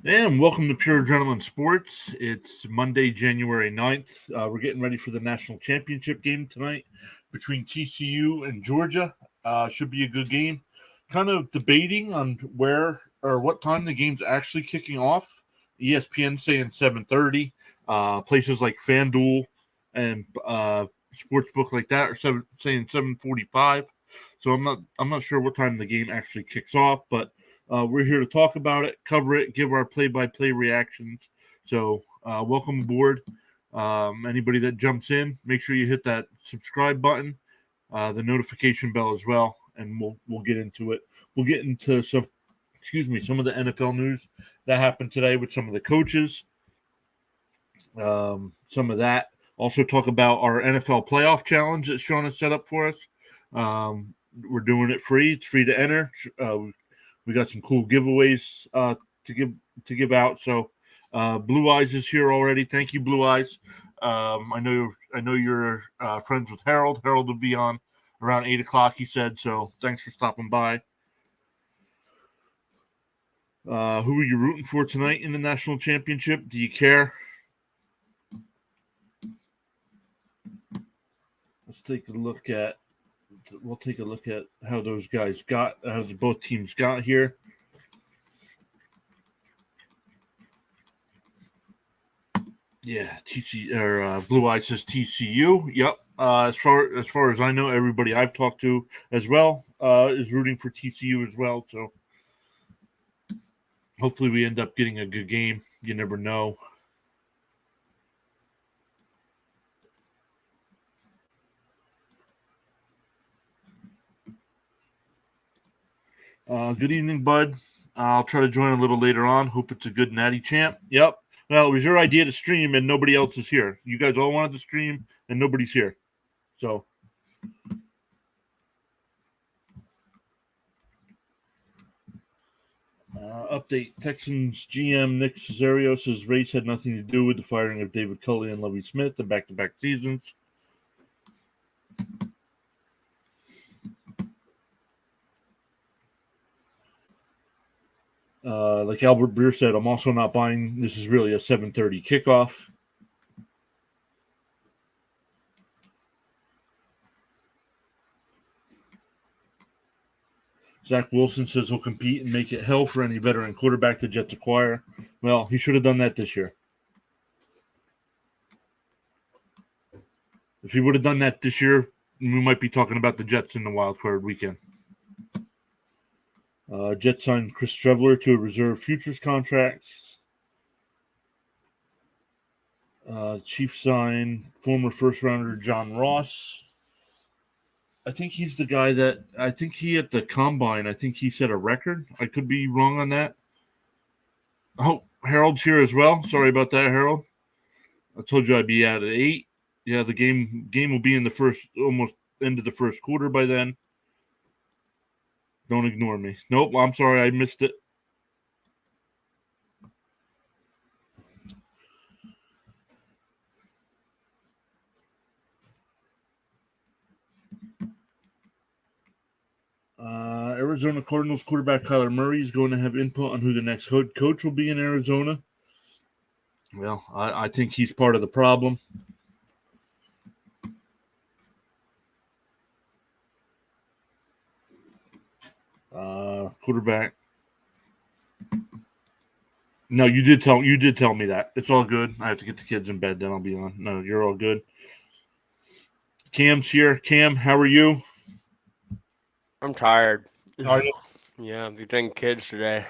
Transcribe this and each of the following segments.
And welcome to Pure Adrenaline Sports. It's Monday, January 9th. We're getting ready for the national championship game tonight between TCU and Georgia. Should be a good game. Kind of debating on where or what time the game's actually kicking off. ESPN saying 7:30. Places like FanDuel and sportsbook like that are saying 7:45. So I'm not sure what time the game actually kicks off, but we're here to talk about it, cover it, give our play-by-play reactions. So welcome aboard. Anybody that jumps in, make sure you hit that subscribe button, the notification bell as well, and we'll get into it. We'll get into some of the NFL news that happened today with some of the coaches. Some of that. Also talk about our NFL playoff challenge that Sean has set up for us. We're doing it free. It's free to enter. We got some cool giveaways to give out. So Blue Eyes is here already. Thank you, Blue Eyes. I know you're friends with Harold. Harold will be on around 8:00. He said so. Thanks for stopping by. Who are you rooting for tonight in the national championship? Do you care? We'll take a look at how those guys how both teams got here. Yeah, Blue Eye says TCU. Yep. As far as I know, everybody I've talked to as well is rooting for TCU as well. So hopefully we end up getting a good game. You never know. Good evening, bud. I'll try to join a little later on. Hope it's a good natty champ. Yep. Well, it was your idea to stream, and nobody else is here. You guys all wanted to stream, and nobody's here. So. Update. Texans GM Nick Caserio says race had nothing to do with the firing of David Culley and Lovie Smith in back-to-back seasons. Like Albert Breer said, I'm also not buying this is really a 7:30 kickoff. Zach Wilson says he'll compete and make it hell for any veteran quarterback the Jets acquire. Well, he should have done that this year. If he would have done that this year, we might be talking about the Jets in the wild card weekend. Jets signed Chris Trevler to a reserve futures contract. Chiefs signed former first rounder John Ross. I think he's the guy that I think he at the combine. I think he set a record. I could be wrong on that. Oh, Harold's here as well. Sorry about that, Harold. I told you I'd be at 8. Yeah, the game will be in the first, almost end of the first quarter by then. Don't ignore me. Nope, I'm sorry, I missed it. Arizona Cardinals quarterback Kyler Murray is going to have input on who the next head coach will be in Arizona. Well, I think he's part of the problem. Quarterback. No, you did tell me that. It's all good. I have to get the kids in bed, then I'll be on. No, you're all good. Cam's here. Cam, how are you? I'm tired. Are you? Yeah, I'm getting kids today.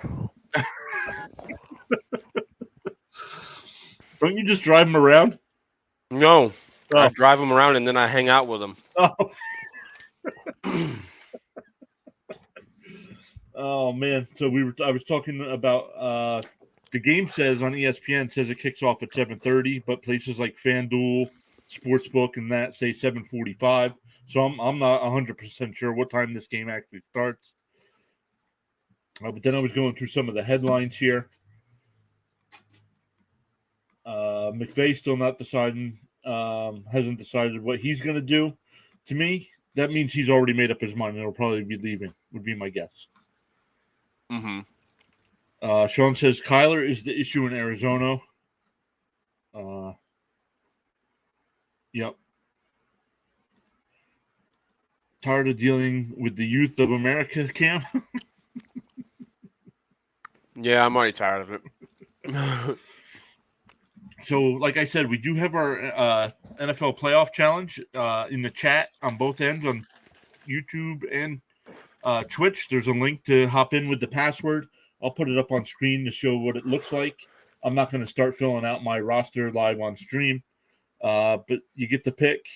Don't you just drive them around? No, I Oh. drive them around and then I hang out with them. Oh. Oh man! So I was talking about the game says on ESPN says it kicks off at 7:30, but places like FanDuel, Sportsbook, and that say 7:45. So I'm not 100% sure what time this game actually starts. But then I was going through some of the headlines here. McVay still not deciding, hasn't decided what he's going to do. To me, that means he's already made up his mind and he'll probably be leaving, would be my guess. Mm-hmm. Sean says Kyler is the issue in Arizona. Yep. Tired of dealing with the youth of America, Cam? Yeah, I'm already tired of it. So, like I said, we do have our NFL playoff challenge in the chat on both ends on YouTube and Twitch. There's a link to hop in with the password. I'll put it up on screen to show what it looks like. I'm not going to start filling out my roster live on stream, but you get to pick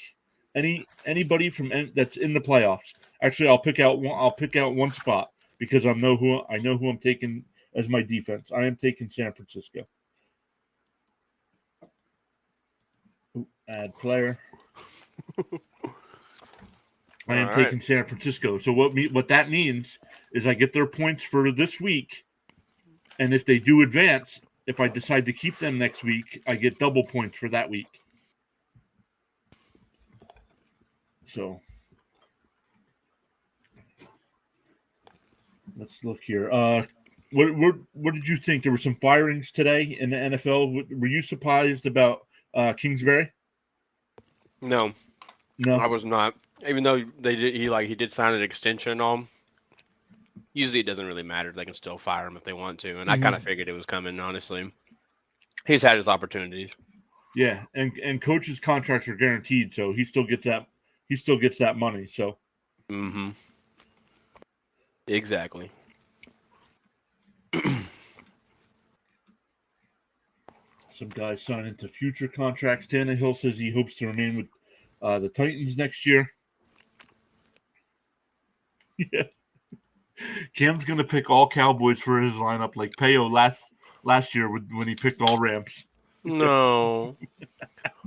anybody from that's in the playoffs. Actually, I'll pick out one spot because I know who I'm taking as my defense. I am taking San Francisco. Add player. I am taking San Francisco. So what that means is I get their points for this week, and if they do advance, if I decide to keep them next week, I get double points for that week. So let's look here. What did you think? There were some firings today in the NFL. Were you surprised about Kingsbury? No, I was not. Even though he did sign an extension and all. Usually it doesn't really matter. They can still fire him if they want to. And I kind of figured it was coming, honestly. He's had his opportunities. Yeah, and coaches' contracts are guaranteed, so he still gets that. He still gets that money. So. Mm-hmm. Exactly. Some guys sign into future contracts. Tannehill says he hopes to remain with the Titans next year. Yeah. Cam's going to pick all Cowboys for his lineup like Peo last year when he picked all Rams. No.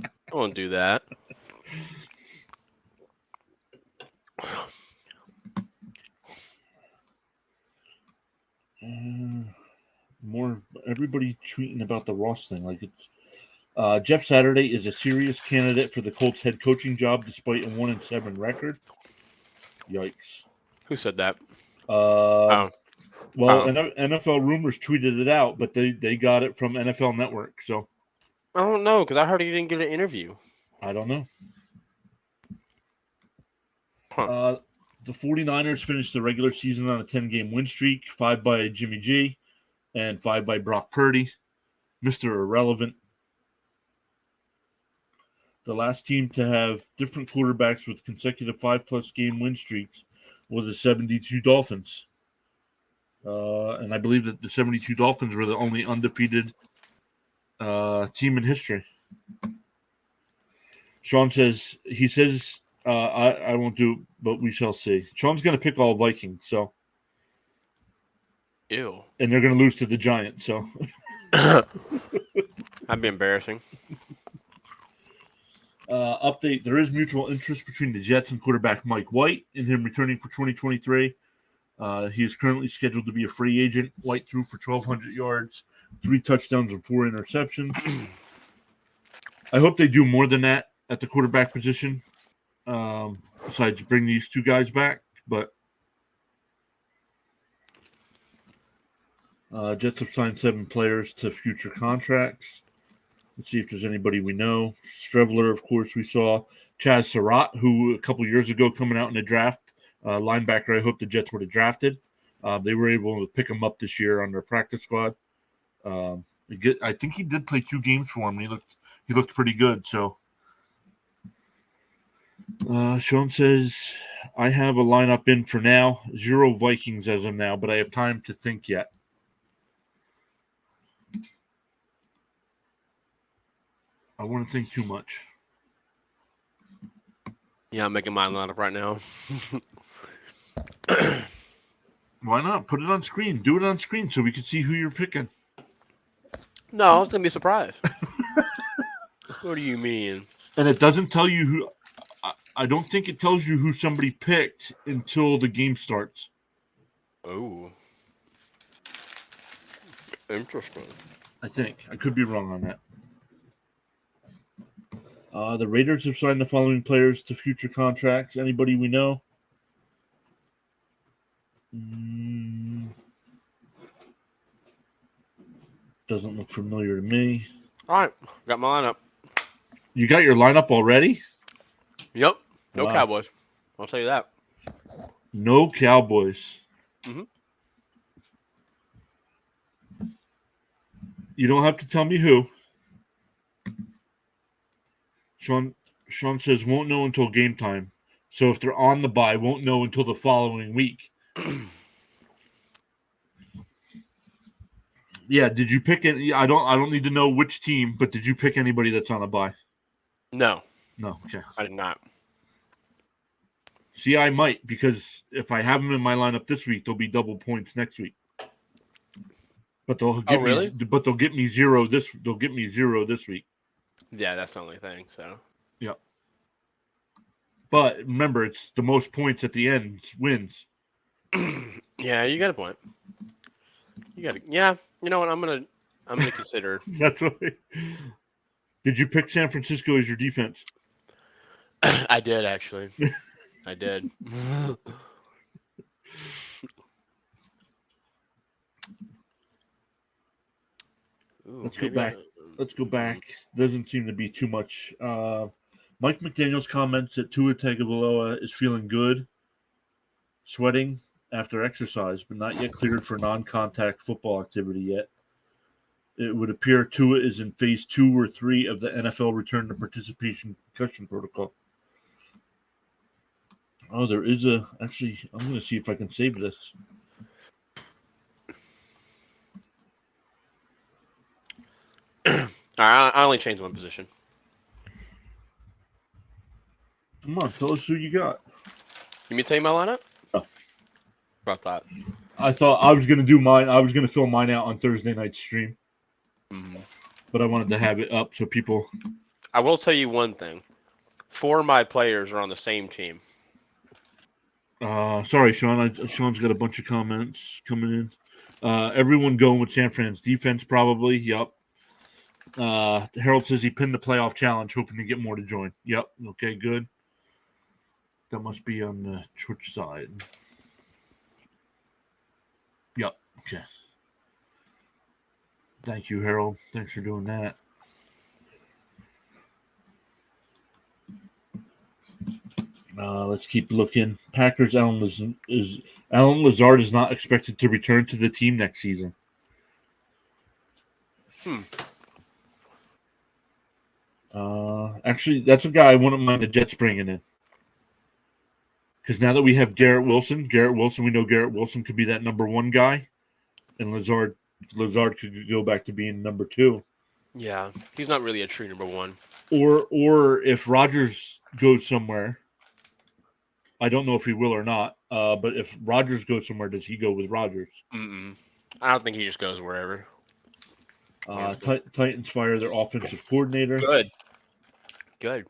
I won't do that. More everybody tweeting about the Ross thing. Like it's Jeff Saturday is a serious candidate for the Colts head coaching job despite a 1-7 record. Yikes. Who said that? Well, NFL Rumors tweeted it out, but they got it from NFL Network. So I don't know, because I heard he didn't get an interview. I don't know. Huh. The 49ers finished the regular season on a 10-game win streak, 5 by Jimmy G and 5 by Brock Purdy, Mr. Irrelevant. The last team to have different quarterbacks with consecutive 5+ game win streaks were the 72 Dolphins. And I believe that the 72 Dolphins were the only undefeated team in history. Sean says, I won't do it, but we shall see. Sean's going to pick all Vikings, so. Ew. And they're going to lose to the Giants, so. That'd be embarrassing. Update, there is mutual interest between the Jets and quarterback Mike White in him returning for 2023. He is currently scheduled to be a free agent. White threw for 1,200 yards, 3 touchdowns, and 4 interceptions. I hope they do more than that at the quarterback position, besides bring these 2 guys back. But Jets have signed 7 players to future contracts. Let's see if there's anybody we know. Strevler, of course, we saw. Chaz Surratt, who a couple years ago coming out in the draft, linebacker I hope the Jets would have drafted. They were able to pick him up this year on their practice squad. I think he did play 2 games for him. He looked pretty good. So Sean says, I have a lineup in for now. 0 Vikings as of now, but I have time to think yet. I wouldn't think too much. Yeah, I'm making my lineup right now. Why not? Put it on screen. Do it on screen so we can see who you're picking. No, I was going to be surprised. What do you mean? And it doesn't tell you who. I don't think it tells you who somebody picked until the game starts. Oh. Interesting. I think. I could be wrong on that. The Raiders have signed the following players to future contracts. Anybody we know? doesn't look familiar to me. All right, got my lineup. You got your lineup already? Yep. No Wow. Cowboys. I'll tell you that. No Cowboys. Mm-hmm. You don't have to tell me who. Sean says won't know until game time. So if they're on the bye, won't know until the following week. Yeah, did you pick any? I don't need to know which team, but did you pick anybody that's on a bye? No. No, okay. I did not. See, I might, because if I have them in my lineup this week, they'll be double points next week. But they'll get really? they'll get me zero this week. Yeah, that's the only thing. So. Yeah. But remember, it's the most points at the end wins. Yeah, you got a point. Yeah, you know what? I'm gonna consider. That's what. Did you pick San Francisco as your defense? I did actually. I did. Ooh, Let's go back. Let's go back. Doesn't seem to be too much. Mike McDaniel's comments that Tua Tagovailoa is feeling good, sweating after exercise, but not yet cleared for non-contact football activity yet. It would appear Tua is in phase 2 or 3 of the NFL return to participation concussion protocol. Oh, there is a... Actually, I'm going to see if I can save this. I only changed one position. Come on, tell us who you got. You me tell you my lineup? Oh. About that. I thought I was going to do mine. I was going to fill mine out on Thursday night stream. Mm-hmm. But I wanted to have it up so people... I will tell you one thing. 4 of my players are on the same team. Sorry, Sean. Sean's got a bunch of comments coming in. Everyone going with San Fran's defense, probably. Yep. Harold says he pinned the playoff challenge, hoping to get more to join. Yep. Okay, good. That must be on the Twitch side. Yep. Okay. Thank you, Harold. Thanks for doing that. Let's keep looking. Packers. Alan Lazard is not expected to return to the team next season. Actually, that's a guy I wouldn't mind the Jets bringing in. Because now that we have Garrett Wilson, we know Garrett Wilson could be that number 1 guy, and Lazard could go back to being number 2. Yeah, he's not really a true number 1. Or if Rodgers goes somewhere, I don't know if he will or not. But if Rodgers goes somewhere, does he go with Rodgers? I don't think he just goes wherever. Titans fire their offensive coordinator. Good.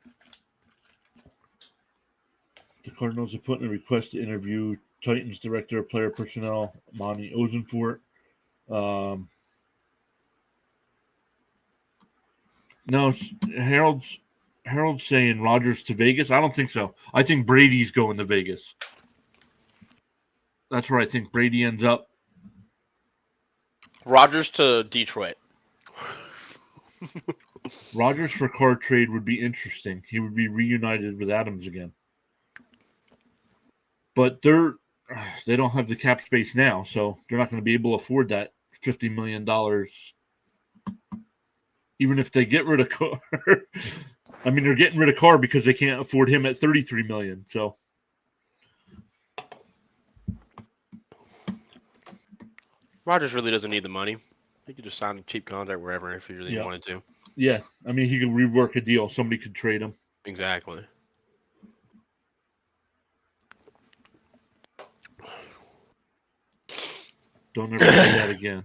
The Cardinals have put in a request to interview Titans director of player personnel, Monty Ozenfort. No, Harold's saying Rodgers to Vegas. I don't think so. I think Brady's going to Vegas. That's where I think Brady ends up. Rodgers to Detroit. Rodgers for Carr trade would be interesting. He would be reunited with Adams again. But they don't have the cap space now, so they're not going to be able to afford that $50 million. Even if they get rid of Carr. I mean, they're getting rid of Carr because they can't afford him at $33 million. So Rodgers really doesn't need the money. He could just sign a cheap contract wherever if he really wanted to. Yeah, I mean, he could rework a deal. Somebody could trade him. Exactly. Don't ever say that again.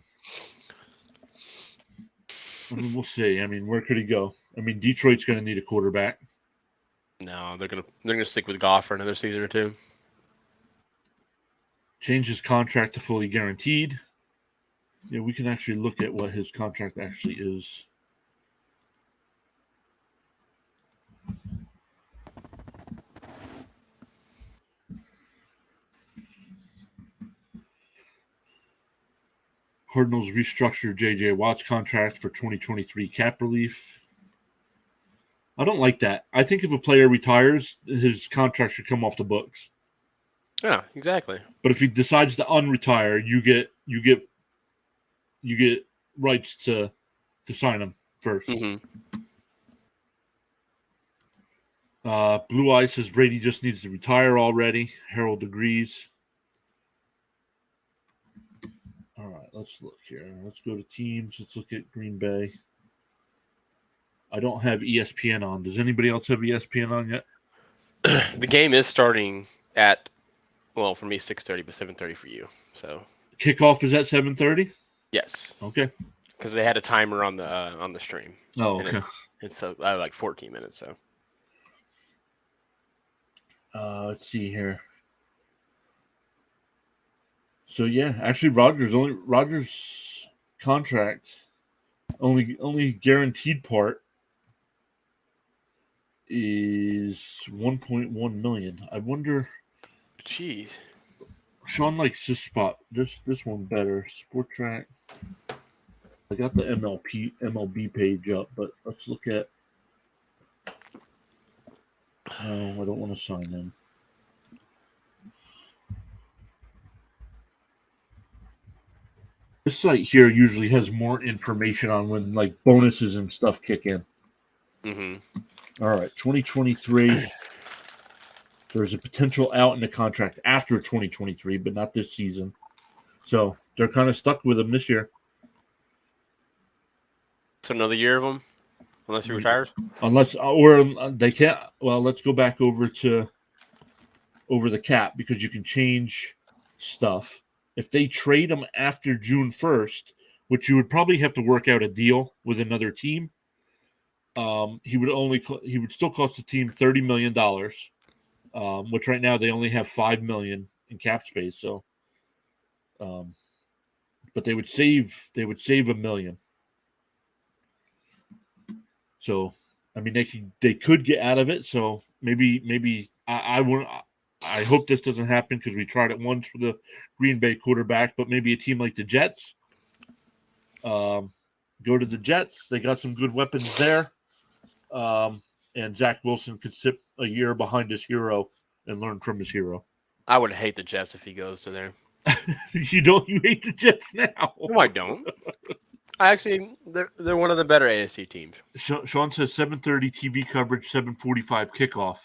I mean, we'll see. I mean, where could he go? I mean, Detroit's going to need a quarterback. No, they're gonna stick with Goff for another season or 2. Change his contract to fully guaranteed. Yeah, we can actually look at what his contract actually is. Cardinals restructured J.J. Watt's contract for 2023 cap relief. I don't like that. I think if a player retires, his contract should come off the books. Yeah, exactly. But if he decides to unretire, you get rights to sign him first. Mm-hmm. Blue Eye says Brady just needs to retire already. Harold agrees. All right, let's look here. Let's go to teams. Let's look at Green Bay. I don't have ESPN on. Does anybody else have ESPN on yet? The game is starting at, well, for me 6:30, but 7:30 for you. So kickoff is at 7:30. Yes. Okay. Because they had a timer on the stream. Oh, okay. It's like 14 minutes. So. Let's see here. So yeah, actually, Rogers' contract only guaranteed part is $1.1 million. I wonder. Jeez. Sean likes this spot. This one better. Sport Track. I got the MLB page up, but let's look at. No, I don't want to sign in. This site here usually has more information on when like bonuses and stuff kick in. Mm-hmm. All right, 2023. There's a potential out in the contract after 2023, but not this season. So they're kind of stuck with him this year. So another year of him, unless he retires. Or they can't. Well, let's go back over the cap because you can change stuff. If they trade him after June 1st, which you would probably have to work out a deal with another team, he would still cost the team $30 million, which right now they only have $5 million in cap space. So, but they would save $1 million. So, I mean, they could get out of it. So maybe I hope this doesn't happen because we tried it once for the Green Bay quarterback, but maybe a team like the Jets, go to the Jets. They got some good weapons there. And Zach Wilson could sit a year behind his hero and learn from his hero. I would hate the Jets if he goes to there. You hate the Jets now. No, I don't. They're one of the better AFC teams. Sean says 7:30 TV coverage, 7:45 kickoff.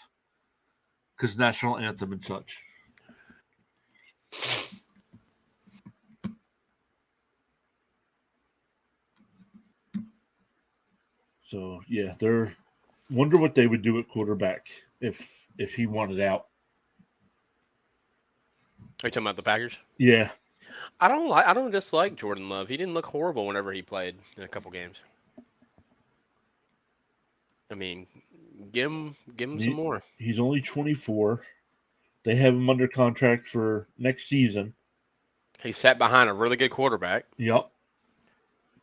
Because national anthem and such. So yeah, wonder what they would do at quarterback if he wanted out. Are you talking about the Packers? Yeah. I don't dislike Jordan Love. He didn't look horrible whenever he played in a couple games. I mean, give him some more. He's only 24. They have him under contract for next season. He sat behind a really good quarterback. Yep.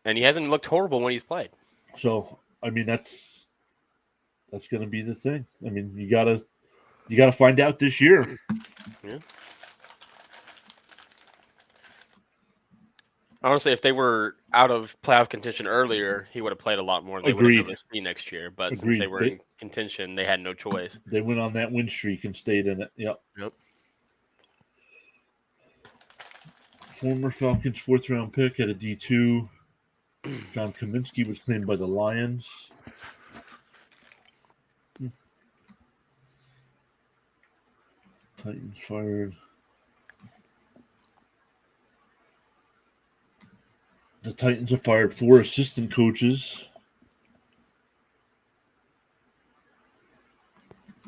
And he hasn't looked horrible when he's played. So, I mean, that's going to be the thing. I mean, you gotta find out this year. Yeah. Honestly, if they were out of playoff contention earlier, he would have played a lot more. They would have been see next year. But since they were in contention, they had no choice. They went on that win streak and stayed in it. Yep. Former Falcons 4th-round pick at a D2. John Kaminsky was claimed by the Lions. Titans fired. The Titans have fired 4 assistant coaches.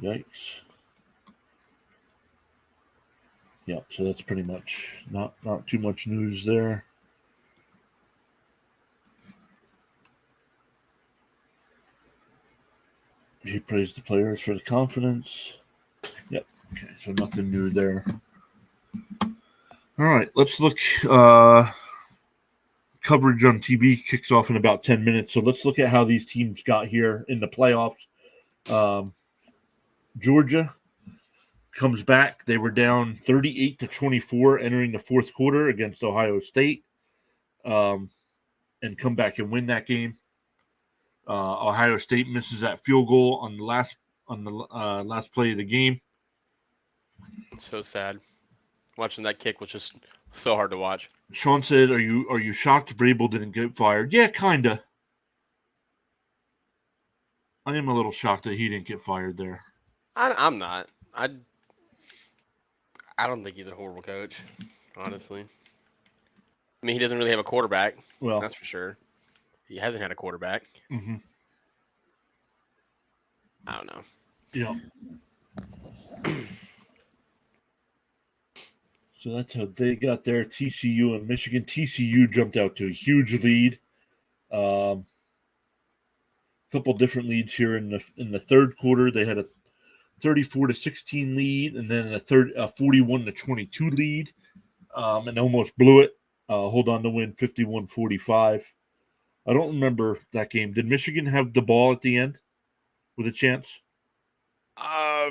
Yikes. Yep, so that's pretty much not too much news there. He praised the players for the confidence. Yep. Okay, so nothing new there. All right, let's look. Coverage on TV kicks off in about 10 minutes. So let's look at how these teams got here in the playoffs. Georgia comes back. They were down 38-24 entering the fourth quarter against Ohio State. and come back and win that game. Ohio State misses that field goal on the last play of the game. It's so sad. Watching that kick was just so hard to watch. Sean said, "Are you shocked Vrabel didn't get fired?" Yeah, kinda. I am a little shocked that he didn't get fired there. I'm not. I don't think he's a horrible coach, honestly. I mean, he doesn't really have a quarterback. Well, that's for sure. He hasn't had a quarterback. Mm-hmm. I don't know. Yeah. So that's how they got there. TCU and Michigan. TCU jumped out to a huge lead. A couple different leads here in the third quarter. They had a 34-16 lead, and then a 41-22 lead, and almost blew it. Hold on to win 51-45. I don't remember that game. Did Michigan have the ball at the end with a chance? I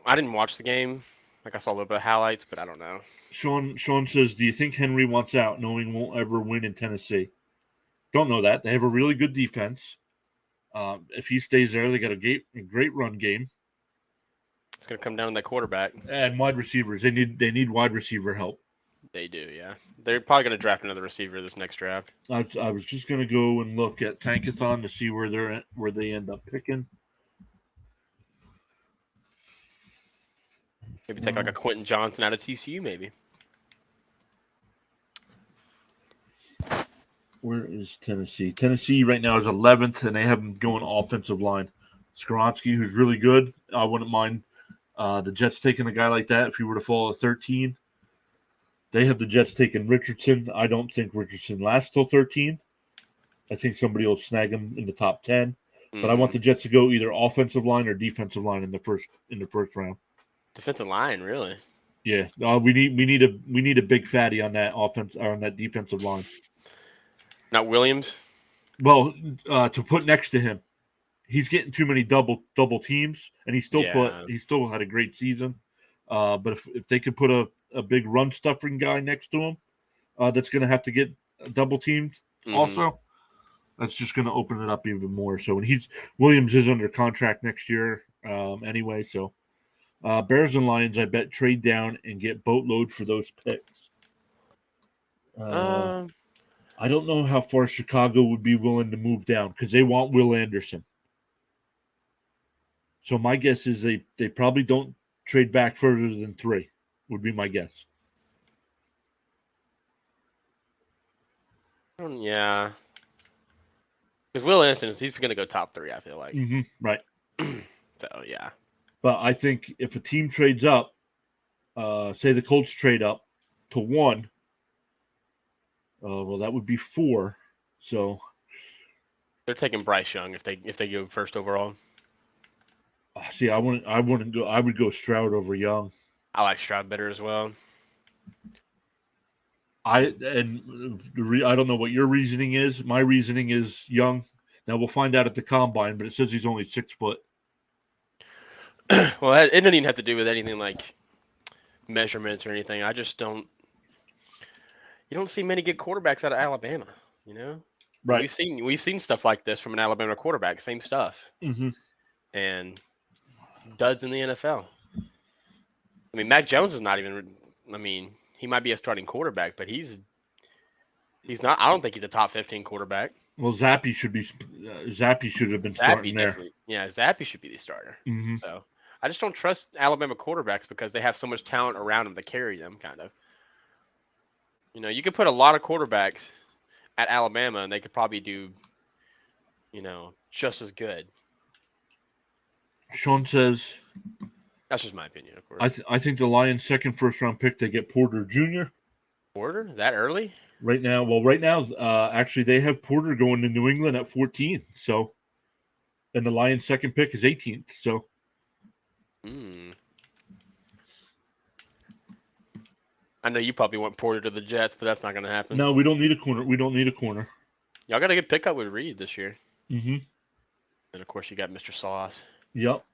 didn't watch the game. Like I saw a little bit of highlights, but I don't know. Sean says, "Do you think Henry wants out, knowing won't ever win in Tennessee?" Don't know that. They have a really good defense. If he stays there, they got a great run game. It's going to come down to that quarterback and wide receivers. They need wide receiver help. They do, yeah. They're probably going to draft another receiver this next draft. I was just going to go and look at Tankathon to see where they end up picking. Maybe take like a Quentin Johnson out of TCU, maybe. Where is Tennessee? Tennessee right now is 11th, and they have them going offensive line. Skoronski, who's really good. I wouldn't mind the Jets taking a guy like that if he were to fall at 13. They have the Jets taking Richardson. I don't think Richardson lasts till 13. I think somebody will snag him in the top 10. But I want the Jets to go either offensive line or defensive line in the first round. Defensive line, really? Yeah, we need a big fatty on that offense or on that defensive line. Not Williams? Well, to put next to him, he's getting too many double teams, and he still had a great season. But if they could put a big run stuffing guy next to him, that's going to have to get double teamed also. That's just going to open it up even more. So Williams is under contract next year anyway. So Bears and Lions, I bet, trade down and get boatload for those picks. I don't know how far Chicago would be willing to move down because they want Will Anderson. So my guess is they probably don't trade back further than 3, would be my guess. Yeah. Because Will Anderson, he's going to go top 3, I feel like. Right. So, yeah. But I think if a team trades up, say the Colts trade up to 1, well, that would be 4. So they're taking Bryce Young if they go first overall. See, I wouldn't go. I would go Stroud over Young. I like Stroud better as well. I don't know what your reasoning is. My reasoning is Young. Now we'll find out at the combine, but it says he's only 6 foot. Well, it doesn't even have to do with anything like measurements or anything. I just don't. You don't see many good quarterbacks out of Alabama. You know, right? We've seen stuff like this from an Alabama quarterback. Same stuff. And duds in the NFL. I mean, Mac Jones is not even. I mean, he might be a starting quarterback, but he's not. I don't think he's a top 15 quarterback. Well, Zappy should have been starting there. Yeah, Zappy should be the starter. So I just don't trust Alabama quarterbacks because they have so much talent around them to carry them, kind of. You know, you could put a lot of quarterbacks at Alabama, and they could probably do, just as good. Sean says, that's just my opinion, of course. I think the Lions' second first-round pick, they get Porter Jr. Porter? That early? Right now, actually, they have Porter going to New England at 14. So, and the Lions' second pick is 18th. So, I know you probably want Porter to the Jets, but that's not going to happen. No, we don't need a corner. Y'all got a good pickup with Reed this year. And of course, you got Mr. Sauce. Yep.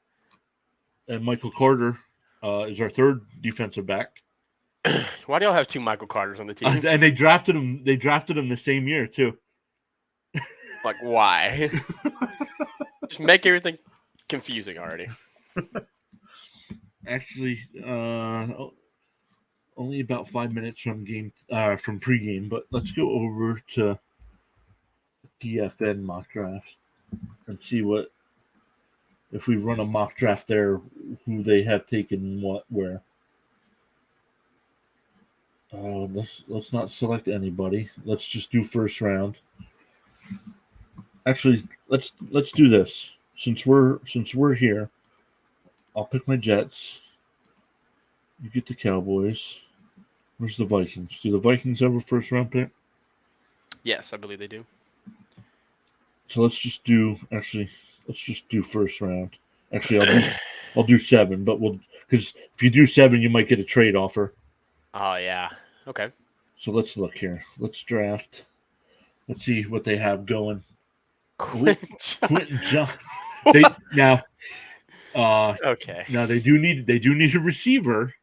And Michael Carter is our third defensive back. Why do y'all have 2 Michael Carters on the team? And they drafted him. They drafted him the same year too. Like, why? Just make everything confusing already. Actually, only about 5 minutes from pregame, but let's go over to PFN mock draft and see what if we run a mock draft there, who they have taken what where. Let's not select anybody. Let's just do first round. Actually, let's do this. Since we're here, I'll pick my Jets. You get the Cowboys. Where's the Vikings? Do the Vikings have a first round pick? Yes, I believe they do. So let's just do first round. Actually, I'll do 7, but because if you do 7, you might get a trade offer. Oh yeah. Okay. So let's look here. Let's draft. Let's see what they have going. Quentin Johnson. Okay. Now they do need a receiver,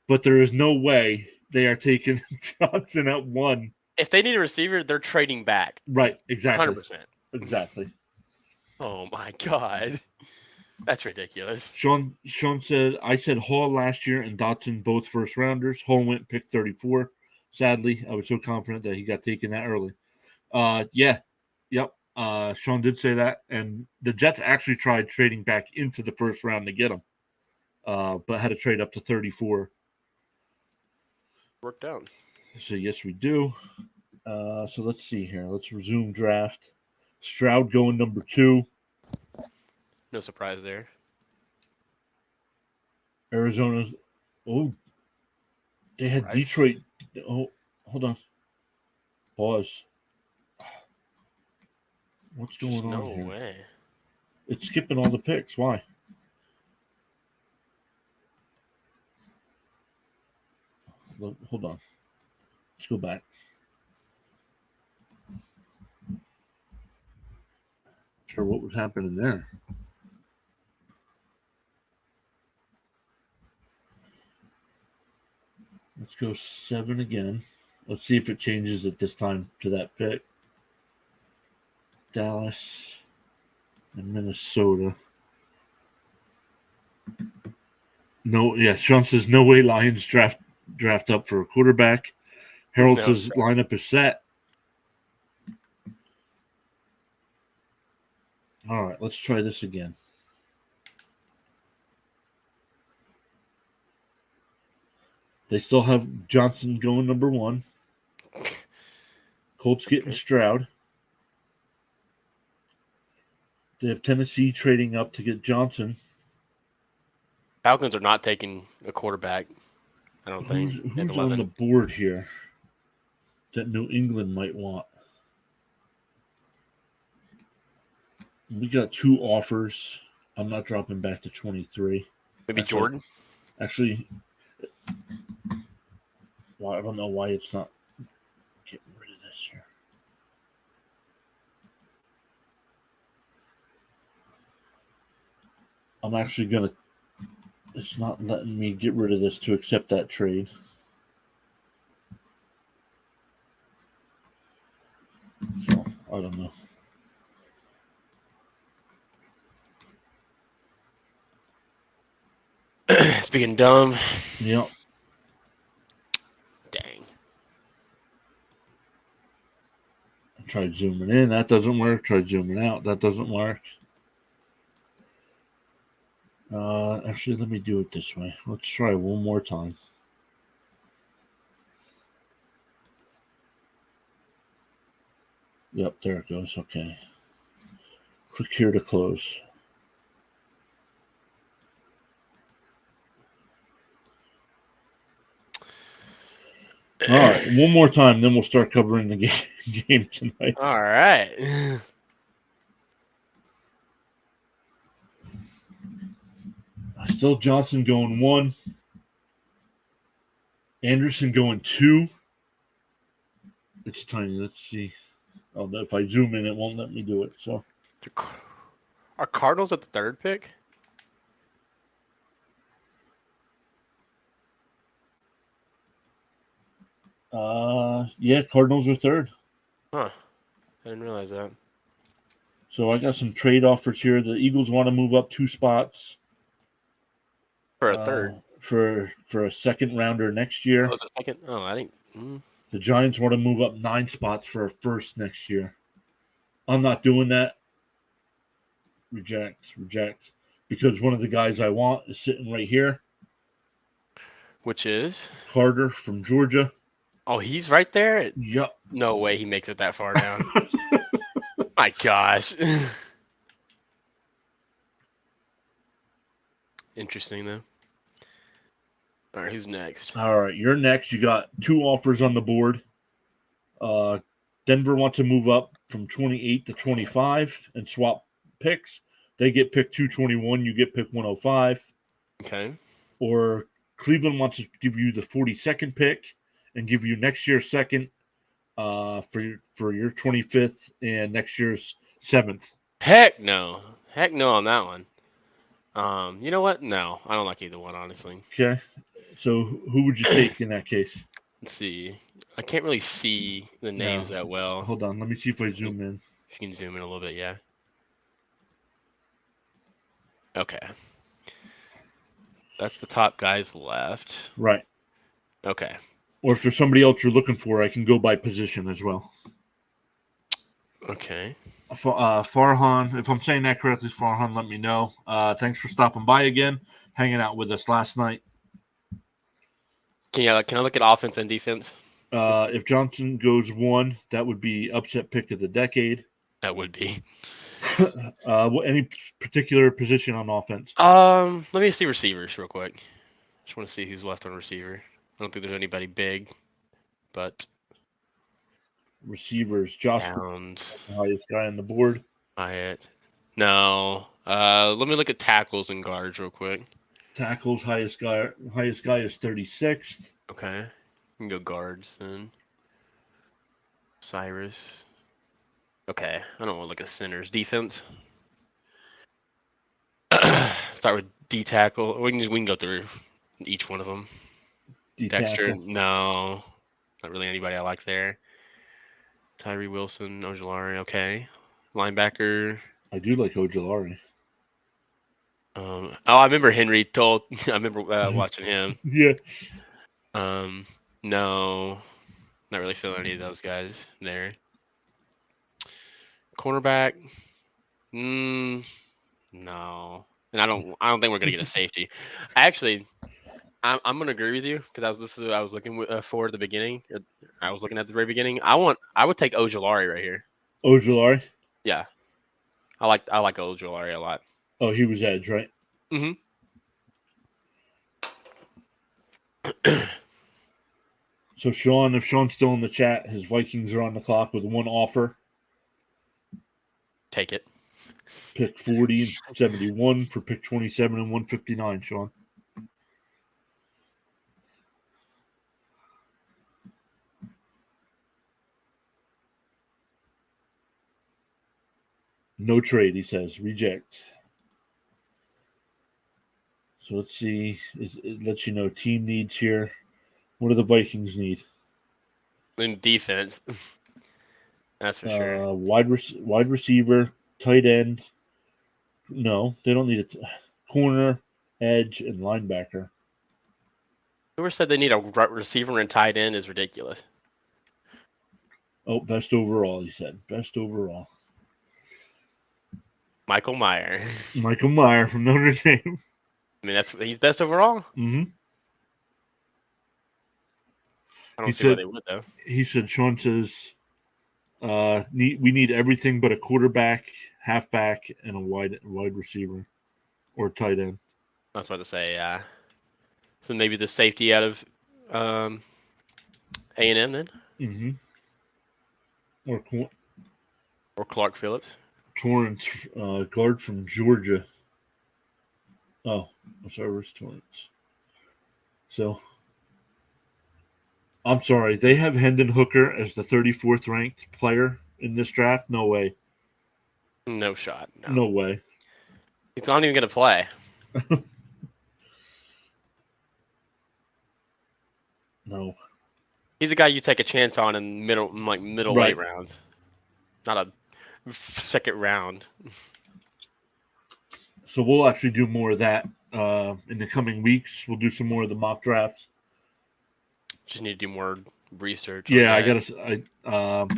but there is no way they are taking Johnson at 1. If they need a receiver, they're trading back. Right, exactly. 100%. Exactly. Oh my god. That's ridiculous. Sean said, I said Hall last year and Dotson both first rounders. Hall went pick 34. Sadly, I was so confident that he got taken that early. Yep. Sean did say that, and the Jets actually tried trading back into the first round to get him, but had to trade up to 34. Worked out. So yes, we do. So let's see here. Let's resume draft. Stroud going number 2. No surprise there. Arizona's. Oh, they had Rice. Detroit. Oh, hold on. Pause. What's going on here? No way. It's skipping all the picks. Why? Hold on. Let's go back. Sure, what was happening there? Let's go 7 again. Let's see if it changes at this time to that pick. Dallas and Minnesota. No, yeah. Sean says no way Lions draft up for a quarterback. Harold says lineup is set. All right, let's try this again. They still have Johnson going number 1. Colts getting Stroud. They have Tennessee trading up to get Johnson. Falcons are not taking a quarterback, I don't think. Who's on the board here that New England might want? We got 2 offers. I'm not dropping back to 23. Maybe Jordan? Actually, well, I don't know why it's not getting rid of this here. I'm actually going to... It's not letting me get rid of this to accept that trade. So, I don't know. It's being dumb. Yep. Dang. I tried zooming in. That doesn't work. Tried zooming out. That doesn't work. Actually, let me do it this way. Let's try one more time. Yep, there it goes. Okay. Click here to close. All right, one more time, then we'll start covering the game tonight. All right. Still Johnson going 1. Anderson going 2. It's tiny. Let's see. Oh, if I zoom in, it won't let me do it. So, are Cardinals at the 3rd pick? Yeah, Cardinals are third. Huh. I didn't realize that. So I got some trade offers here. The Eagles want to move up 2 spots For a third. For a second rounder next year. Oh, it's a second? Oh, I think. The Giants want to move up 9 spots for a first next year. I'm not doing that. Reject. Because one of the guys I want is sitting right here. Which is? Carter from Georgia. Oh, he's right there? Yep. No way he makes it that far down. My gosh. Interesting, though. All right, who's next? All right, you're next. You got 2 offers on the board. Denver wants to move up from 28 to 25 and swap picks. They get pick 221. You get pick 105. Okay. Or Cleveland wants to give you the 42nd pick and give you next year's second for your 25th and next year's 7th. Heck no on that one. You know what? No, I don't like either one, honestly. Okay. So who would you take in that case? Let's see. I can't really see the names that well. Hold on. Let me see if I zoom in. If you can zoom in a little bit, yeah. Okay. That's the top guys left. Right. Okay. Or if there's somebody else you're looking for, I can go by position as well. Okay. Farhan, if I'm saying that correctly, Farhan, let me know. Thanks for stopping by again, hanging out with us last night. Can I look at offense and defense? If Johnson goes 1, that would be upset pick of the decade. That would be. Any particular position on offense? Let me see receivers real quick. Just want to see who's left on receiver. I don't think there's anybody big, but receivers. Josh, Downs, the highest guy on the board. Hyatt. No. Let me look at tackles and guards real quick. Tackles, highest guy is 36th. Okay. We can go guards then. Cyrus. Okay. I don't want to look at centers. Defense. Start with D tackle. We can go through each one of them. Dexter. No. Not really anybody I like there. Tyree Wilson, Ojulari. Okay. Linebacker. I do like Ojulari. I remember Henry told. I remember watching him. Yeah. No, not really feeling any of those guys there. Cornerback. No, and I don't think we're gonna get a safety. Actually, I'm gonna agree with you because this is what I was looking for at the beginning. I was looking at the very beginning. I would take Ojulari right here. Ojulari. Yeah, I like Ojulari a lot. Oh, he was edge, right? Mm-hmm. So Sean, if Sean's still in the chat, his Vikings are on the clock with 1 offer. Take it. Pick 40 and 71 for pick 27 and 159, Sean. No trade, he says. Reject. So let's see. It lets you know team needs here. What do the Vikings need? In defense. That's for sure. Wide receiver, tight end. No, they don't need a corner, edge, and linebacker. Whoever said they need a receiver and tight end is ridiculous. Oh, best overall, he said. Best overall. Michael Mayer. Michael Mayer from Notre Dame. I mean, he's best overall? Mm-hmm. I don't see why they would, though. He said, Sean says, we need everything but a quarterback, halfback, and a wide receiver or tight end. I was about to say, yeah. So maybe the safety out of A&M then? Mm-hmm. Or Clark Phillips. Torrance, guard from Georgia. Oh, I'm sorry, where's Torrance? So, I'm sorry, they have Hendon Hooker as the 34th ranked player in this draft? No way. No shot. No way. He's not even going to play. No. He's a guy you take a chance on in middle Right. late rounds, not a second round. So we'll actually do more of that in the coming weeks. We'll do some more of the mock drafts. Just need to do more research. Yeah, on that. I gotta.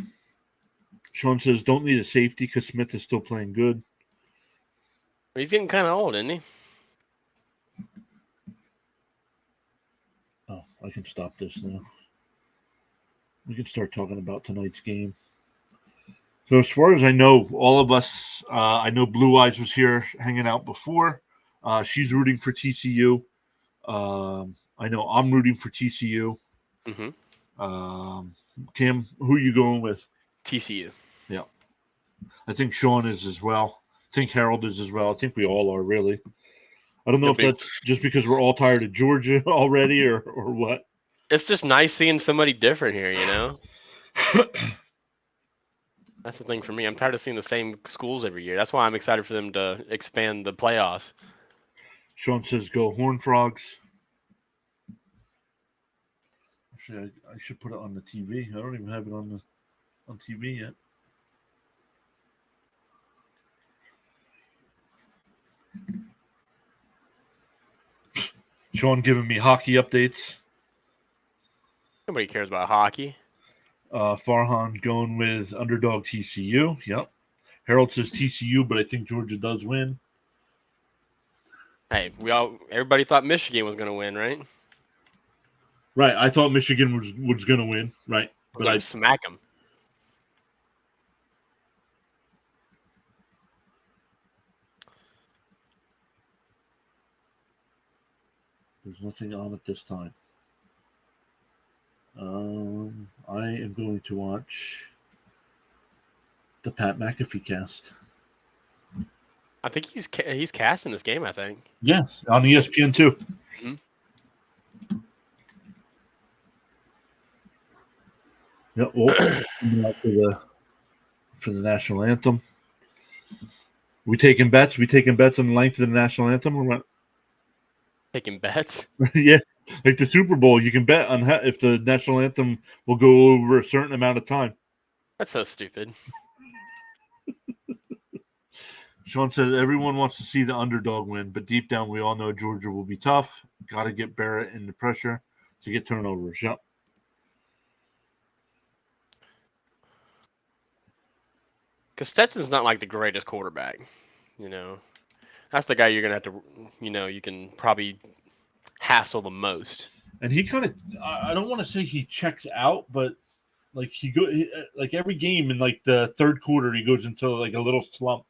Sean says don't need a safety because Smith is still playing good. He's getting kind of old, isn't he? Oh, I can stop this now. We can start talking about tonight's game. So as far as I know, all of us, I know Blue Eyes was here hanging out before. She's rooting for TCU. I know I'm rooting for TCU. Cam, who are you going with? TCU. Yeah. I think Sean is as well. I think Harold is as well. I think we all are, really. I don't know if that's just because we're all tired of Georgia already or what. It's just nice seeing somebody different here, you know? That's the thing for me. I'm tired of seeing the same schools every year. That's why I'm excited for them to expand the playoffs. Sean says go Horned Frogs. Actually, I should put it on the TV. I don't even have it on TV yet. Sean giving me hockey updates. Nobody cares about hockey. Farhan going with underdog TCU. Yep. Harold says TCU, but I think Georgia does win. Hey, everybody thought Michigan was going to win, right? Right. I thought Michigan was going to win. Right. But I smack them. There's nothing on at this time. I am going to watch the Pat McAfee cast. I think he's casting this game, I think. Yeah, on ESPN too. Mm-hmm. Yeah, for the national anthem. We taking bets? We taking bets on the length of the national anthem or what? Taking bets? Yeah, like the Super Bowl, you can bet on if the national anthem will go over a certain amount of time. That's so stupid. Sean said everyone wants to see the underdog win, but deep down we all know Georgia will be tough. Got to get Barrett in the pressure to get turnovers. Yep. Because Stetson's not like the greatest quarterback, you know. That's the guy you're gonna have to, you can probably hassle the most. And he kind of, I don't want to say he checks out, but like like every game in like the third quarter, he goes into like a little slump.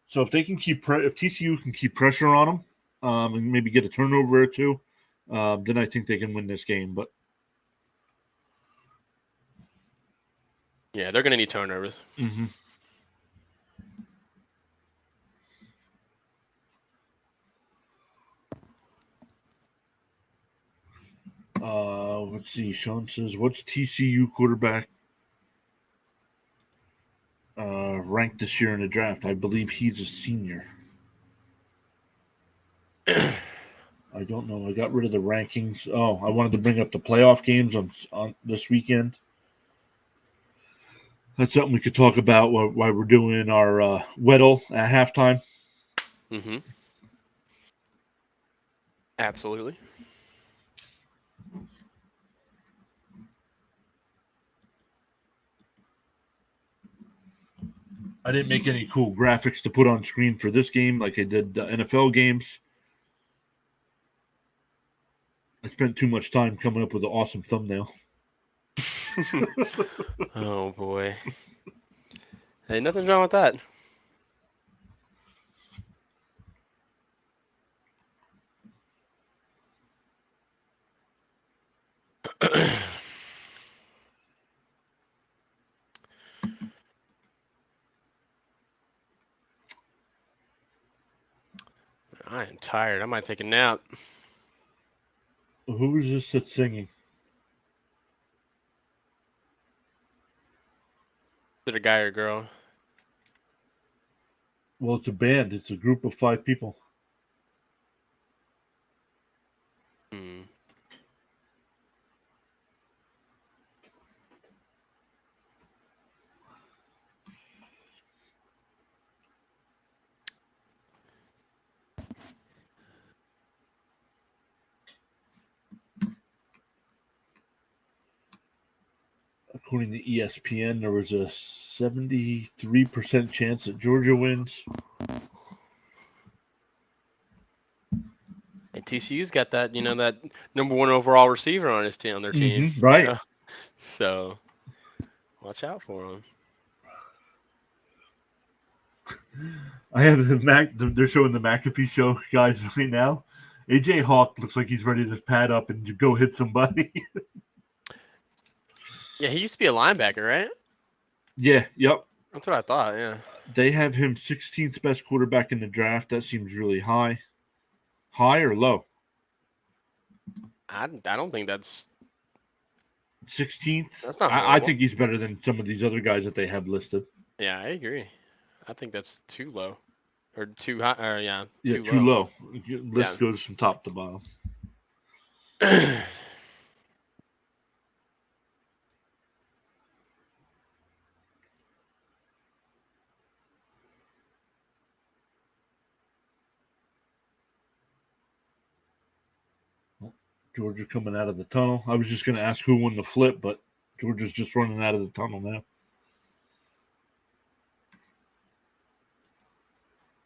So if they can if TCU can keep pressure on them, and maybe get a turnover or two, then I think they can win this game. But yeah, they're gonna need turnovers. Mm-hmm. Let's see. Sean says, "What's TCU quarterback ranked this year in the draft?" I believe he's a senior. I don't know. I got rid of the rankings. Oh, I wanted to bring up the playoff games on this weekend. That's something we could talk about while we're doing our Weddle at halftime. Mm-hmm. Absolutely. I didn't make any cool graphics to put on screen for this game like I did the NFL games. I spent too much time coming up with an awesome thumbnail. Oh boy. Hey, nothing's wrong with that. I am tired. I might take a nap. Who is this that's singing? Is it a guy or a girl? Well, it's a band. It's a group of 5 people. Hmm. according to ESPN, there was a 73% chance that Georgia wins. And TCU's got that, that number 1 overall receiver on their team. Right. So watch out for them. I have they're showing the McAfee show guys right now. AJ Hawk looks like he's ready to pad up and go hit somebody. Yeah, he used to be a linebacker, right? Yeah, yep. That's what I thought, yeah. They have him 16th best quarterback in the draft. That seems really high. High or low? I don't think that's 16th. That's not I horrible. think he's better than some of these other guys that they have listed. Yeah, I agree. I think that's too low. Or too high, or yeah, too low. List goes from top to bottom. Georgia coming out of the tunnel. I was just going to ask who won the flip, but Georgia's just running out of the tunnel now.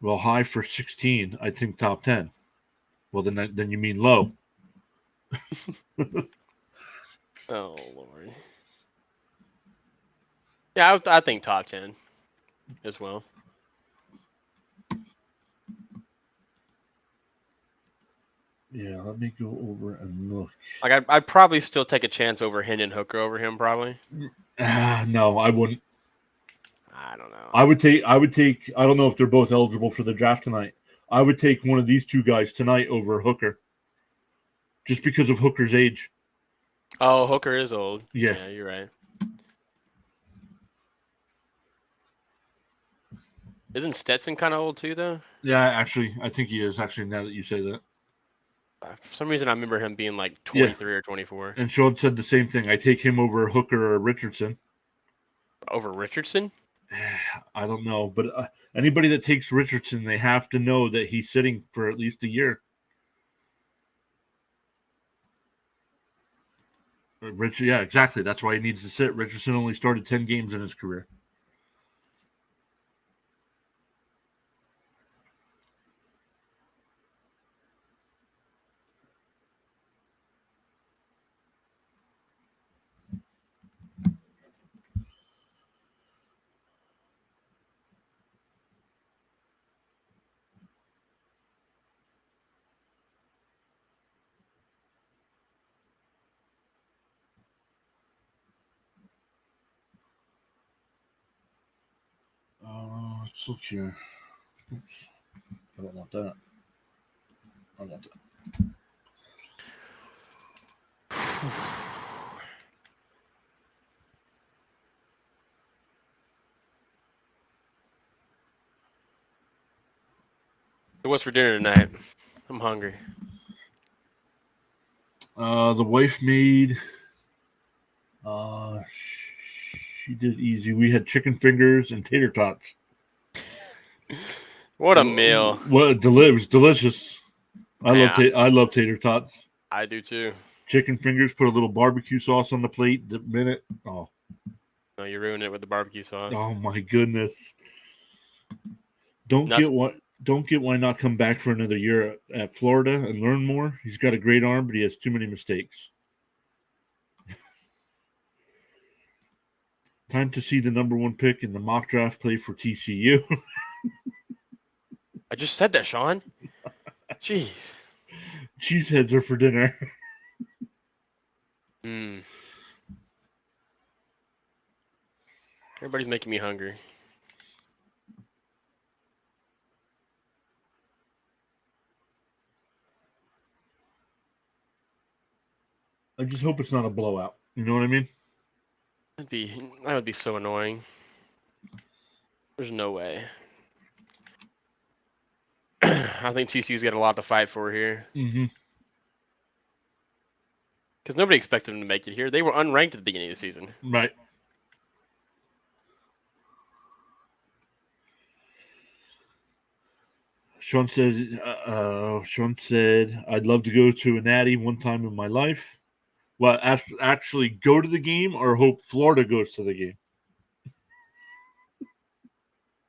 Well, high for 16. I think top 10. Well, then you mean low. Oh, Lord. Yeah, I think top 10 as well. Yeah, let me go over and look. Like, I'd probably still take a chance over Hendon Hooker over him, probably. No, I wouldn't. I don't know. I would take. I don't know if they're both eligible for the draft tonight. I would take one of these two guys tonight over Hooker, just because of Hooker's age. Oh, Hooker is old. Yeah, yeah, you're right. Isn't Stetson kind of old too, though? Yeah, actually, I think he is. Actually, now that you say that. For some reason, I remember him being like 23 or 24. And Sean said the same thing. I take him over Hooker or Richardson. Over Richardson? I don't know, but anybody that takes Richardson, they have to know that he's sitting for at least a year. Yeah, exactly. That's why he needs to sit. Richardson only started 10 games in his career. Let's look here. Oops. I don't want that. I want that. So what's for dinner tonight? I'm hungry. The wife made. She did easy. We had chicken fingers and tater tots. What a meal! It was delicious. I love tater tots. I do too. Chicken fingers. Put a little barbecue sauce on the plate. The minute. Oh. No, you ruined it with the barbecue sauce. Oh my goodness! Don't get why not come back for another year at Florida and learn more. He's got a great arm, but he has too many mistakes. Time to see the number 1 pick in the mock draft play for TCU. I just said that, Sean. Jeez. Cheeseheads are for dinner. Everybody's making me hungry. I just hope it's not a blowout. You know what I mean? That would be so annoying. There's no way. I think TCU's got a lot to fight for here. Mm-hmm. Because nobody expected them to make it here. They were unranked at the beginning of the season. Right. Sean said, I'd love to go to a natty one time in my life. Well, actually go to the game or hope Florida goes to the game?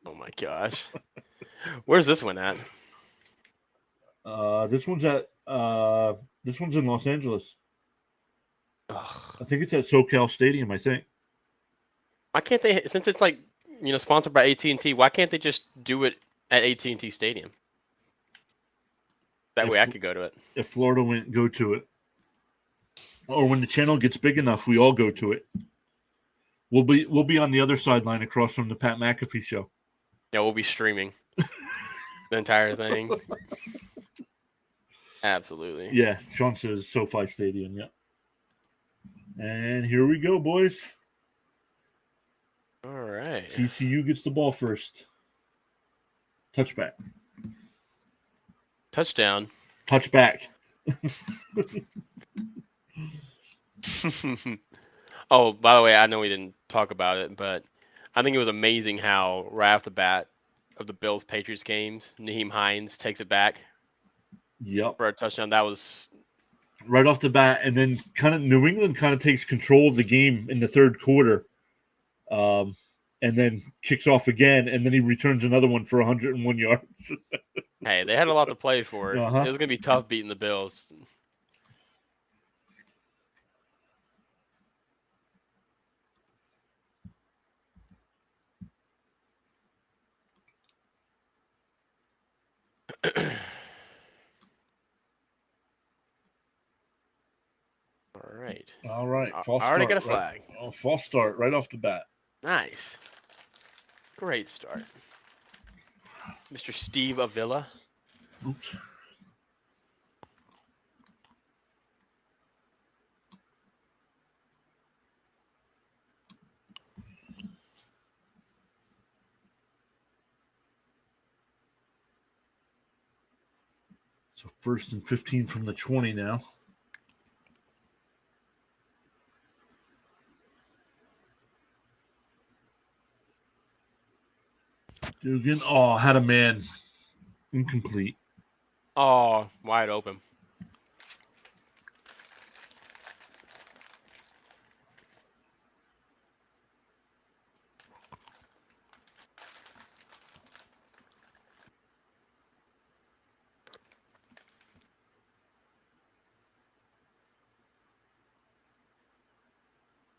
Oh my gosh. Where's this one at? This one's in Los Angeles. Ugh. I think it's at SoCal Stadium, I think. Why can't they, since it's like, sponsored by AT&T, why can't they just do it at AT&T Stadium? That way I could go to it. If Florida go to it. Or when the channel gets big enough, we all go to it. We'll be on the other sideline across from the Pat McAfee show. Yeah, we'll be streaming the entire thing. Absolutely. Yeah, Sean says SoFi Stadium, yeah. And here we go, boys. All right. TCU gets the ball first. Touchback. Touchdown. Touchback. Oh, by the way, I know we didn't talk about it, but I think it was amazing how right off the bat of the Bills-Patriots games, Naheem Hines takes it back. Yep. For a touchdown. That was right off the bat, and then kind of New England kind of takes control of the game in the third quarter, and then kicks off again, and then he returns another one for 101 yards. Hey, they had a lot to play for. Uh-huh. It was going to be tough beating the Bills. All right. False start. Already got a flag. Right, false start right off the bat. Nice. Great start. Mr. Steve Avila. Oops. So 1st and 15 from the 20 now. Dugan, had a man. Incomplete. Oh, wide open.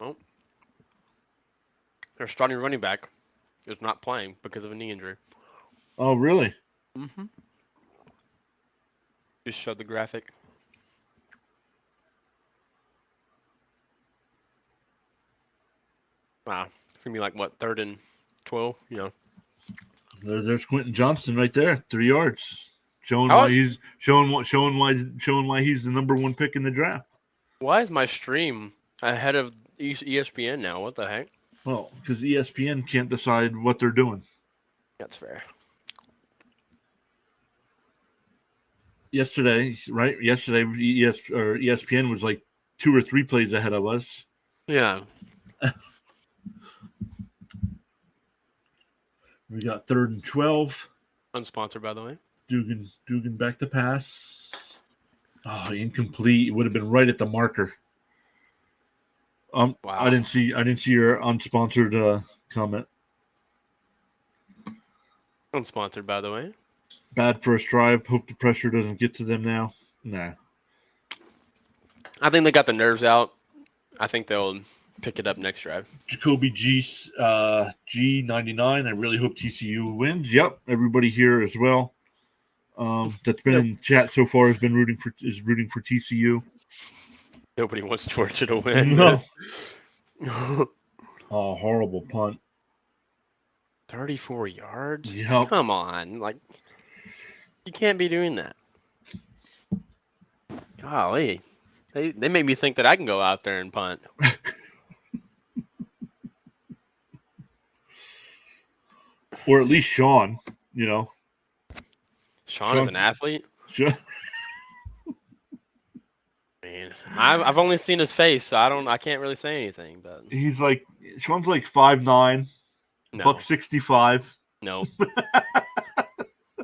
Oh. Their starting running back is not playing because of a knee injury. Oh, really? Mm-hmm. Just showed the graphic. Wow. It's going to be like, what, 3rd and 12? There's Quentin Johnston right there, 3 yards. Showing why he's the number 1 pick in the draft. Why is my stream ahead of ESPN now? What the heck? Well, because ESPN can't decide what they're doing. That's fair. Yesterday, ESPN was like 2 or 3 plays ahead of us. Yeah. We got 3rd and 12. Unsponsored, by the way. Dugan back to pass. Oh, incomplete. It would have been right at the marker. Wow. I didn't see your unsponsored comment. Unsponsored, by the way. Bad first drive. Hope the pressure doesn't get to them now. Nah. I think they got the nerves out. I think they'll pick it up next drive. Jacoby G99. I really hope TCU wins. Yep, everybody here as well. That's been in chat so far is rooting for TCU. Nobody wants Georgia to win. No. Oh, horrible punt. 34 yards? Yep. Come on. Like, you can't be doing that. Golly. They make me think that I can go out there and punt. Or at least Sean, Sean is an athlete? Sure. Man, I've only seen his face, so I can't really say anything, but Sean's like 5'9", no. $165. No.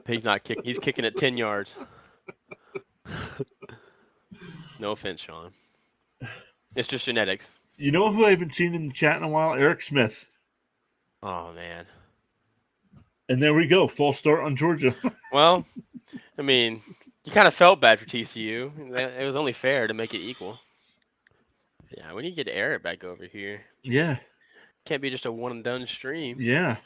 He's not kicking. He's kicking at 10 yards. No offense, Sean. It's just genetics. You know who I haven't seen in the chat in a while? Eric Smith. Oh, man. And there we go. False start on Georgia. Well, I mean, you kind of felt bad for TCU. It was only fair to make it equal. Yeah, we need to get Eric back over here. Yeah. Can't be just a one and done stream. Yeah.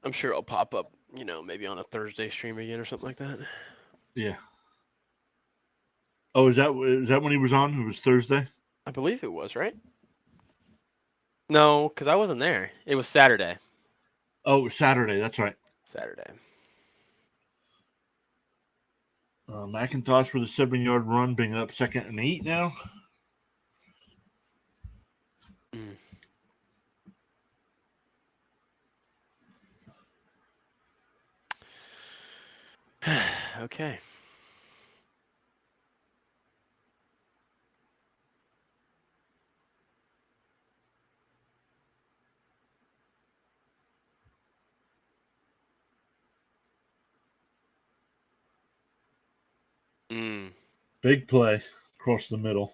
I'm sure it'll pop up, maybe on a Thursday stream again or something like that. Yeah. Oh, is that when he was on? It was Thursday? I believe it was, right? No, because I wasn't there. It was Saturday. Oh, it was Saturday. That's right. Saturday. McIntosh with a 7-yard run, bringing up 2nd and 8 now. Okay. Big play across the middle.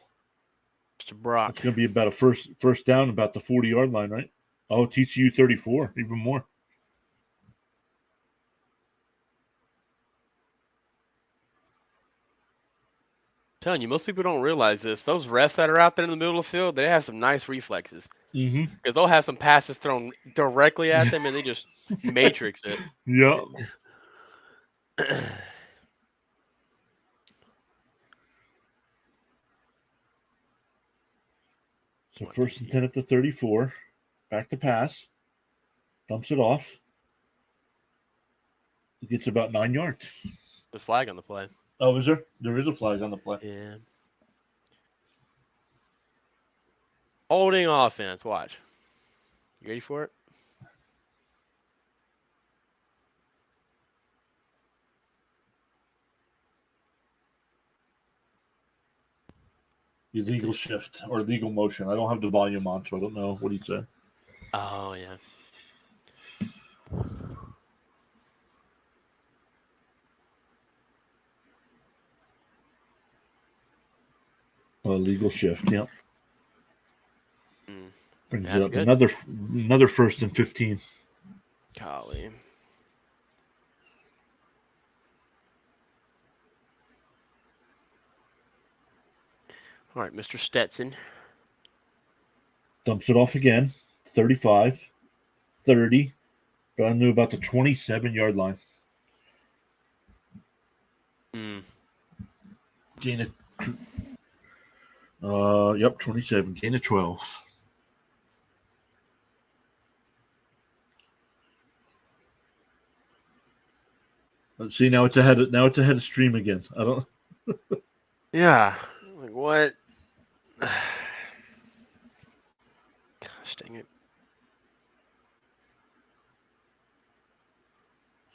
Mr. Brock. It's going to be about a first down, about the 40-yard line, right? Oh, TCU 34, even more. I'm telling you, most people don't realize this. Those refs that are out there in the middle of the field, they have some nice reflexes. Mm-hmm. Because they'll have some passes thrown directly at them, and they just matrix it. Yep. So 1st and 10 at the 34. Back to pass. Dumps it off. It gets about 9 yards. The flag on the play. Oh, is there? There is a flag on the play. Yeah. Holding offense. Watch. You ready for it? Illegal shift or legal motion. I don't have the volume on, so I don't know what he said. Oh, yeah. Legal shift, yep. Brings it up good. another 1st and 15. Golly. All right, Mr. Stetson. Dumps it off again. 35, 30. But I knew about the 27-yard line. Gain of 27. Gain of 12. Let's see. Now it's ahead of stream again. I don't. Yeah. Like what? Gosh dang it.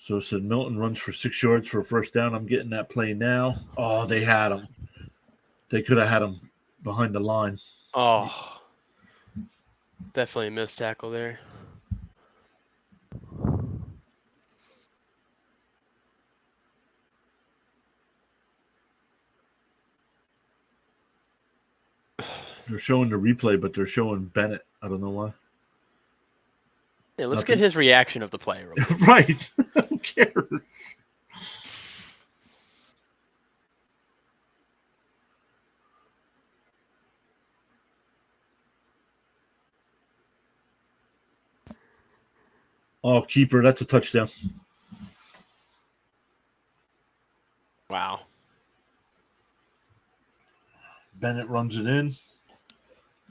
So it said Milton runs for 6 yards for a first down. I'm getting that play now. Oh, they had him. They could have had him behind the line. Oh. Definitely a missed tackle there. They're showing the replay, but they're showing Bennett. I don't know why. Yeah, let's get his reaction of the play. Real quick. Right. Who cares? Oh, keeper. That's a touchdown. Wow. Bennett runs it in.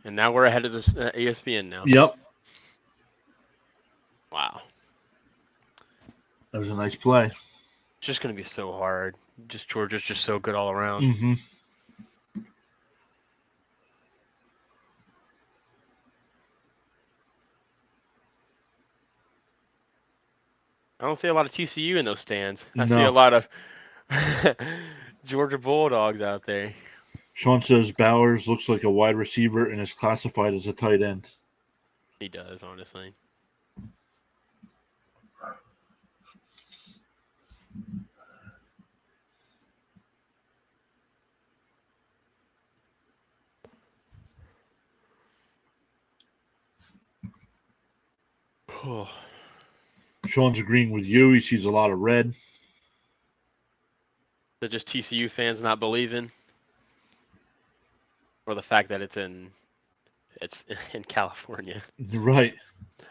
And now we're ahead of this ESPN now. Yep. Wow. That was a nice play. It's just going to be so hard. Georgia's just so good all around. Mm-hmm. I don't see a lot of TCU in those stands. I see a lot of Georgia Bulldogs out there. Sean says Bowers looks like a wide receiver and is classified as a tight end. He does, honestly. Sean's agreeing with you. He sees a lot of red. They're just TCU fans not believing, or the fact that it's in California. Right.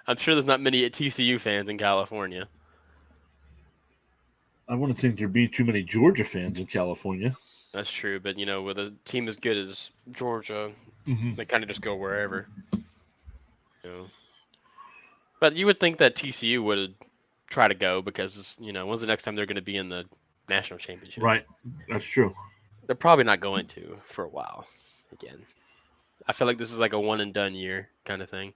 I'm sure there's not many TCU fans in California. I wouldn't think there'd be too many Georgia fans in California. That's true, but with a team as good as Georgia, they kind of just go wherever. But you would think that TCU would try to go because when's the next time they're going to be in the national championship? Right, that's true. They're probably not going to for a while. Again, I feel like this is like a one and done year kind of thing.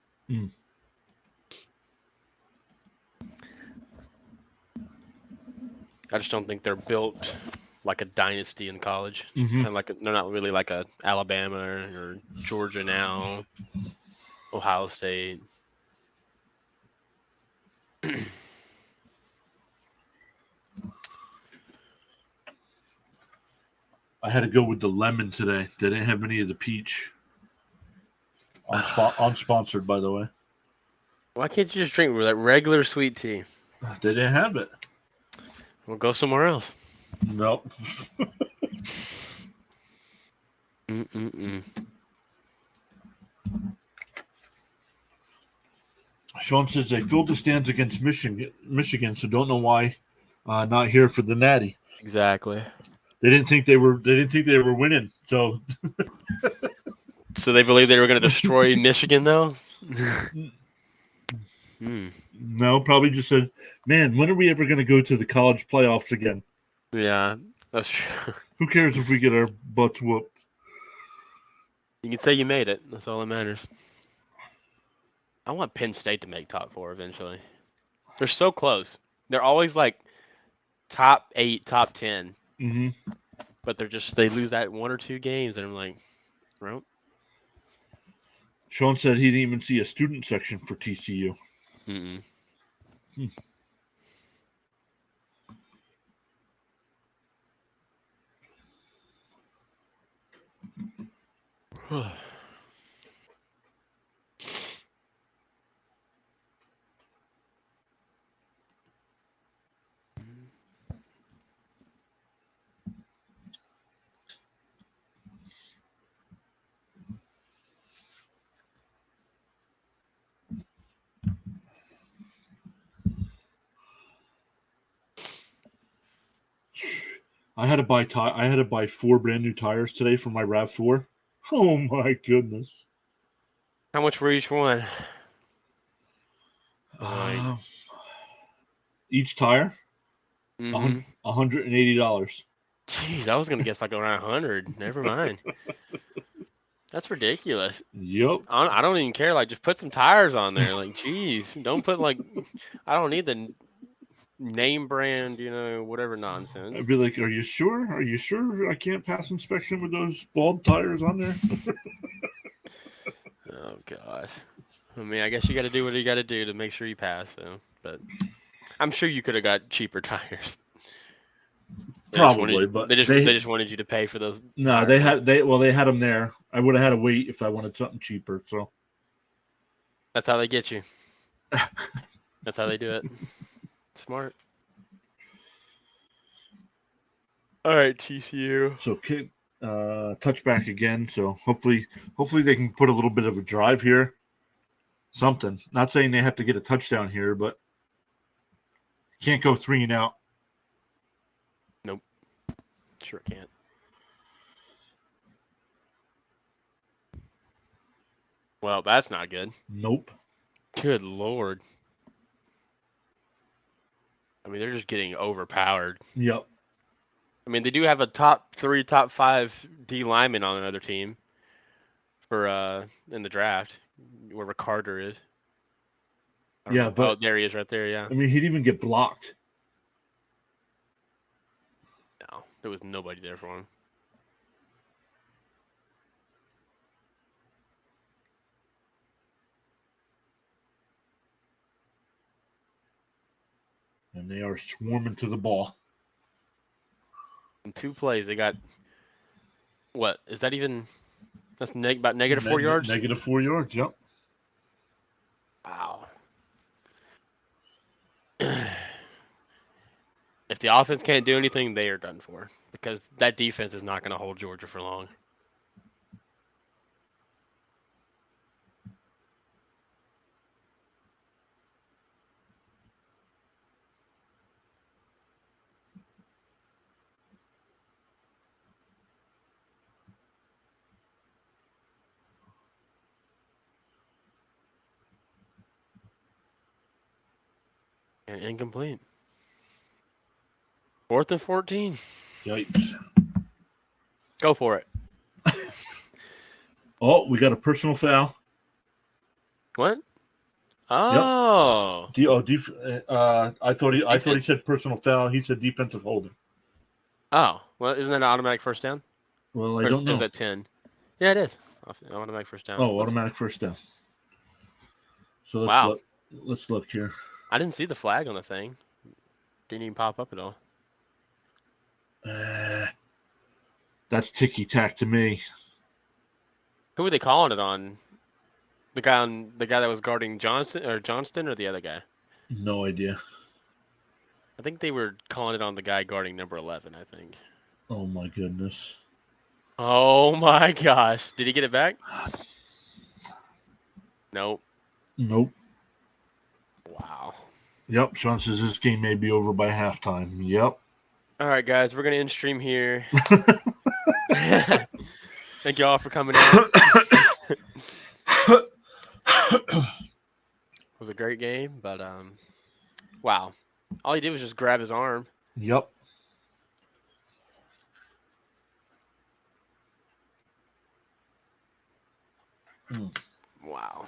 I just don't think they're built like a dynasty in college. Kind of like they're not really like a Alabama or Georgia now, Ohio State. I had to go with the lemon today. They didn't have any of the peach. Unsponsored, by the way. Why can't you just drink with that regular sweet tea? They didn't have it. We'll go somewhere else. Nope. Sean says they filled the stands against Michigan, so don't know why not here for the Natty. Exactly. They didn't think they were winning. So they believe they were going to destroy Michigan, though. No, probably just said, "Man, when are we ever going to go to the college playoffs again?" Yeah, that's true. Who cares if we get our butts whooped? You can say you made it. That's all that matters. I want Penn State to make top 4 eventually. They're so close. They're always like top 8, top 10. But they lose that 1 or 2 games, and I'm like, well. Sean said he didn't even see a student section for TCU. I had to buy 4 brand new tires today for my RAV4. Oh my goodness! How much were each one? Each tire, $180. Jeez, I was gonna guess like around 100. Never mind. That's ridiculous. Yep. I don't even care. Like, just put some tires on there. Like, geez, don't put like. I don't need the name brand, whatever nonsense. I'd be like, "Are you sure? Are you sure I can't pass inspection with those bald tires on there?" Oh gosh. I mean, I guess you got to do what you got to do to make sure you pass. So, but I'm sure you could have got cheaper tires. Probably, but they just wanted you to pay for those. No, they had them there. I would have had to wait if I wanted something cheaper. So that's how they get you. That's how they do it. Smart. All right, TCU. So touchback again. So hopefully they can put a little bit of a drive here. Something. Not saying they have to get a touchdown here, but can't go 3 and out. Nope. Sure can't. Well, that's not good. Nope. Good Lord. I mean, they're just getting overpowered. Yep. I mean, they do have a top 3, top 5 D lineman on another team for in the draft, wherever Carter is. Yeah, but there he is right there, yeah. I mean, he'd even get blocked. No, there was nobody there for him. And they are swarming to the ball. In 2 plays, they got what? Is that even? That's about negative 4 yards. Negative 4 yards. Yep. Wow. If the offense can't do anything, they are done for because that defense is not going to hold Georgia for long. And incomplete. 4th and 14. Yikes. Go for it. Oh, we got a personal foul. What? Oh. Yep. I thought he said personal foul. He said defensive holding. Oh. Well, isn't that an automatic first down? Well, I don't know. Is that 10? Yeah, it is. Automatic first down. Oh, automatic first down. So let's look here. I didn't see the flag on the thing. Didn't even pop up at all. That's ticky-tack to me. Who were they calling it on? The guy that was guarding Johnston or the other guy? No idea. I think they were calling it on the guy guarding number 11, I think. Oh my goodness. Oh my gosh. Did he get it back? Nope. Nope. Wow. Yep, Sean says this game may be over by halftime. Yep. All right, guys, we're going to end stream here. Thank you all for coming out. It was a great game, but wow. All he did was just grab his arm. Yep. Wow.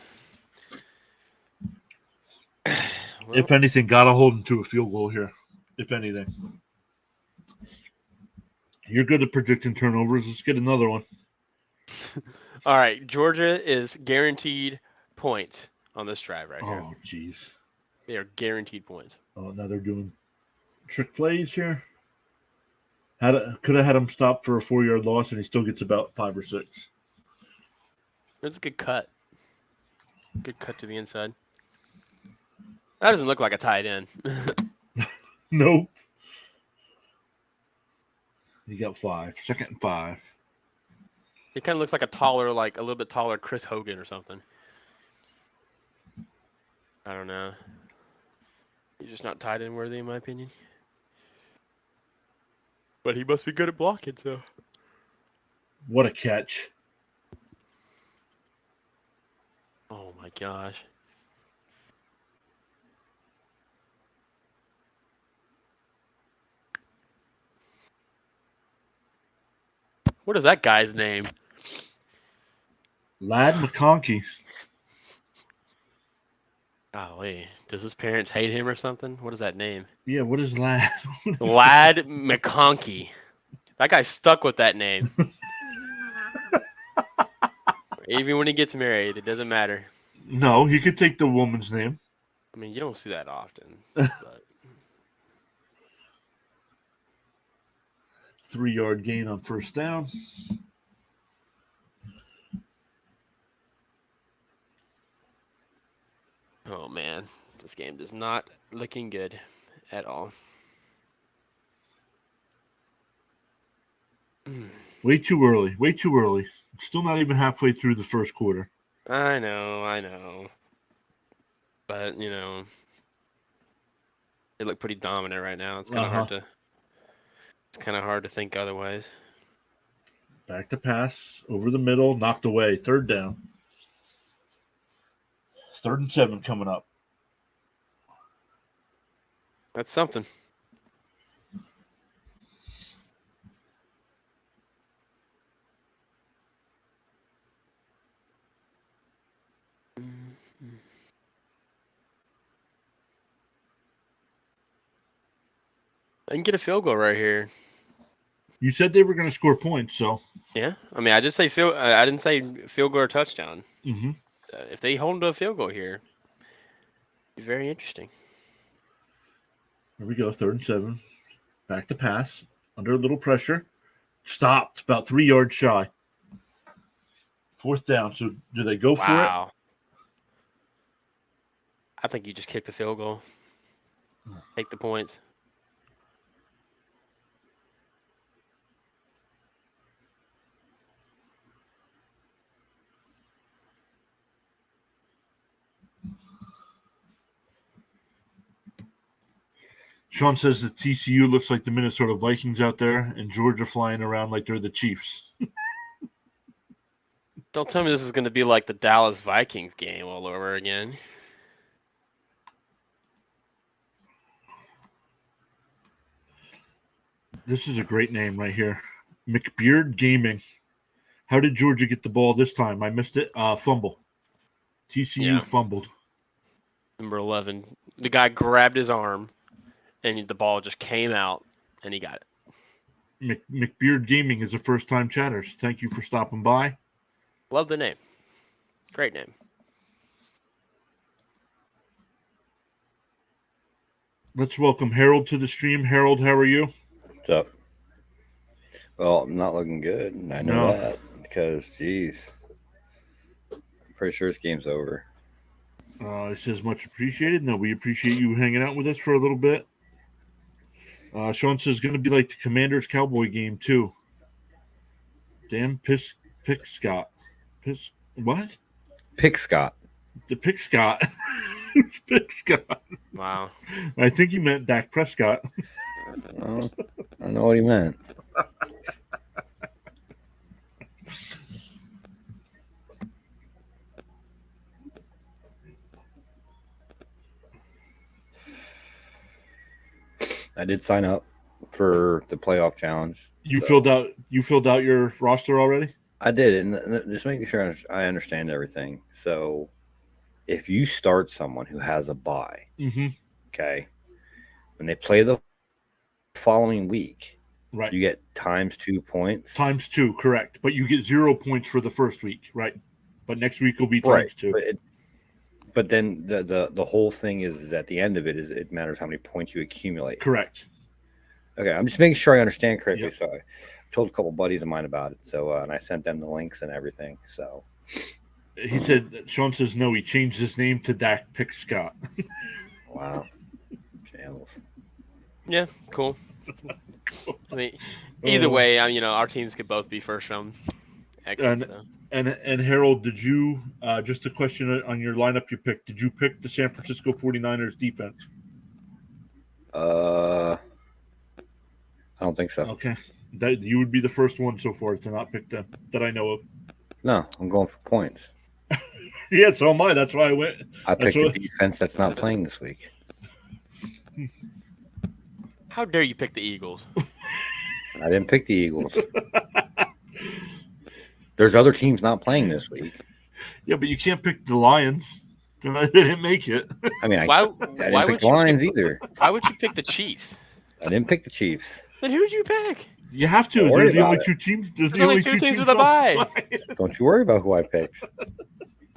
Well, if anything, gotta hold him to a field goal here. If anything. You're good at predicting turnovers. Let's get another one. All right. Georgia is guaranteed points on this drive right here. Oh, jeez. They are guaranteed points. Oh, now they're doing trick plays here. Could have had him stop for a 4-yard loss, and he still gets about 5 or 6. That's a good cut. Good cut to the inside. That doesn't look like a tight end. Nope. You got 5. 2nd and 5. It kind of looks like a little bit taller Chris Hogan or something. I don't know. He's just not tight end worthy in my opinion. But he must be good at blocking, so. What a catch. Oh my gosh. What is that guy's name? Lad McConkey. Golly. Does his parents hate him or something? What is that name? Yeah, what is Lad? Lad McConkey. That guy's stuck with that name. Even when he gets married, it doesn't matter. No, he could take the woman's name. I mean, you don't see that often. But... 3-yard gain on first down. Oh, man. This game is not looking good at all. Way too early. Way too early. Still not even halfway through the first quarter. I know. But, you know, they look pretty dominant right now. It's kind of hard to... It's kind of hard to think otherwise. Back to pass. Over the middle. Knocked away. 3rd down. 3rd and 7 coming up. That's something. I can get a field goal right here. You said they were going to score points, so. Yeah, I mean, I didn't say field goal or touchdown. Mm-hmm. So if they hold to a field goal here, it'd be very interesting. Here we go, 3rd and 7. Back to pass. Under a little pressure. Stopped. About 3 yards shy. 4th down. So do they go for it? Wow. I think you just kick the field goal. Take the points. Sean says the TCU looks like the Minnesota Vikings out there, and Georgia flying around like they're the Chiefs. Don't tell me this is going to be like the Dallas Vikings game all over again. This is a great name right here. McBeard Gaming. How did Georgia get the ball this time? I missed it. Fumble. TCU fumbled. Number 11. The guy grabbed his arm, and the ball just came out, and he got it. McBeard Gaming is a first-time chatters. Thank you for stopping by. Love the name. Great name. Let's welcome Harold to the stream. Harold, how are you? What's up? Well, I'm not looking good, and I know that because, geez, I'm pretty sure this game's over. It says much appreciated. No, we appreciate you hanging out with us for a little bit. Sean says going to be like the Commanders Cowboy game too. Damn, Pick Scott. What? Pick Scott. The Pick Scott. Pick Scott. Wow. I think he meant Dak Prescott. I don't know what he meant. I did sign up for the playoff challenge. You filled out your roster already? I did, and just making sure I understand everything. So, if you start someone who has a bye, okay, when they play the following week, right, you get ×2 points. ×2, correct. But you get 0 points for the first week, right? But next week will be ×2. But then the whole thing is at the end of it is it matters how many points you accumulate. Correct. Okay, I'm just making sure I understand correctly. Yep. So I told a couple buddies of mine about it. So and I sent them the links and everything. So he said, Sean says no. He changed his name to Dak Pick Scott. Wow. Channels. Yeah, cool. I mean, either way, our teams could both be first round exits. And Harold, did you just a question on your lineup you picked? Did you pick the San Francisco 49ers defense? I don't think so. Okay, that you would be the first one so far to not pick them that I know of. No, I'm going for points. Yeah, so am I. That's why I went. I picked a defense that's not playing this week. How dare you pick the Eagles? I didn't pick the Eagles. There's other teams not playing this week. Yeah, but you can't pick the Lions. They didn't make it. I mean, I didn't pick the Lions either. Why would you pick the Chiefs? I didn't pick the Chiefs. Then who'd you pick? You have to. They're the only two teams. There's only two teams with a bye. Don't you worry about who I picked.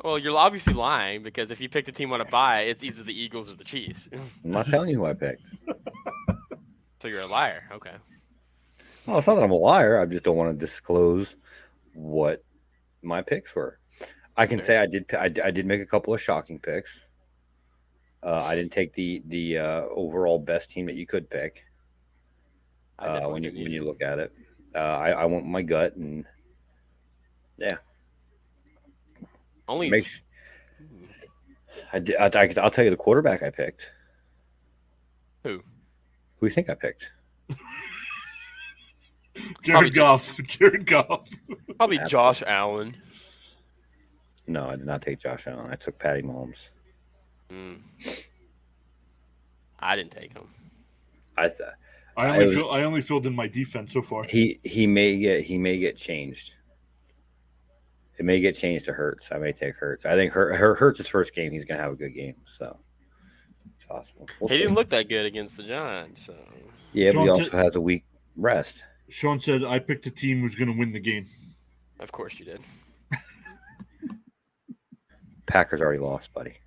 Well, you're obviously lying because if you picked a team on a bye, it's either the Eagles or the Chiefs. I'm not telling you who I picked. So you're a liar. Okay. Well, it's not that I'm a liar. I just don't want to disclose what my picks were. I can say I did make a couple of shocking picks. I didn't take the overall best team that you could pick. When you look at it, I went with my gut and yeah. Only I'll tell you the quarterback I picked. Who? Who do you think I picked? Jared Goff. Probably Josh Allen. No, I did not take Josh Allen. I took Patty Mahomes. I didn't take him. I only filled in my defense so far. He may get changed. It may get changed to Hurts. I may take Hurts. I think Hurts' first game, he's gonna have a good game. So it's possible. He didn't look that good against the Giants. So. Yeah, but he also has a week rest. Sean said I picked a team who's going to win the game. Of course you did. Packers already lost, buddy.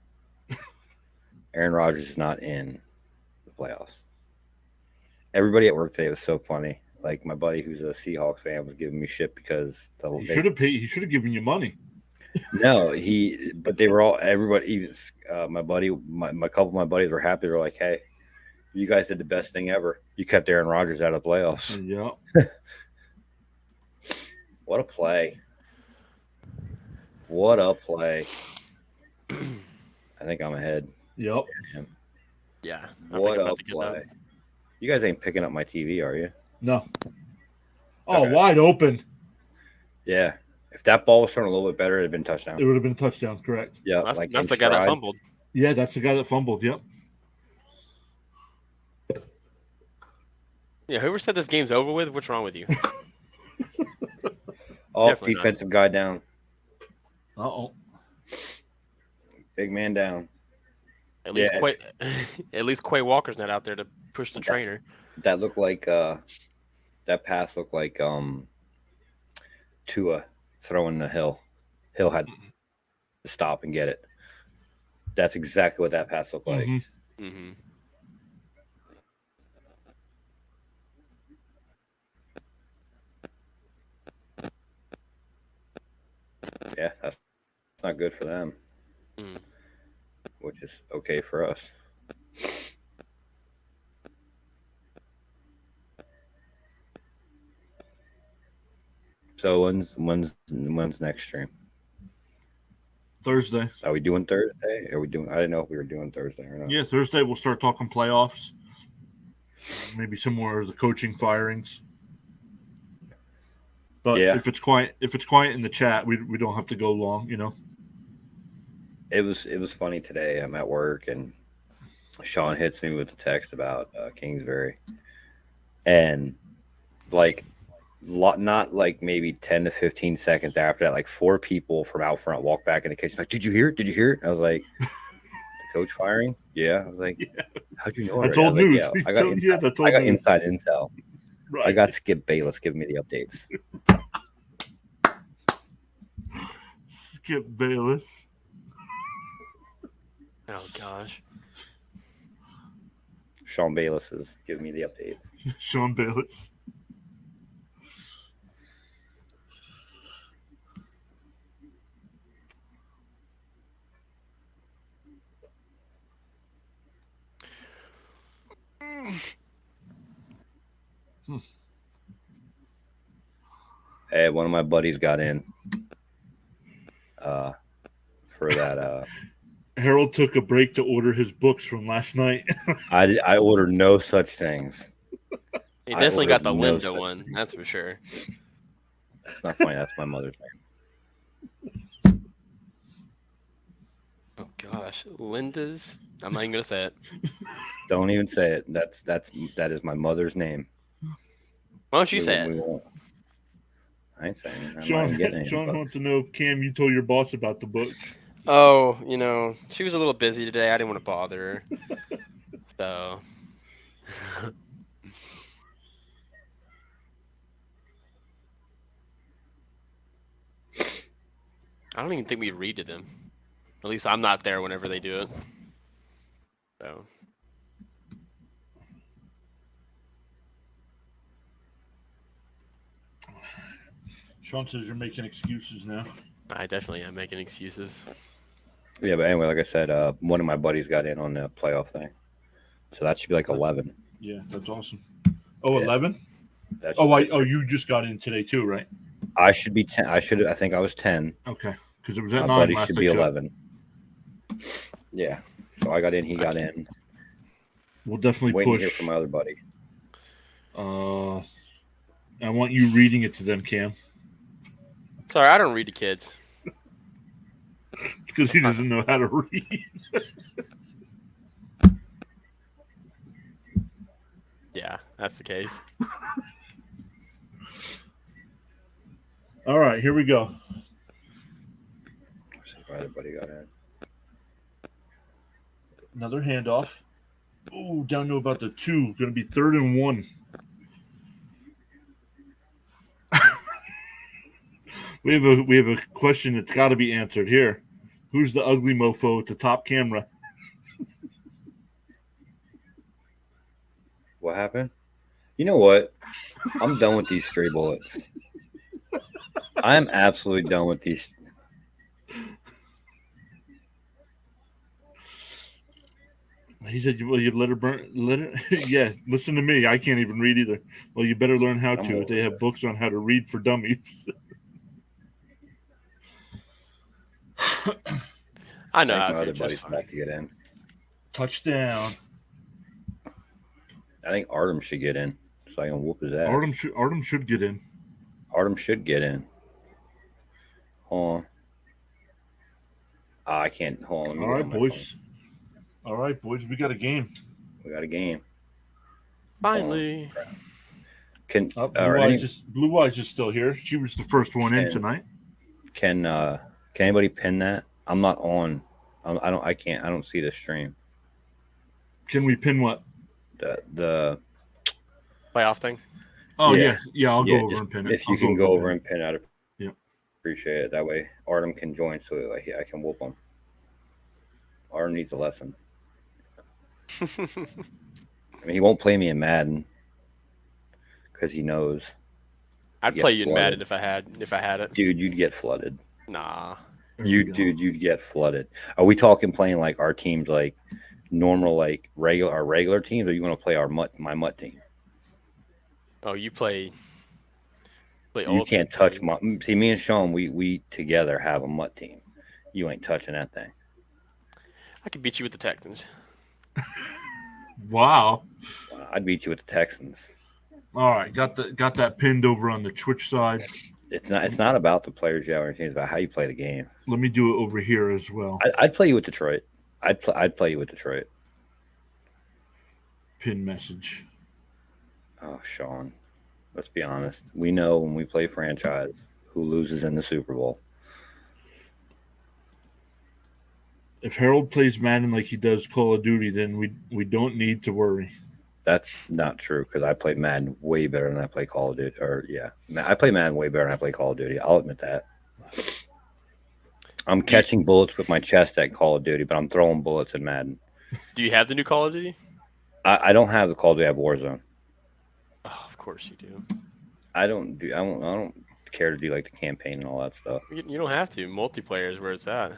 Aaron Rodgers is not in the playoffs. Everybody at work today was so funny. Like my buddy who's a Seahawks fan was giving me shit because he should have paid. He should have given you money. No, but they were all everybody. Even my buddy, my couple of my buddies were happy. They were like, "Hey, you guys did the best thing ever. You kept Aaron Rodgers out of the playoffs." Yeah. What a play! What a play! I think I'm ahead. Yep. Damn. Yeah. What a play! You guys ain't picking up my TV, are you? No. Oh, Okay. wide open. Yeah. If that ball was thrown a little bit better, it'd have been touchdown. It would have been a touchdown, correct. Yeah, That's, like that's in the guy that stride. fumbled. Yeah, that's the guy that fumbled. Yep. Yeah, whoever said this game's over with, what's wrong with you? Oh, Definitely not. defensive guy down. Uh-oh. Big man down. At least Yeah. at least Quay Walker's not out there to push the trainer. That looked like that pass looked like Tua throwing the Hill. Hill had to stop and get it. That's exactly what that pass looked like. Mm-hmm. Mm-hmm. Yeah, that's not good for them, which is okay for us. So when's next stream? Thursday. Are we doing Thursday? Are we doing? I didn't know if we were doing Thursday or not. Yeah, Thursday we'll start talking playoffs. Maybe some more of the coaching firings. But Yeah. if it's quiet in the chat, we don't have to go long, you know. It was funny today. I'm at work and Sean hits me with a text about Kingsbury, and like not like maybe 10 to 15 seconds after that, like 4 people from out front walked back in the kitchen like, "Did you hear it? Did you hear it?" I was like, "Coach firing?" Yeah. I was like, Yeah. "How'd you know?" That's already? old I was news. like, yeah, That's old I got news. inside intel. Right. I got Skip Bayless giving me the updates. Skip Bayless. Oh gosh. Sean Bayless is giving me the updates. Sean Bayless. Hey, one of my buddies got in for that. Harold took a break to order his books from last night. I ordered no such things. He definitely got the ordered no Linda such one, thing. that's for sure. That's not funny. That's my mother's name. Oh gosh, Linda's. I'm not even gonna say it. Don't even say it. That is my mother's name. Why don't you say it? Won't. I ain't saying it. I'm not even getting Sean it. wants to know if Cam, you told your boss about the book. Oh, she was a little busy today. I didn't want to bother her. So. I don't even think we read to them. At least I'm not there whenever they do it. So. Sean says you're making excuses now. I definitely am making excuses. Yeah, but anyway, like I said, one of my buddies got in on the playoff thing, so that should be like 11. Yeah, that's awesome. Oh, Yeah. 11? That's, You just got in today too, right? I should be 10. I think I was 10. Okay, because it was at My 9 buddy last should I be checked. 11. Yeah, so I got in. He got in. We'll definitely Waiting to hear push. from my other buddy. I want you reading it to them, Cam. Sorry, I don't read to kids. It's because he doesn't know how to read. Yeah, that's the case. All right, here we go. Let's see if my other buddy got in. Another handoff. Oh, down to about the 2. Going to be 3rd and 1. We have a question that's got to be answered here. Who's the ugly mofo at the top camera? What happened? You know what? I'm done with these stray bullets. I am absolutely done with these. He said, "Well, you let her burn. Let her." Yeah, listen to me. I can't even read either. Well, you better learn how to. They have books on how to read for dummies. I know I how think my to other just buddy's fine. about to get in. Touchdown. I think Artem should get in, so I can whoop his ass. Artem should get in. Artem should get in. Hold on. I can't. Hold on. Let me All get right, on my boys. phone. All right, boys. We got a game. We got a game. Finally. Blue Eyes is still here. She was the first one in tonight. Can anybody pin that? I'm not on. I can't. I don't see the stream. Can we pin what? The playoff thing. Oh yeah. I'll go over and pin it. If you can go over and pin it, yeah. Appreciate it. That way Artem can join, so like I can whoop him. Artem needs a lesson. I mean, he won't play me in Madden because he knows. I'd play you in Madden if I had it. Dude, you'd get flooded. Nah. You'd get flooded. Are we talking playing like our teams, like normal, like regular teams, or you want to play my mutt team? Oh, you play. You can't touch my. See, me and Sean, we together have a mutt team. You ain't touching that thing. I could beat you with the Texans. Wow. I'd beat you with the Texans. All right, got that pinned over on the Twitch side. It's not about the players you have on your team. It's about how you play the game. Let me do it over here as well. I'd play you with Detroit. I'd play you with Detroit. Pin message. Oh, Sean. Let's be honest. We know when we play franchise who loses in the Super Bowl. If Harold plays Madden like he does Call of Duty, then we don't need to worry. That's not true because I play Madden way better than I play Call of Duty. I play Madden way better than I play Call of Duty. I'll admit that. I'm catching bullets with my chest at Call of Duty, but I'm throwing bullets in Madden. Do you have the new Call of Duty? I don't have the Call of Duty. I have Warzone. Oh, of course you do. I don't care to do like the campaign and all that stuff. You don't have to. Multiplayer is where it's at.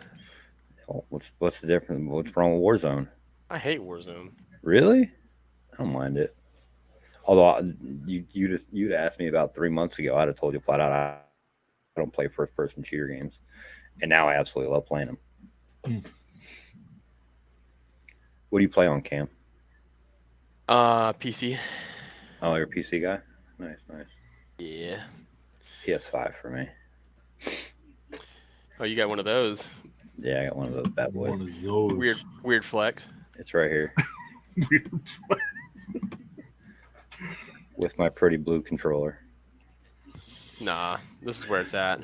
What's the difference? What's wrong with Warzone? I hate Warzone. Really? I don't mind it. Although you'd asked me about 3 months ago, I'd have told you flat out I don't play first-person shooter games, and now I absolutely love playing them. What do you play on, Cam? PC. Oh, you're a PC guy? Nice. Yeah. PS5 for me. Oh, you got one of those. Yeah, I got one of those bad boys. One of those. Weird flex. It's right here. Weird flex. With my pretty blue controller. Nah, this is where it's at.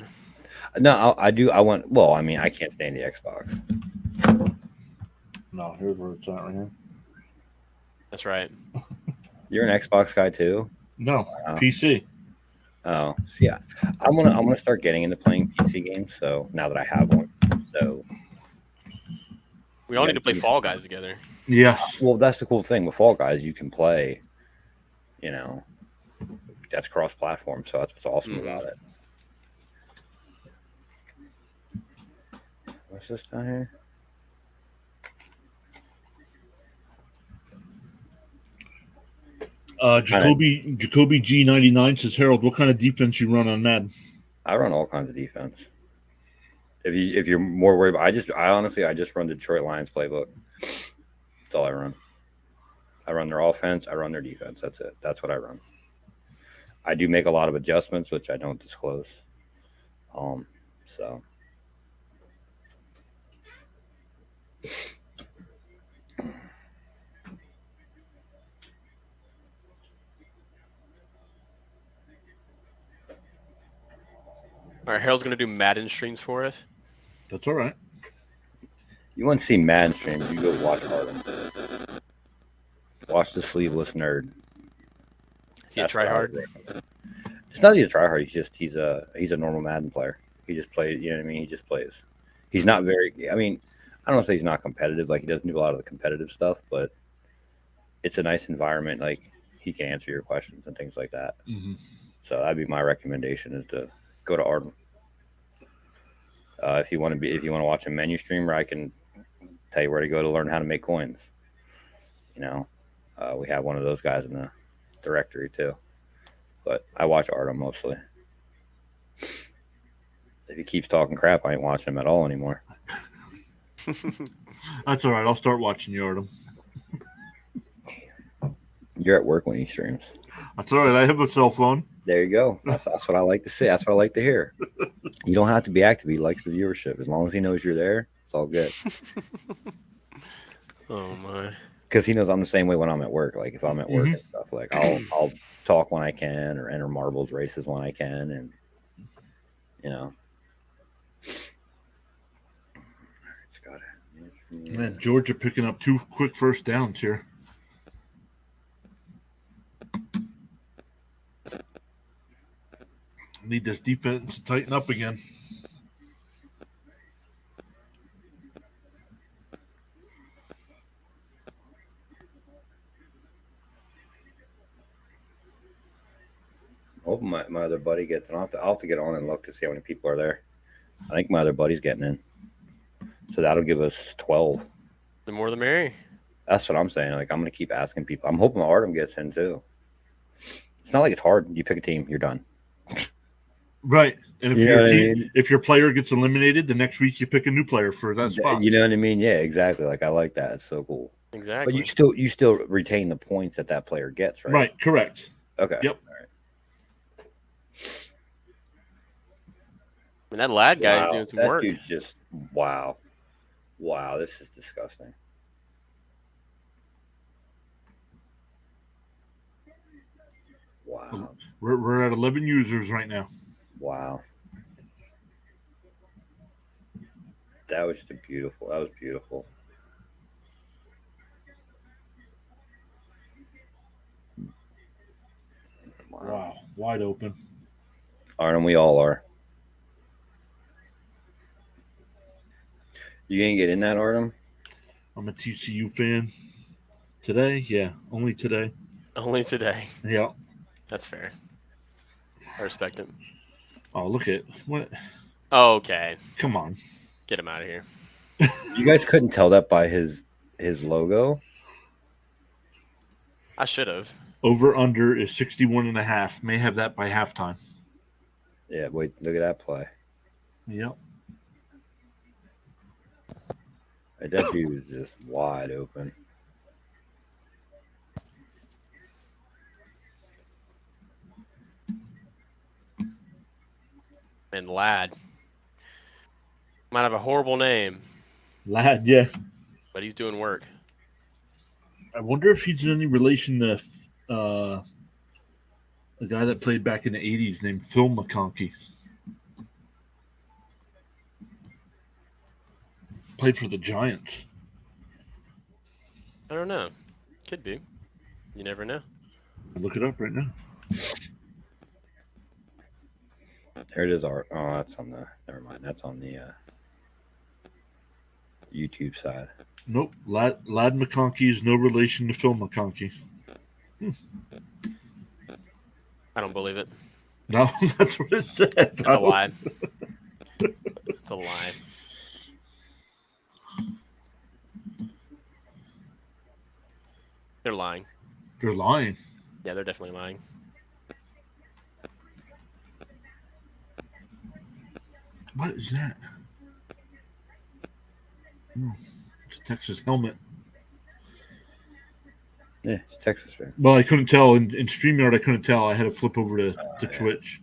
No, I do. I can't stand the Xbox. No, here's where it's at right here. That's right. You're an Xbox guy too? No, PC. Oh, so yeah. I'm gonna start getting into playing PC games. So now that I have one, so we all need to play Fall Guys together. Yes. Well, that's the cool thing with Fall Guys. You can play. That's cross-platform, so that's what's awesome about it. What's this down here? Jacoby G99 says, Harold, what kind of defense you run on Madden? I run all kinds of defense. If you're more worried about, I honestly just run the Detroit Lions playbook. That's all I run. I run their offense. I run their defense. That's it. That's what I run. I do make a lot of adjustments, which I don't disclose. So. All right, Harold's gonna do Madden streams for us. That's all right. You want to see Madden streams? You go watch Arden. Watch the Sleeveless Nerd. Is he a tryhard? It's not that he's a tryhard. He's a normal Madden player. He just plays. You know what I mean? He just plays. He's not very. I mean, I don't say he's not competitive. Like he doesn't do a lot of the competitive stuff, but it's a nice environment. Like he can answer your questions and things like that. Mm-hmm. So that'd be my recommendation: is to go to Arden. If you want to watch a menu streamer, I can tell you where to go to learn how to make coins. We have one of those guys in the directory too. But I watch Artem mostly. If he keeps talking crap, I ain't watching him at all anymore. That's all right. I'll start watching you, Artem. You're at work when he streams. That's all right. I have a cell phone. There you go. That's what I like to say. That's what I like to hear. You don't have to be active. He likes the viewership. As long as he knows you're there, it's all good. Oh my! Because he knows I'm the same way when I'm at work. Like if I'm at work and stuff, like I'll talk when I can or enter marbles races when I can, and it's got it. Man, Georgia picking up 2 quick first downs here. Need this defense to tighten up again. I hope my other buddy gets in. I'll have to get on and look to see how many people are there. I think my other buddy's getting in. So that'll give us 12. The more the merry. That's what I'm saying. Like I'm going to keep asking people. I'm hoping Artem gets in too. It's not like it's hard. You pick a team, you're done. Right. And if your player gets eliminated, the next week you pick a new player for that spot. You know what I mean? Yeah, exactly. Like I like that. It's so cool. Exactly. But you still retain the points that player gets, right? Right, correct. Okay. Yep. All right. I mean, that lad guy is doing some work. That dude's just wow. Wow, this is disgusting. Wow. We're at 11 users right now. Wow. That was just beautiful. That was beautiful. Wow. Wide open. Artem, we all are. You gonna get in that, Artem? I'm a TCU fan. Today? Yeah, only today. Only today. Yeah. That's fair. I respect him. Oh, look at what? Okay. Come on. Get him out of here. You guys couldn't tell that by his logo? I should have. Over under is 61.5. May have that by halftime. Yeah, wait, look at that play. Yep. That dude was just wide open. And lad. Might have a horrible name. Lad, yeah. But he's doing work. I wonder if he's in any relation to a guy that played back in the 80s named Phil McConkey. Played for the Giants. I don't know. Could be. You never know. I'll look it up right now. There it is. Oh, that's on the. Never mind. That's on the YouTube side. Nope. Lad McConkey is no relation to Phil McConkey. I don't believe it. No, that's what it says. It's a lie. It's a lie. They're lying. They're lying. Yeah, they're definitely lying. What is that? Oh, it's a Texas helmet. Yeah, it's Texas, man. Well, I couldn't tell. In StreamYard, I couldn't tell. I had to flip over to Twitch.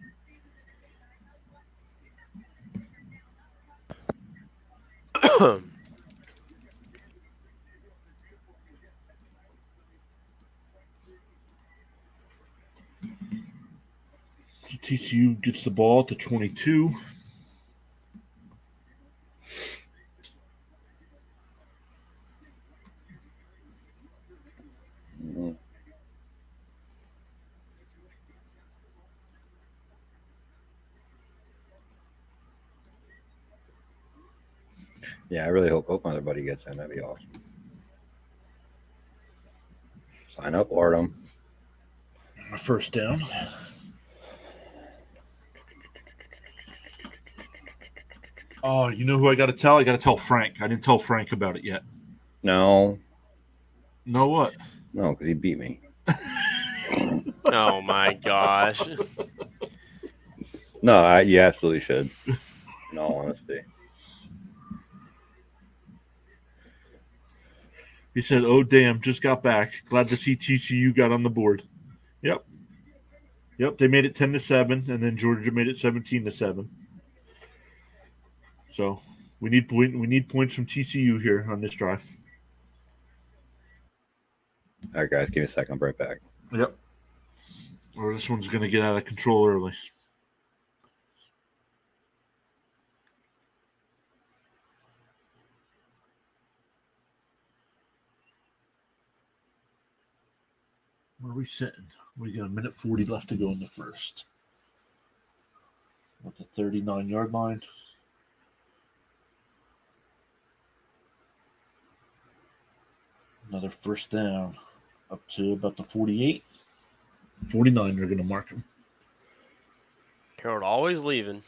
TCU gets the ball to 22. Mm-hmm. Yeah, I really hope my other buddy gets in. That'd be awesome. Sign up, Artem. First down. Oh, you know who I got to tell? I got to tell Frank. I didn't tell Frank about it yet. No. No what? No, because he beat me. Oh my gosh. No, you absolutely should. In all honesty. He said, "Oh damn, just got back. Glad to see TCU got on the board." Yep. They made it 10-7, and then Georgia made it 17-7. So we need points from TCU here on this drive. All right, guys, give me a second. I'll be right back. Yep. Or this one's going to get out of control early. Where are we sitting? We got 1:40 left to go in the first. At the 39-yard line. Another first down up to about the 48. 49, they're going to mark him. Harold always leaving.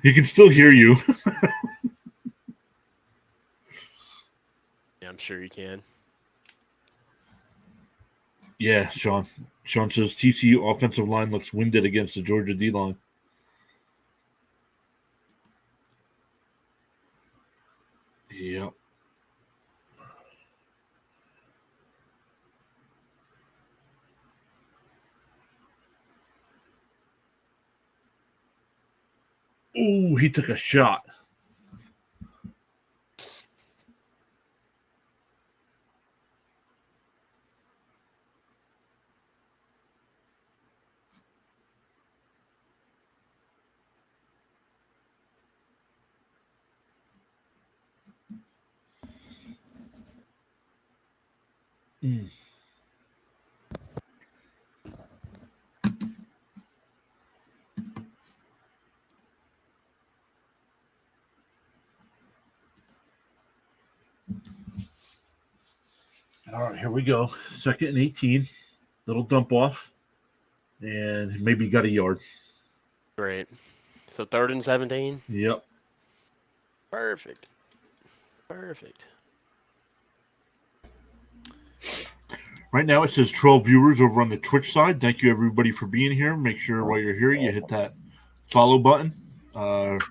He can still hear you. Yeah, I'm sure you can. Yeah, Sean. Sean says TCU offensive line looks winded against the Georgia D-line. Yep. Ooh, he took a shot. Mm. All right, here we go. 2nd and 18. Little dump off. And maybe got a yard. Great. So 3rd and 17? Yep. Perfect. Right now it says 12 viewers over on the Twitch side. Thank you everybody for being here. Make sure while you're here you hit that follow button.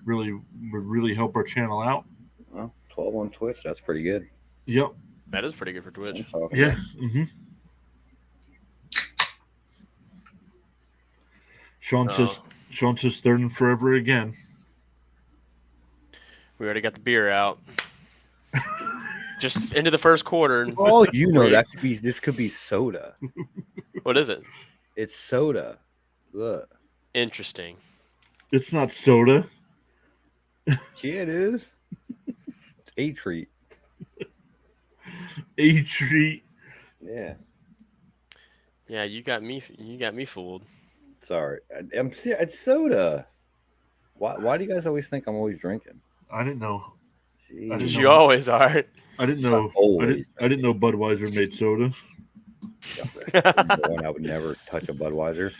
Really would really help our channel out. Well, 12 on Twitch. That's pretty good. Yep. That is pretty good for Twitch. Yeah. Mm-hmm. Sean says 3rd and forever again. We already got the beer out. Just into the first quarter. Oh, you know this could be soda. What is it? It's soda. Look. Interesting. It's not soda. Yeah, it is. It's a treat. A treat. Yeah. Yeah, you got me fooled. Sorry. It's soda. Why do you guys always think I'm always drinking? I didn't know. Because you always are. I didn't know. I didn't know Budweiser made soda. I would never touch a Budweiser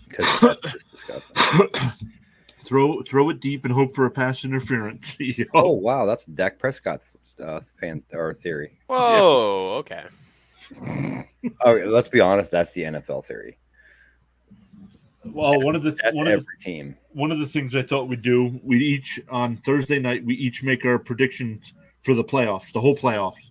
because that's just disgusting. Throw it deep and hope for a pass interference. Oh wow, that's Dak Prescott's fan or theory. Whoa, yeah. Okay. Okay, let's be honest. That's the NFL theory. Well, one of the things I thought we'd do, we each on Thursday night we each make our predictions for the playoffs, the whole playoffs.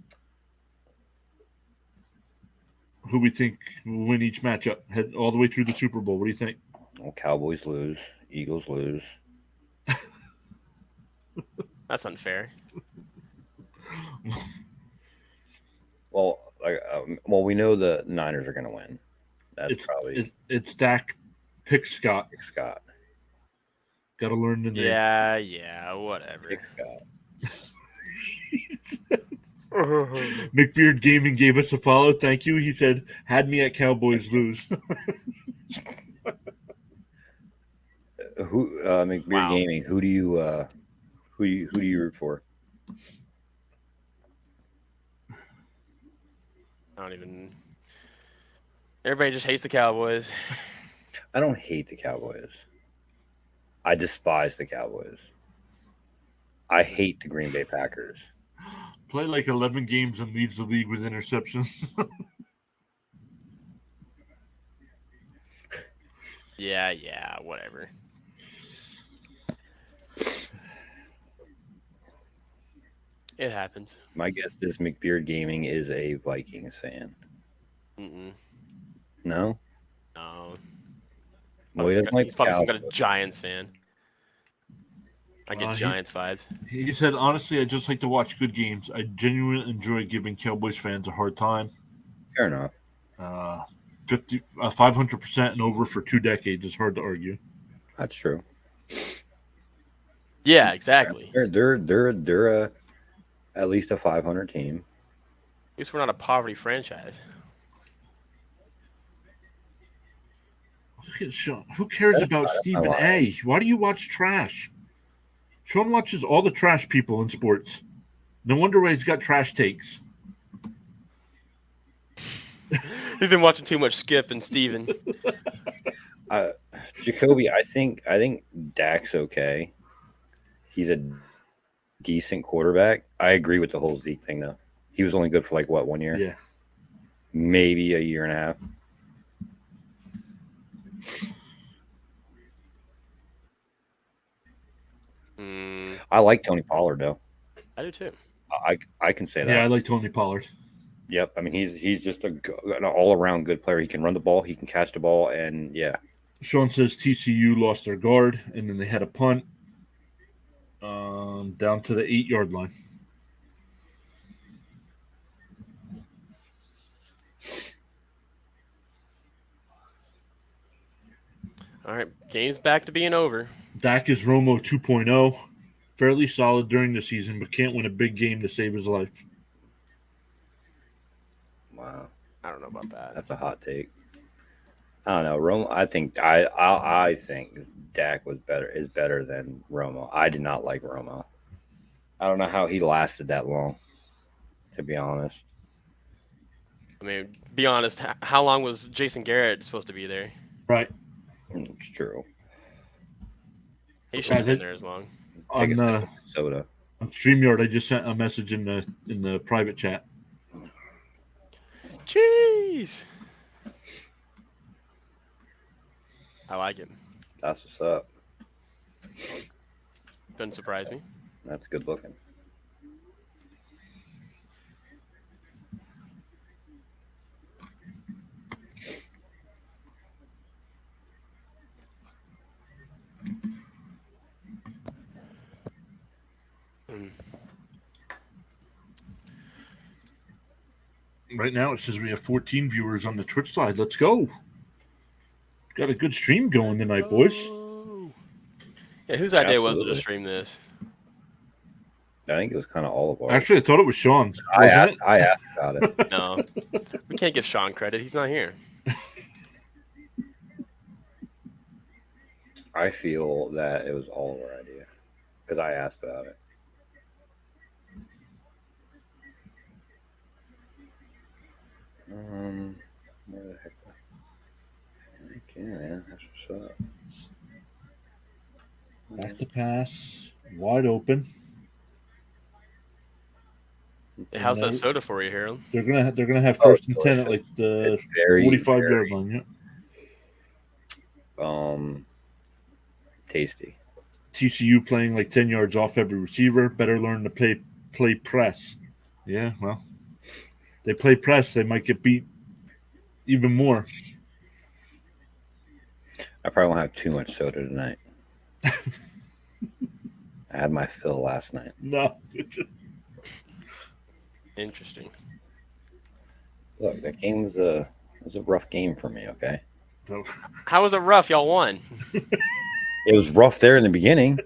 Who we think will win each matchup, head all the way through the Super Bowl. What do you think? Well, Cowboys lose, Eagles lose. That's unfair. Well, we know the Niners are going to win. It's Dak. Pick Scott. Got to learn the name. Yeah, whatever. Pick Scott. McBeard Gaming gave us a follow. Thank you. He said, "Had me at Cowboys lose." McBeard Gaming? Who do you root for? I don't even. Everybody just hates the Cowboys. I don't hate the Cowboys. I despise the Cowboys. I hate the Green Bay Packers. Play like 11 games and leads the league with interceptions. Yeah, whatever. It happens. My guess is McBeard Gaming is a Vikings fan. Mm-mm. No? No. Well, he doesn't like He's the probably some Cowboys. kind of Giants fan. I get Giants vibes. He said, honestly, I just like to watch good games. I genuinely enjoy giving Cowboys fans a hard time. Fair enough. 500% and over for 2 decades is hard to argue. That's true. Yeah, exactly. They're at least a 500 team. At least we're not a poverty franchise. Look at Sean. Who cares about Stephen A? Why do you watch trash? Sean watches all the trash people in sports. No wonder why he's got trash takes. He's been watching too much Skip and Steven. Jacoby, I think Dak's okay. He's a decent quarterback. I agree with the whole Zeke thing, though. He was only good for 1 year? Yeah. Maybe a year and a half. I like Tony Pollard, though. I do too. I can say that. Yeah, I like Tony Pollard. Yep. I mean, he's just an all-around good player. He can run the ball. He can catch the ball. And, yeah. Sean says TCU lost their guard, and then they had a punt down to the 8-yard line. All right, game's back to being over. Dak is Romo 2.0. Fairly solid during the season, but can't win a big game to save his life. Wow. I don't know about that. That's a hot take. I don't know. Romo. I think Dak is better than Romo. I did not like Romo. I don't know how he lasted that long, to be honest. I mean, be honest. How long was Jason Garrett supposed to be there? Right. It's true. He shouldn't have been there as long. On soda. On StreamYard, I just sent a message in the private chat. Jeez. I like it. That's what's up. Doesn't surprise me. That's good looking. Right now, it says we have 14 viewers on the Twitch side. Let's go. Got a good stream going tonight, boys. Yeah, whose idea was it to stream this? I think it was kind of all of ours. Actually, I thought it was Sean's. I asked about it. No, we can't give Sean credit. He's not here. I feel that it was all of our idea because I asked about it. Where the heck? Yeah, man, that's what's up. Back to pass, wide open. How's that soda for you, Harold? They're gonna have first and 10 at like the 45-yard line. Yeah. Tasty. TCU playing like 10 yards off every receiver. Better learn to play press. Yeah, well, they play press. They might get beat even more. I probably won't have too much soda tonight. I had my fill last night. No. Interesting. Look, that game was a rough game for me. Okay. How was it rough? Y'all won. It was rough there in the beginning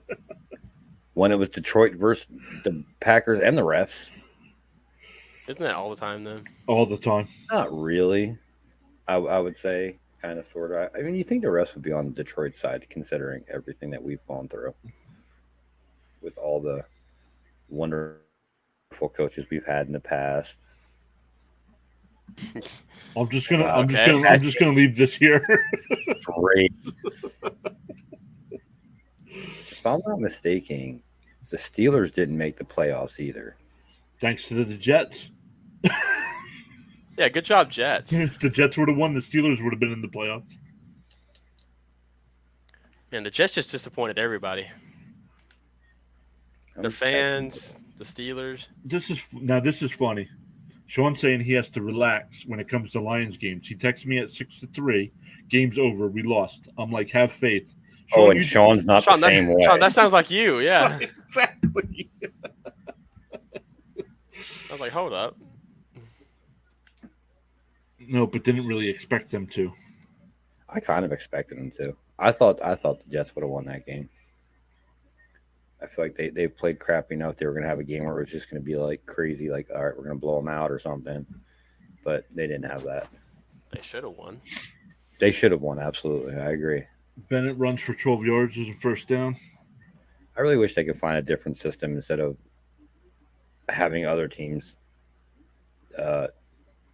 when it was Detroit versus the Packers and the refs. Isn't that all the time, then? All the time. Not really. I would say kind of, sort of. I mean, you think the refs would be on Detroit's side considering everything that we've gone through with all the wonderful coaches we've had in the past. I'm just gonna leave this here. Great. If I'm not mistaken, the Steelers didn't make the playoffs either. Thanks to the Jets. Yeah, good job, Jets. If the Jets would have won, the Steelers would have been in the playoffs. And the Jets just disappointed everybody. The fans, the Steelers. This is funny. Sean's saying he has to relax when it comes to Lions games. He texts me at 6-3. Game's over. We lost. I'm like, have faith. Sean, Sean's not the same way. Sean, that sounds like you. Yeah. Exactly. I was like, hold up. No, but didn't really expect them to. I kind of expected them to. I thought the Jets would have won that game. I feel like they played crappy enough. They were going to have a game where it was just going to be like crazy, like, all right, we're going to blow them out or something. But they didn't have that. They should have won. They should have won, absolutely. I agree. Bennett runs for 12 yards as a first down. I really wish they could find a different system instead of having other teams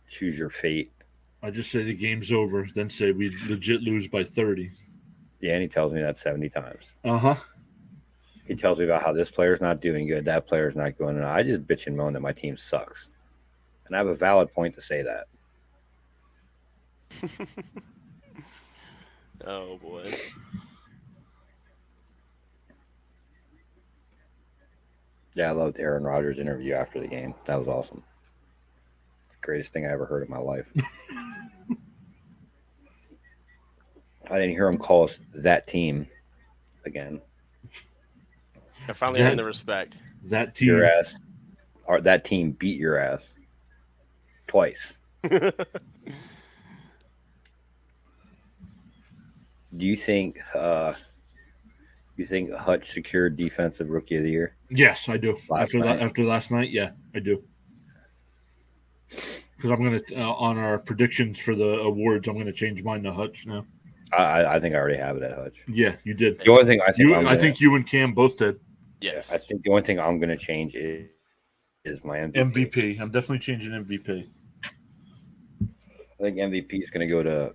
choose your fate. I just say the game's over, then say we legit lose by 30. Yeah, and he tells me that 70 times. Uh-huh. He tells me about how this player's not doing good, that player's not going. And I just bitch and moan that my team sucks. And I have a valid point to say that. Oh, boy. Yeah, I loved Aaron Rodgers' interview after the game. That was awesome. The greatest thing I ever heard in my life. I didn't hear him call us that team again. I finally earned the respect. That team. Your ass. Or that team beat your ass. Twice. Do you think Hutch secured Defensive Rookie of the Year? Yes, I do. After last night, yeah, I do. Because I'm going to, on our predictions for the awards, I'm going to change mine to Hutch now. I think I already have it at Hutch. Yeah, you did. The only thing I think you and Cam both did. Yes. I think the only thing I'm going to change is my MVP. MVP. I'm definitely changing MVP. I think MVP is going to go to.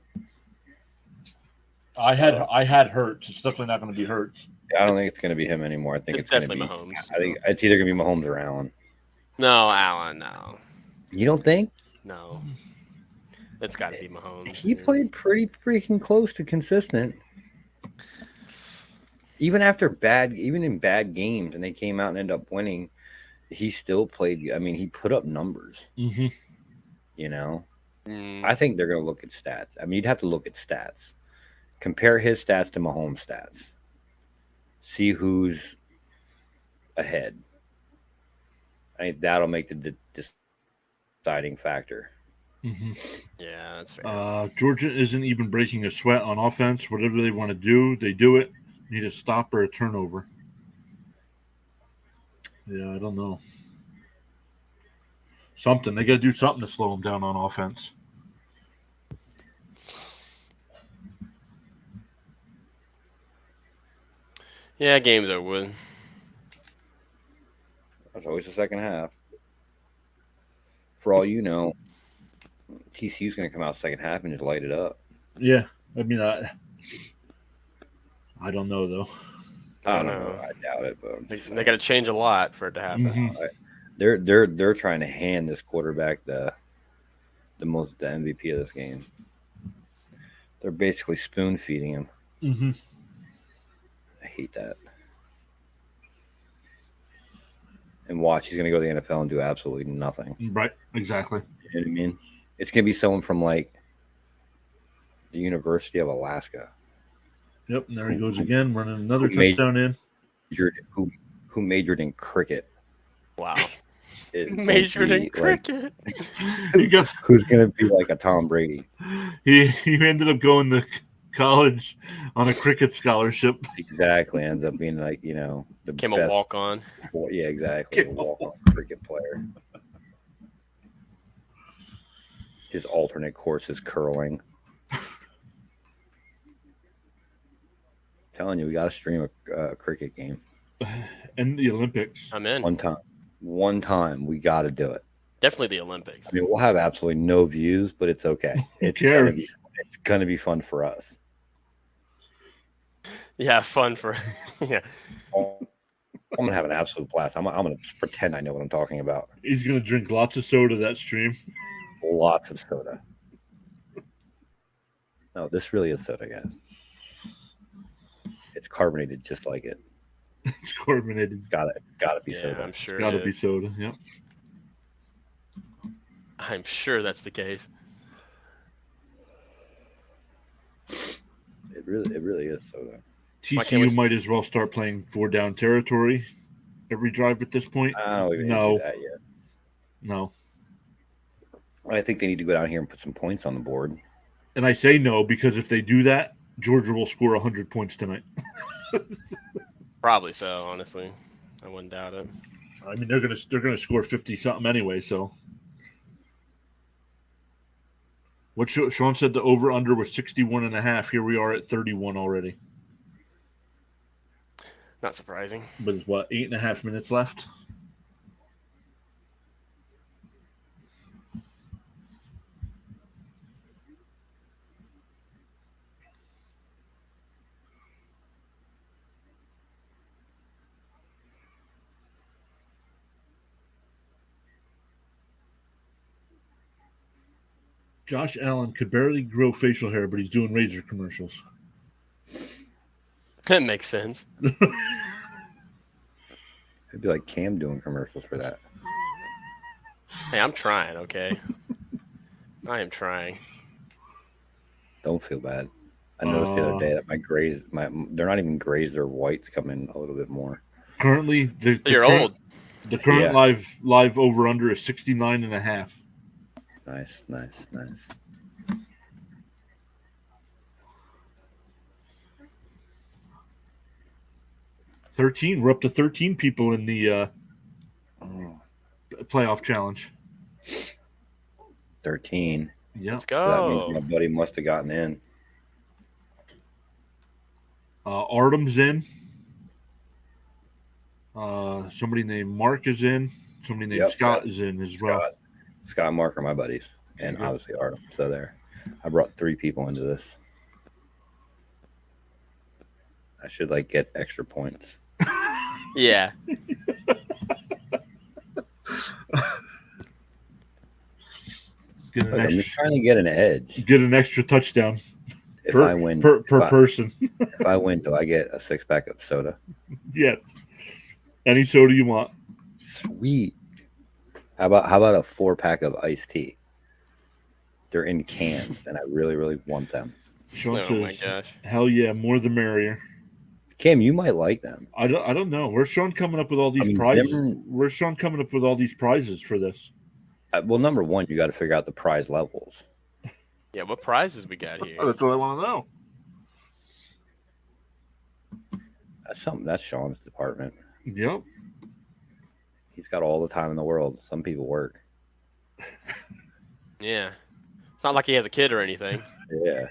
I had Hurts. It's definitely not going to be Hurts. I don't think it's going to be him anymore. I think it's definitely going to Mahomes. I think it's either going to be Mahomes or Allen. No, Allen, no. You don't think? No. It's got to be Mahomes. He played pretty freaking close to consistent. Even in bad games, and they came out and ended up winning, he still played. I mean, he put up numbers. Mm-hmm. You know? I think they're going to look at stats. I mean, you'd have to look at stats. Compare his stats to Mahomes' stats. See who's ahead. I think that'll make the deciding factor. Mm-hmm. Yeah, that's fair. Georgia isn't even breaking a sweat on offense. Whatever they want to do, they do it. Need a stop or a turnover. Yeah, I don't know. Something. They got to do something to slow them down on offense. Yeah, game's over with. That's always the second half. For all you know, TCU's going to come out second half and just light it up. Yeah, I mean, I don't know though. I don't know. I doubt it, but they got to change a lot for it to happen. Mm-hmm. They're trying to hand this quarterback the MVP of this game. They're basically spoon feeding him. Mm-hmm. I hate that. And watch, he's going to go to the NFL and do absolutely nothing. Right, exactly. You know what I mean? It's going to be someone from like the University of Alaska. Yep, and there he goes again, running another touchdown in. Who majored in cricket. Wow. Majored in cricket. Who's going to be like a Tom Brady? He ended up going to college on a cricket scholarship. Exactly. Ends up being like, you know, the Became best. A walk-on. Yeah, exactly. A walk-on cricket player. His alternate course is curling. Telling you, we got to stream a cricket game. And the Olympics. I'm in. One time, we got to do it. Definitely the Olympics. I mean, we'll have absolutely no views, but it's okay. It's gonna be fun for us. Yeah, fun for yeah. I'm gonna have an absolute blast. I'm gonna pretend I know what I'm talking about. He's gonna drink lots of soda that stream. Lots of soda. No, this really is soda, guys. It's carbonated just like it. It's carbonated. Gotta be soda. I'm sure It's gotta be soda. Yep. I'm sure that's the case. It really is soda. TCU might as well start playing 4-down territory every drive at this point. I don't even do that yet. No. I think they need to go down here and put some points on the board. And I say no because if they do that, Georgia will score 100 points tonight. Probably so, honestly. I wouldn't doubt it. I mean, they're gonna score 50 something anyway. So, what Sean said the over under was 61.5. Here we are at 31 already. Not surprising. But it's what, 8.5 minutes left? Josh Allen could barely grow facial hair, but he's doing razor commercials. That makes sense. It'd be like Cam doing commercials for that. Hey, I'm trying, okay? I am trying. Don't feel bad. I noticed the other day that my grays, they're not even grays, they're whites coming a little bit more. Currently, you're old. The current live over under is 69.5. Nice. 13. We're up to 13 people in the playoff challenge. 13. Yeah. Let's go. So that means my buddy must have gotten in. Artem's in. Somebody named Mark is in. Somebody named Scott is in as well. Scott and Mark are my buddies. And obviously Artem. So there. I brought 3 people into this. I should get extra points. Yeah. I'm just trying to get an edge. Get an extra touchdown. If I win per person. If I win, do I get a 6-pack of soda? Yes. Any soda you want. Sweet. How about a 4-pack of iced tea? They're in cans, and I really, really want them. Sean says, my gosh. Hell yeah, more the merrier. Cam, you might like them. I don't know. Where's Sean coming up with all these prizes? Where's Sean coming up with all these prizes for this? Well, number one, you got to figure out the prize levels. Yeah, what prizes we got here? Oh, that's what I want to know. That's Sean's department. Yep. He's got all the time in the world. Some people work. Yeah. It's not like he has a kid or anything. Yeah.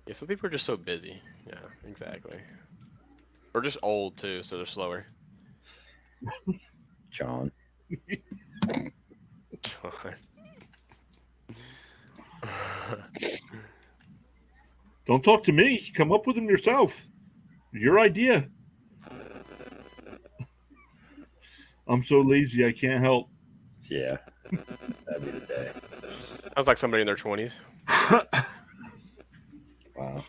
Yeah, some people are just so busy. Yeah, exactly. Or just old, too, so they're slower. John. Don't talk to me. Come up with them yourself. Your idea. I'm so lazy I can't help. Yeah. That'd be the day. Sounds like somebody in their 20s. Wow.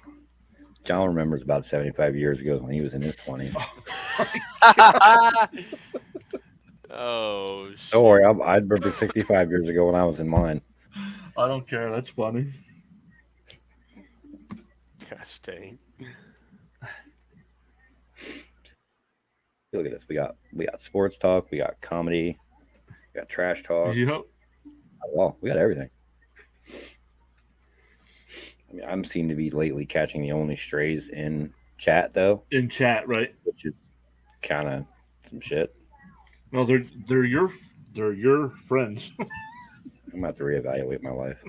John remembers about 75 years ago when he was in his 20s. Oh, shit. Don't worry, I remember 65 years ago when I was in mine. I don't care. That's funny. Gosh dang. Look at this. We got sports talk. We got comedy. We got trash talk. Yep. Well, we got everything. I mean, I'm seem to be lately catching the only strays in chat, though. In chat, right? Which is kind of some shit. No, they're your friends. I'm about to reevaluate my life.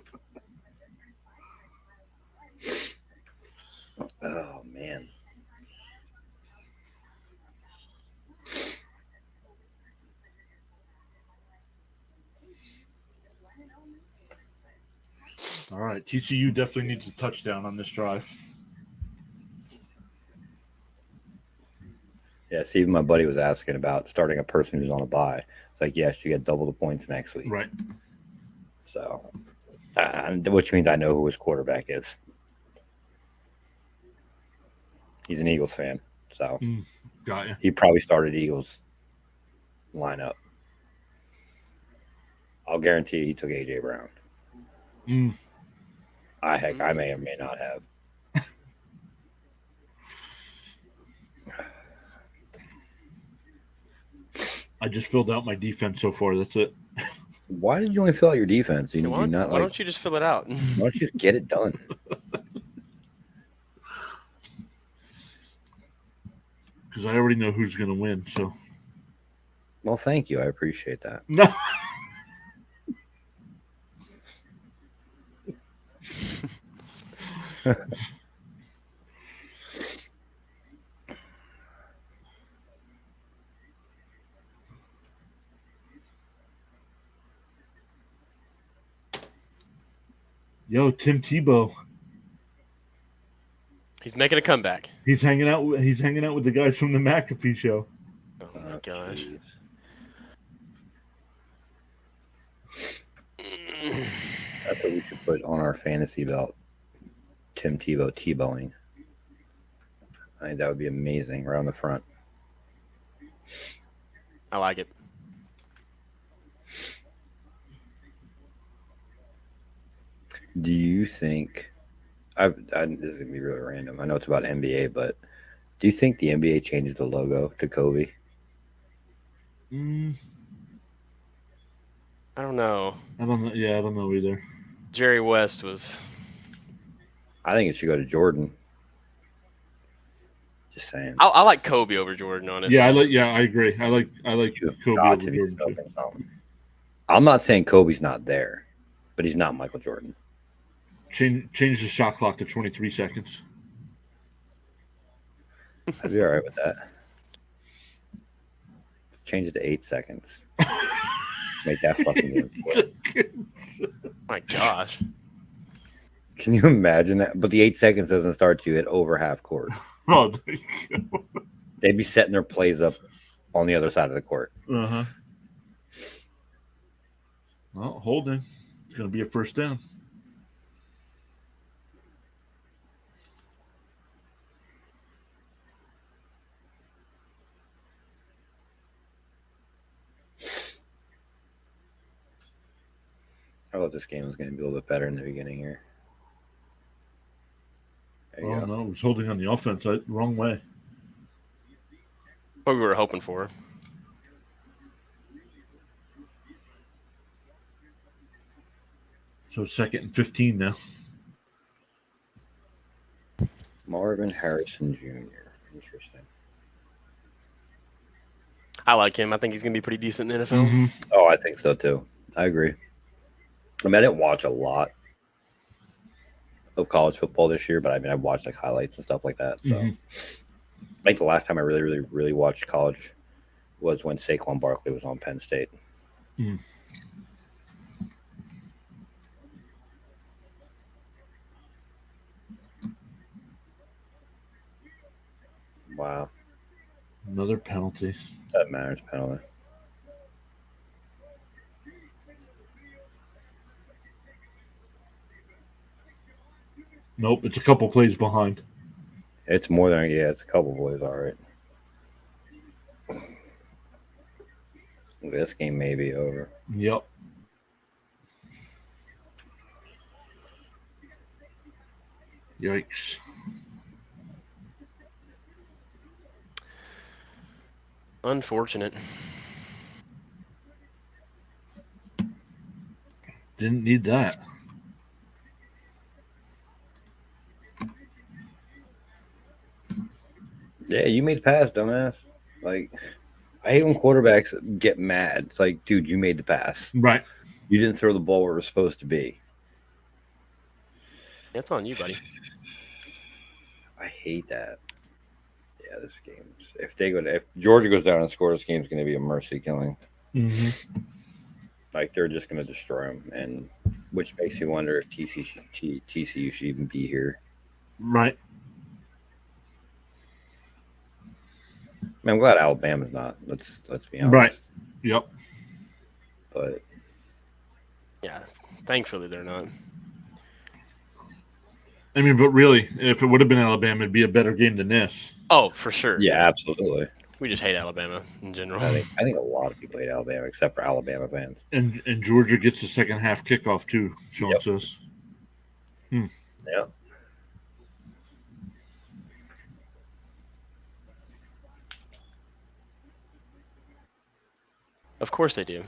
Oh man. All right, TCU definitely needs a touchdown on this drive. Yeah, see, my buddy was asking about starting a person who's on a bye. It's like, yes, you get double the points next week. Right. So, which means I know who his quarterback is. He's an Eagles fan. So got you. He probably started Eagles lineup. I'll guarantee he took AJ Brown. I may or may not have. I just filled out my defense so far. That's it. Why did you only fill out your defense? Why don't you just fill it out? Why don't you just get it done? Because I already know who's going to win. So, well, thank you. I appreciate that. No. Yo, Tim Tebow. He's making a comeback. He's hanging out with the guys from the McAfee show. Oh my gosh. That's what we should put on our fantasy belt. Tim Tebow Tebowing. I think that would be amazing right on the front. I like it. Do you think this is gonna be really random? I know it's about NBA, but do you think the NBA changes the logo to Kobe? I don't know. I don't know either. Jerry West was. I think it should go to Jordan. Just saying. I like Kobe over Jordan, honestly. Yeah, I agree. I like Kobe over Jordan too. I'm not saying Kobe's not there, but he's not Michael Jordan. Change the shot clock to 23 seconds. I'd be all right with that. Change it to 8 seconds. Make that fucking work. Oh my gosh. Can you imagine that? But the 8 seconds doesn't start you at over half court. Oh, there you go. They'd be setting their plays up on the other side of the court. Uh-huh. Well, holding. It's going to be a first down. I thought this game was going to be a little bit better in the beginning here. Oh, no. It was holding on the offense. Wrong way. What we were hoping for. So 2nd and 15 now. Marvin Harrison Jr. Interesting. I like him. I think he's going to be pretty decent in the NFL. Mm-hmm. Oh, I think so too. I agree. I mean, I didn't watch a lot of college football this year, but I mean, I watched like highlights and stuff like that. So I think the last time I really, really, really watched college was when Saquon Barkley was on Penn State. Wow. Another penalty. That matters, penalty. Nope, it's a couple plays behind. It's more than it's a couple plays, all right. This game may be over. Yep. Yikes. Unfortunate. Didn't need that. Yeah, you made the pass, dumbass. Like, I hate when quarterbacks get mad. It's like, dude, you made the pass. Right. You didn't throw the ball where it was supposed to be. That's on you, buddy. I hate that. Yeah, this game. If Georgia goes down and scores, this game's going to be a mercy killing. Mm-hmm. Like, they're just going to destroy them, and which makes you wonder if TCU should even be here. Right. I mean, I'm glad Alabama's not. Let's be honest. Right. Yep. But yeah, thankfully they're not. I mean, but really, if it would have been Alabama, it'd be a better game than this. Oh, for sure. Yeah, absolutely. We just hate Alabama in general. I think a lot of people hate Alabama, except for Alabama fans. And Georgia gets the second half kickoff too. Sean says. Yeah. Of course they do.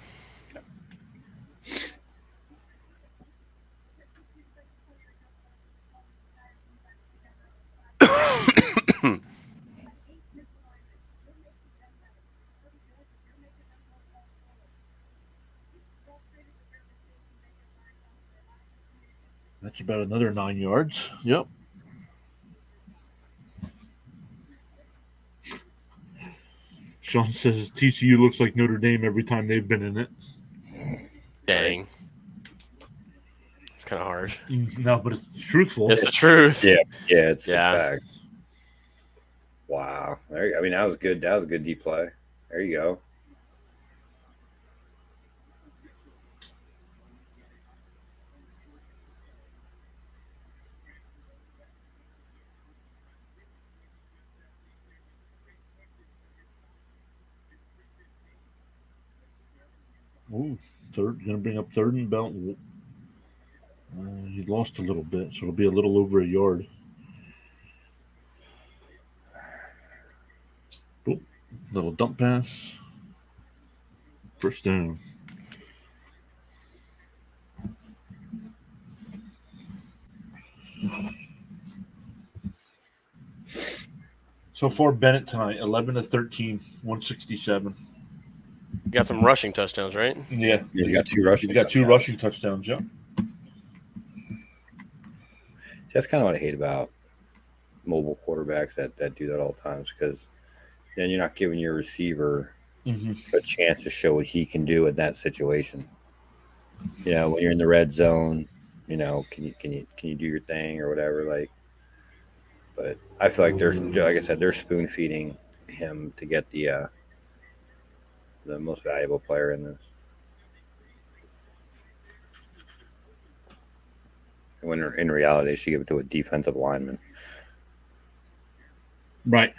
That's about another 9 yards. Yep. Sean says TCU looks like Notre Dame every time they've been in it. Dang. It's kind of hard. No, but it's truthful. It's the truth. Yeah, it's fact. Wow. I mean, that was good. That was a good deep play. There you go. Ooh, gonna bring up third and about. He lost a little bit, so it'll be a little over a yard. Oh, little dump pass. First down. So far, Bennett tonight, 11 to 13, 167. You got some rushing touchdowns, right? Yeah, he's got two rushing. He's got two rushing touchdowns. Yeah. That's kind of what I hate about mobile quarterbacks that do that all the times, because then you're not giving your receiver a chance to show what he can do in that situation. You know, when you're in the red zone, you know, can you do your thing or whatever, like. But I feel like like I said, they're spoon feeding him to get the most valuable player in this. When in reality, they should give it to a defensive lineman. Right.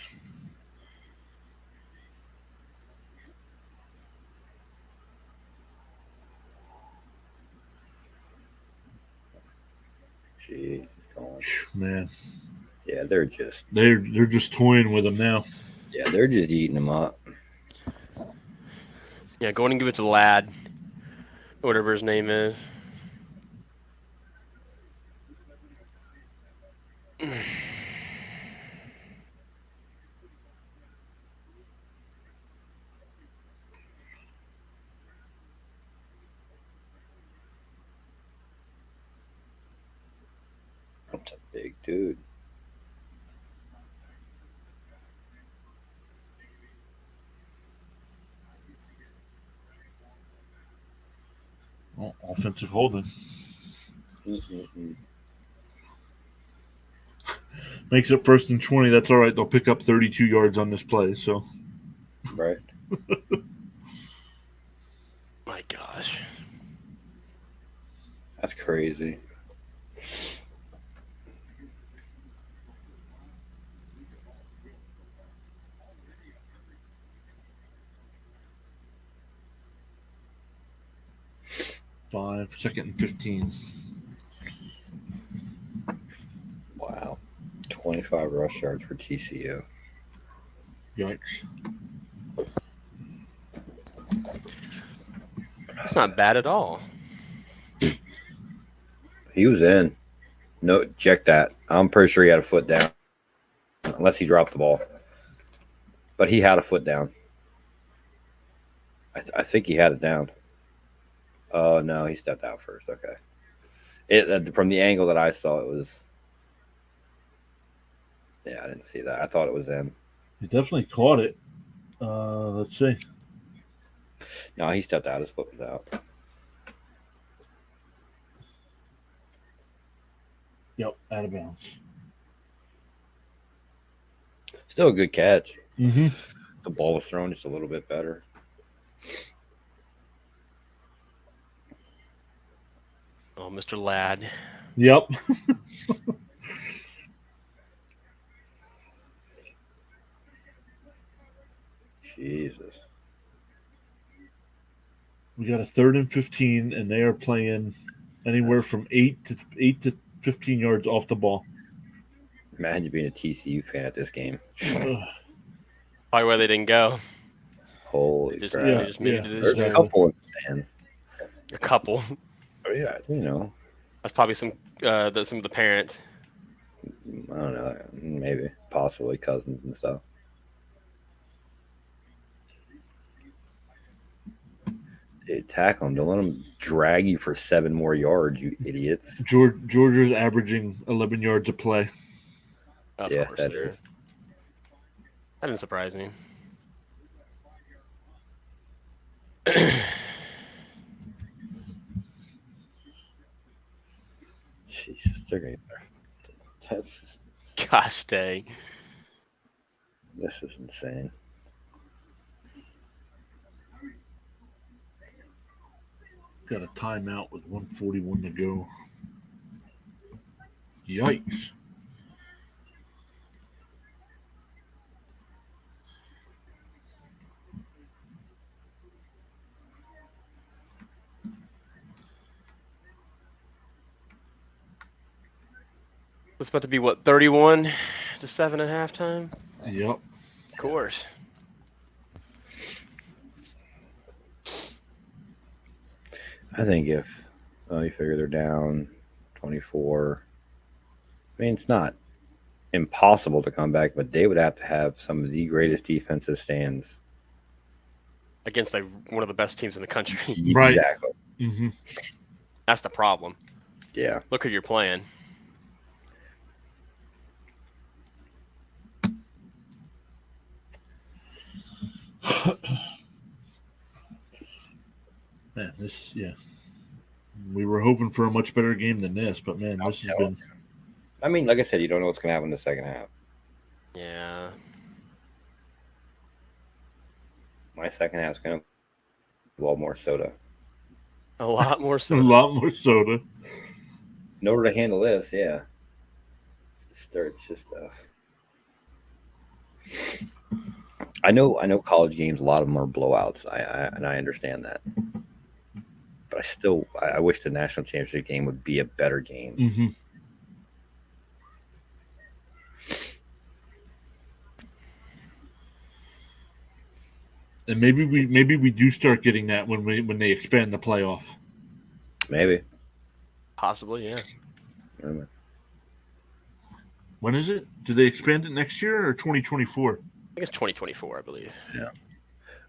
Jeez, man. Yeah, they're just toying with him now. Yeah, they're just eating him up. Yeah, go on and give it to the lad, whatever his name is. That's a big dude. Oh, offensive holding. Makes it 1st and 20. That's all right. They'll pick up 32 yards on this play. So, right. My gosh, that's crazy. Second and 15. Wow. 25 rush yards for TCU. Yikes. that's not bad at all. He was in. No, check that. I'm pretty sure he had a foot down, unless he dropped the ball. But he had a foot down. I think he had it down. Oh, no, he stepped out first. Okay. From the angle that I saw, it was. Yeah, I didn't see that. I thought it was in. He definitely caught it. Let's see. No, he stepped out. His foot was out. Yep, out of bounds. Still a good catch. Mm-hmm. The ball was thrown just a little bit better. Oh, Mr. Ladd. Yep. We got a 3rd and 15, and they are playing anywhere from 8 to 15 yards off the ball. Imagine being a TCU fan at this game. Probably why they didn't go. Holy They crap. just needed to There's a couple in the stands. A couple. Oh, yeah, That's probably some of the parents. I don't know. Maybe. Possibly cousins and stuff. Dude, tackle him. Don't let him drag you for 7 more yards, you idiots. Georgia's averaging 11 yards a play. Of Yeah, course that is. That didn't surprise me. Jesus, they're going to. Gosh dang. This is insane. Got a timeout with 1:41 to go. Yikes. It's about to be, 31-7 at halftime? Yep. Of course. I think if you figure they're down 24, I mean, it's not impossible to come back, but they would have to have some of the greatest defensive stands Against one of the best teams in the country. Right. Exactly. Mm-hmm. That's the problem. Yeah. Look who you're playing. Man, we were hoping for a much better game than this, but man, this has been. I mean, like I said, you don't know what's going to happen in the second half. Yeah. My second half's going to involve more soda. A lot more A so. lot more soda. In order to handle this, yeah. It's just. I know college games, a lot of them are blowouts. And I understand that. But I wish the national championship game would be a better game. Mm-hmm. And maybe we do start getting that when they expand the playoff. Maybe. Possibly, yeah. When is it? Do they expand it next year or 2024? I think it's 2024, I believe. Yeah.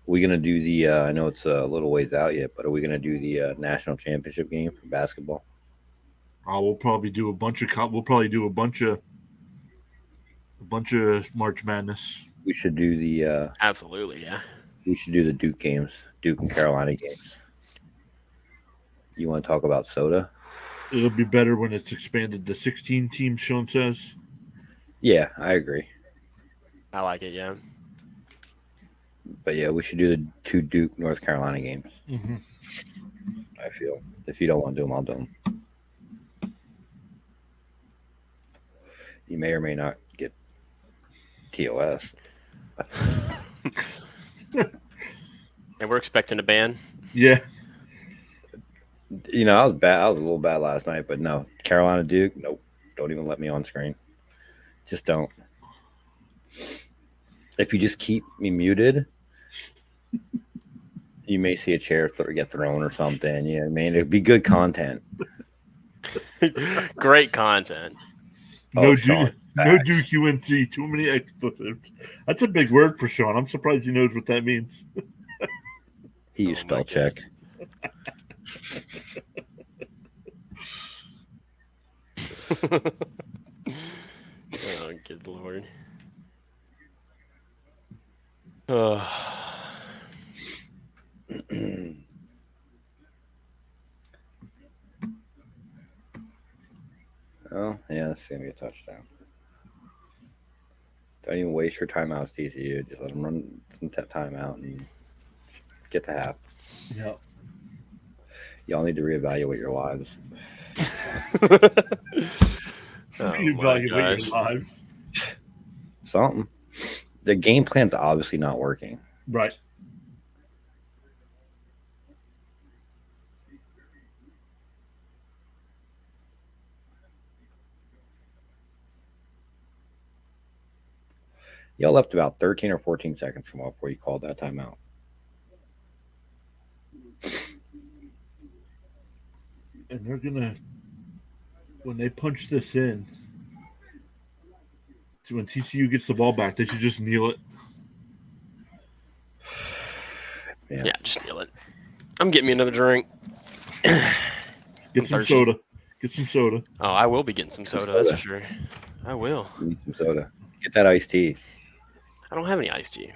We gonna do the? I know it's a little ways out yet, but are we gonna do the national championship game for basketball? We'll probably do a bunch of March Madness. We should do the. Absolutely, yeah. We should do the Duke games, Duke and Carolina games. You want to talk about soda? It'll be better when it's expanded to 16 teams, Sean says. Yeah, I agree. I like it, yeah. But yeah, we should do the 2 Duke North Carolina games. Mm-hmm. I feel if you don't want to do them, I'll do them. You may or may not get TOS. And we're expecting a ban. Yeah. You know, I was bad. I was a little bad last night, but no, Carolina Duke, nope. Don't even let me on screen. Just don't. If you just keep me muted, you may see a chair get thrown or something. Yeah, I mean, it'd be good content. Great content. No Duke UNC. Too many expletives. That's a big word for Sean. I'm surprised he knows what that means. He used spell check. Oh, good Lord. Oh, yeah, that's going to be a touchdown. Don't even waste your timeouts, TCU. Just let them run some timeout and get to half. Yeah. Y'all need to reevaluate your lives. Reevaluate your lives. Something. The game plan's obviously not working. Right. Y'all left about 13 or 14 seconds from before you called that timeout. And they're gonna, when they punch this in, so when TCU gets the ball back, they should just kneel it. Yeah, just kneel it. I'm getting me another drink. Get some soda. Get some soda. Oh, I will be getting some soda. That's for sure. I will. You need some soda. Get that iced tea. I don't have any iced tea.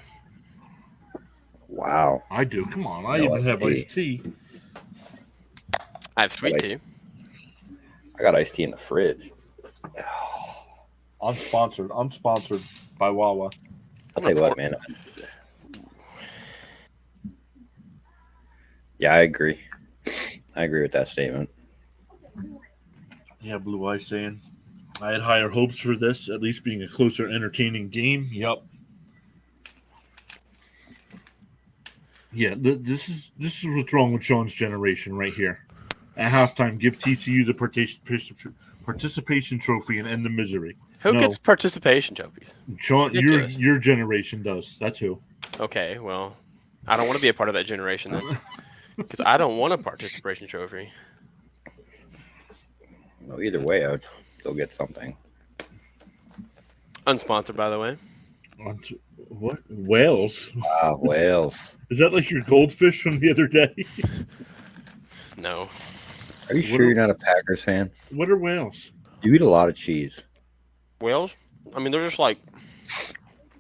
Wow. I do. Come on. I even have iced tea. I have sweet tea. I got iced tea in the fridge. Unsponsored. Unsponsored by Wawa. I'll tell you what, man. Yeah, I agree. I agree with that statement. Yeah, Blue Eye saying I had higher hopes for this, at least being a closer, entertaining game. Yep. Yeah, this is what's wrong with Sean's generation right here. At halftime, give TCU the participation trophy and end the misery. Who gets participation trophies? Sean, your generation does. That's who. Okay, well, I don't want to be a part of that generation then, because I don't want a participation trophy. Well, either way, I'll go get something. Unsponsored, by the way. What? Whales? Wow, whales. Is that like your goldfish from the other day? No. Are you sure you're not a Packers fan? What are whales? You eat a lot of cheese. Whales? I mean, they're just like...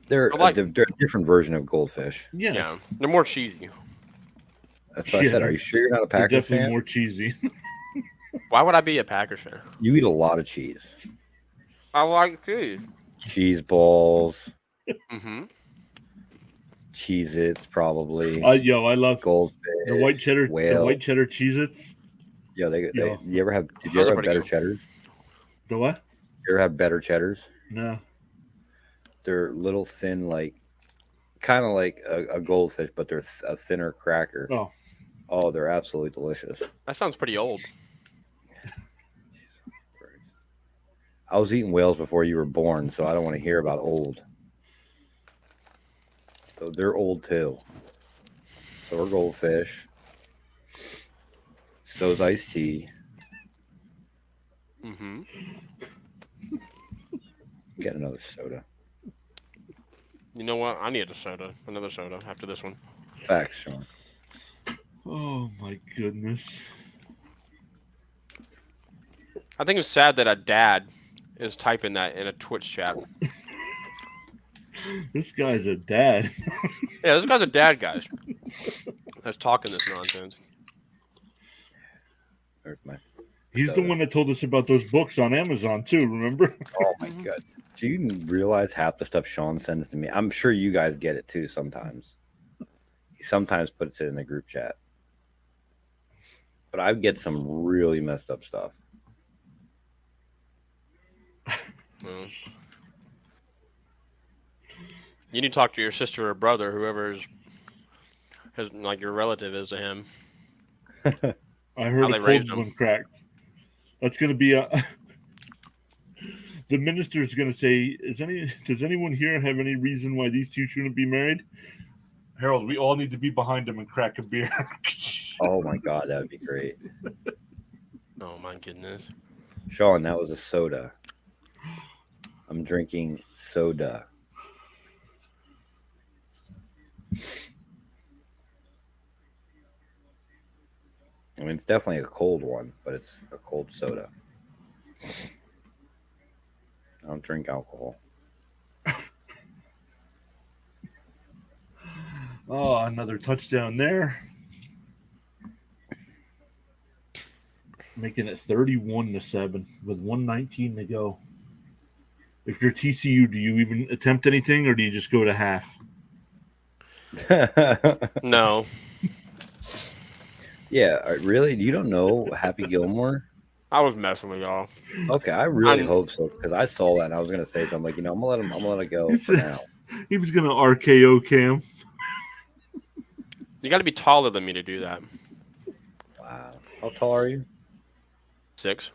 They're a different version of goldfish. Yeah. They're more cheesy. That's what I said. Are you sure you're not a Packers fan? Definitely more cheesy. Why would I be a Packers fan? You eat a lot of cheese. I like cheese. Cheese balls. Mm-hmm. Cheez-Its, probably. I love goldfish. The white cheddar. Whale. The white cheddar Cheez-Its. Yeah, did you ever have better cheddars? The what? You ever have better cheddars? No. They're little thin, kind of like a goldfish, but they're a thinner cracker. Oh, they're absolutely delicious. That sounds pretty old. I was eating whales before you were born, so I don't want to hear about old. So they're old too. So we're goldfish. So's iced tea. Mm-hmm. Get another soda. You know what? I need another soda after this one. Facts, Sean. Oh my goodness. I think it's sad that a dad is typing that in a Twitch chat. This guy's a dad. Yeah, this guy's a dad, guys. That's talking this nonsense. He's the one that told us about those books on Amazon too, remember? Oh my god. Do you realize half the stuff Sean sends to me? I'm sure you guys get it too sometimes. He sometimes puts it in the group chat. But I get some really messed up stuff. Well, you need to talk to your sister or brother, whoever his like your relative is to him. I heard a cold one cracked. That's going to be a... The minister's going to say, does anyone here have any reason why these two shouldn't be married? Harold, we all need to be behind him and crack a beer. Oh my god, that would be great. Oh my goodness. Sean, that was a soda. I'm drinking soda. I mean, it's definitely a cold one, but it's a cold soda. I don't drink alcohol. Oh, another touchdown there. Making it 31-7 with 1:19 to go. If you're TCU, do you even attempt anything or do you just go to half? No. Yeah, really? You don't know Happy Gilmore? I was messing with y'all. Okay, I really hope so because I saw that and I was gonna say something like, I'm gonna let it go for now. He was gonna RKO Cam. You got to be taller than me to do that. Wow, how tall are you? 6.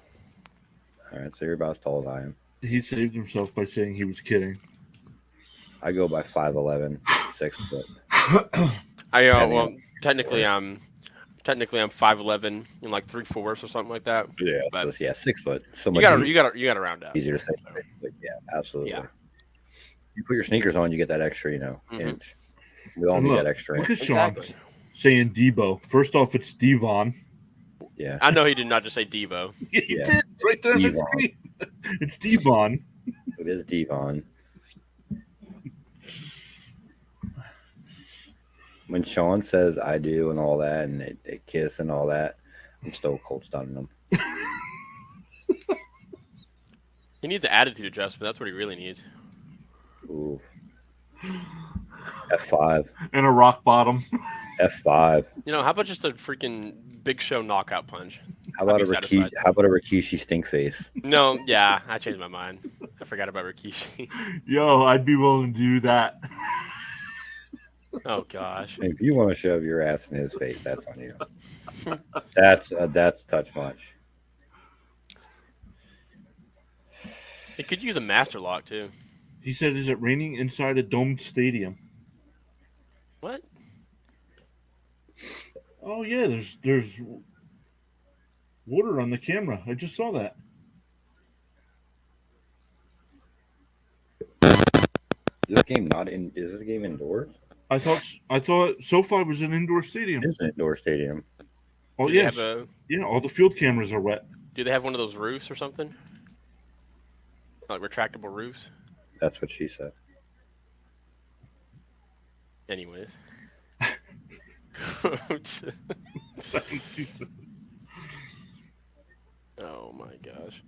All right, so you're about as tall as I am. He saved himself by saying he was kidding. I go by 5'11", 6 foot. Technically I'm 5'11" and like 3/4 or something like that. Yeah, But 6 foot. So you much gotta round up. easier to say. But yeah, absolutely. Yeah. You put your sneakers on, you get that extra, inch. We all And need look, that extra look inch. at Sean saying Debo. First off, it's Devon. Yeah. I know he did not just say Devo. He did right there on the screen. It's Devon. It is Devon. When Sean says I do and all that, and they kiss and all that, I'm still cold stunning them. He needs an attitude adjustment. That's what he really needs. Ooh. F5. And a rock bottom. F5. How about just a freaking Big Show knockout punch? How about a Rikishi stink face? No, yeah, I changed my mind. I forgot about Rikishi. Yo, I'd be willing to do that. Oh gosh. If you want to shove your ass in his face, that's on you. That's touch much. It could use a master lock too. He said, "Is it raining inside a domed stadium?" What? Oh yeah, there's water on the camera. I just saw that. Is this game indoors? I thought SoFi was an indoor stadium. It is an indoor stadium. Oh yes, yeah. All the field cameras are wet. Do they have one of those roofs or something? Like retractable roofs? That's what she said. Anyways. That's what she said. Oh my gosh.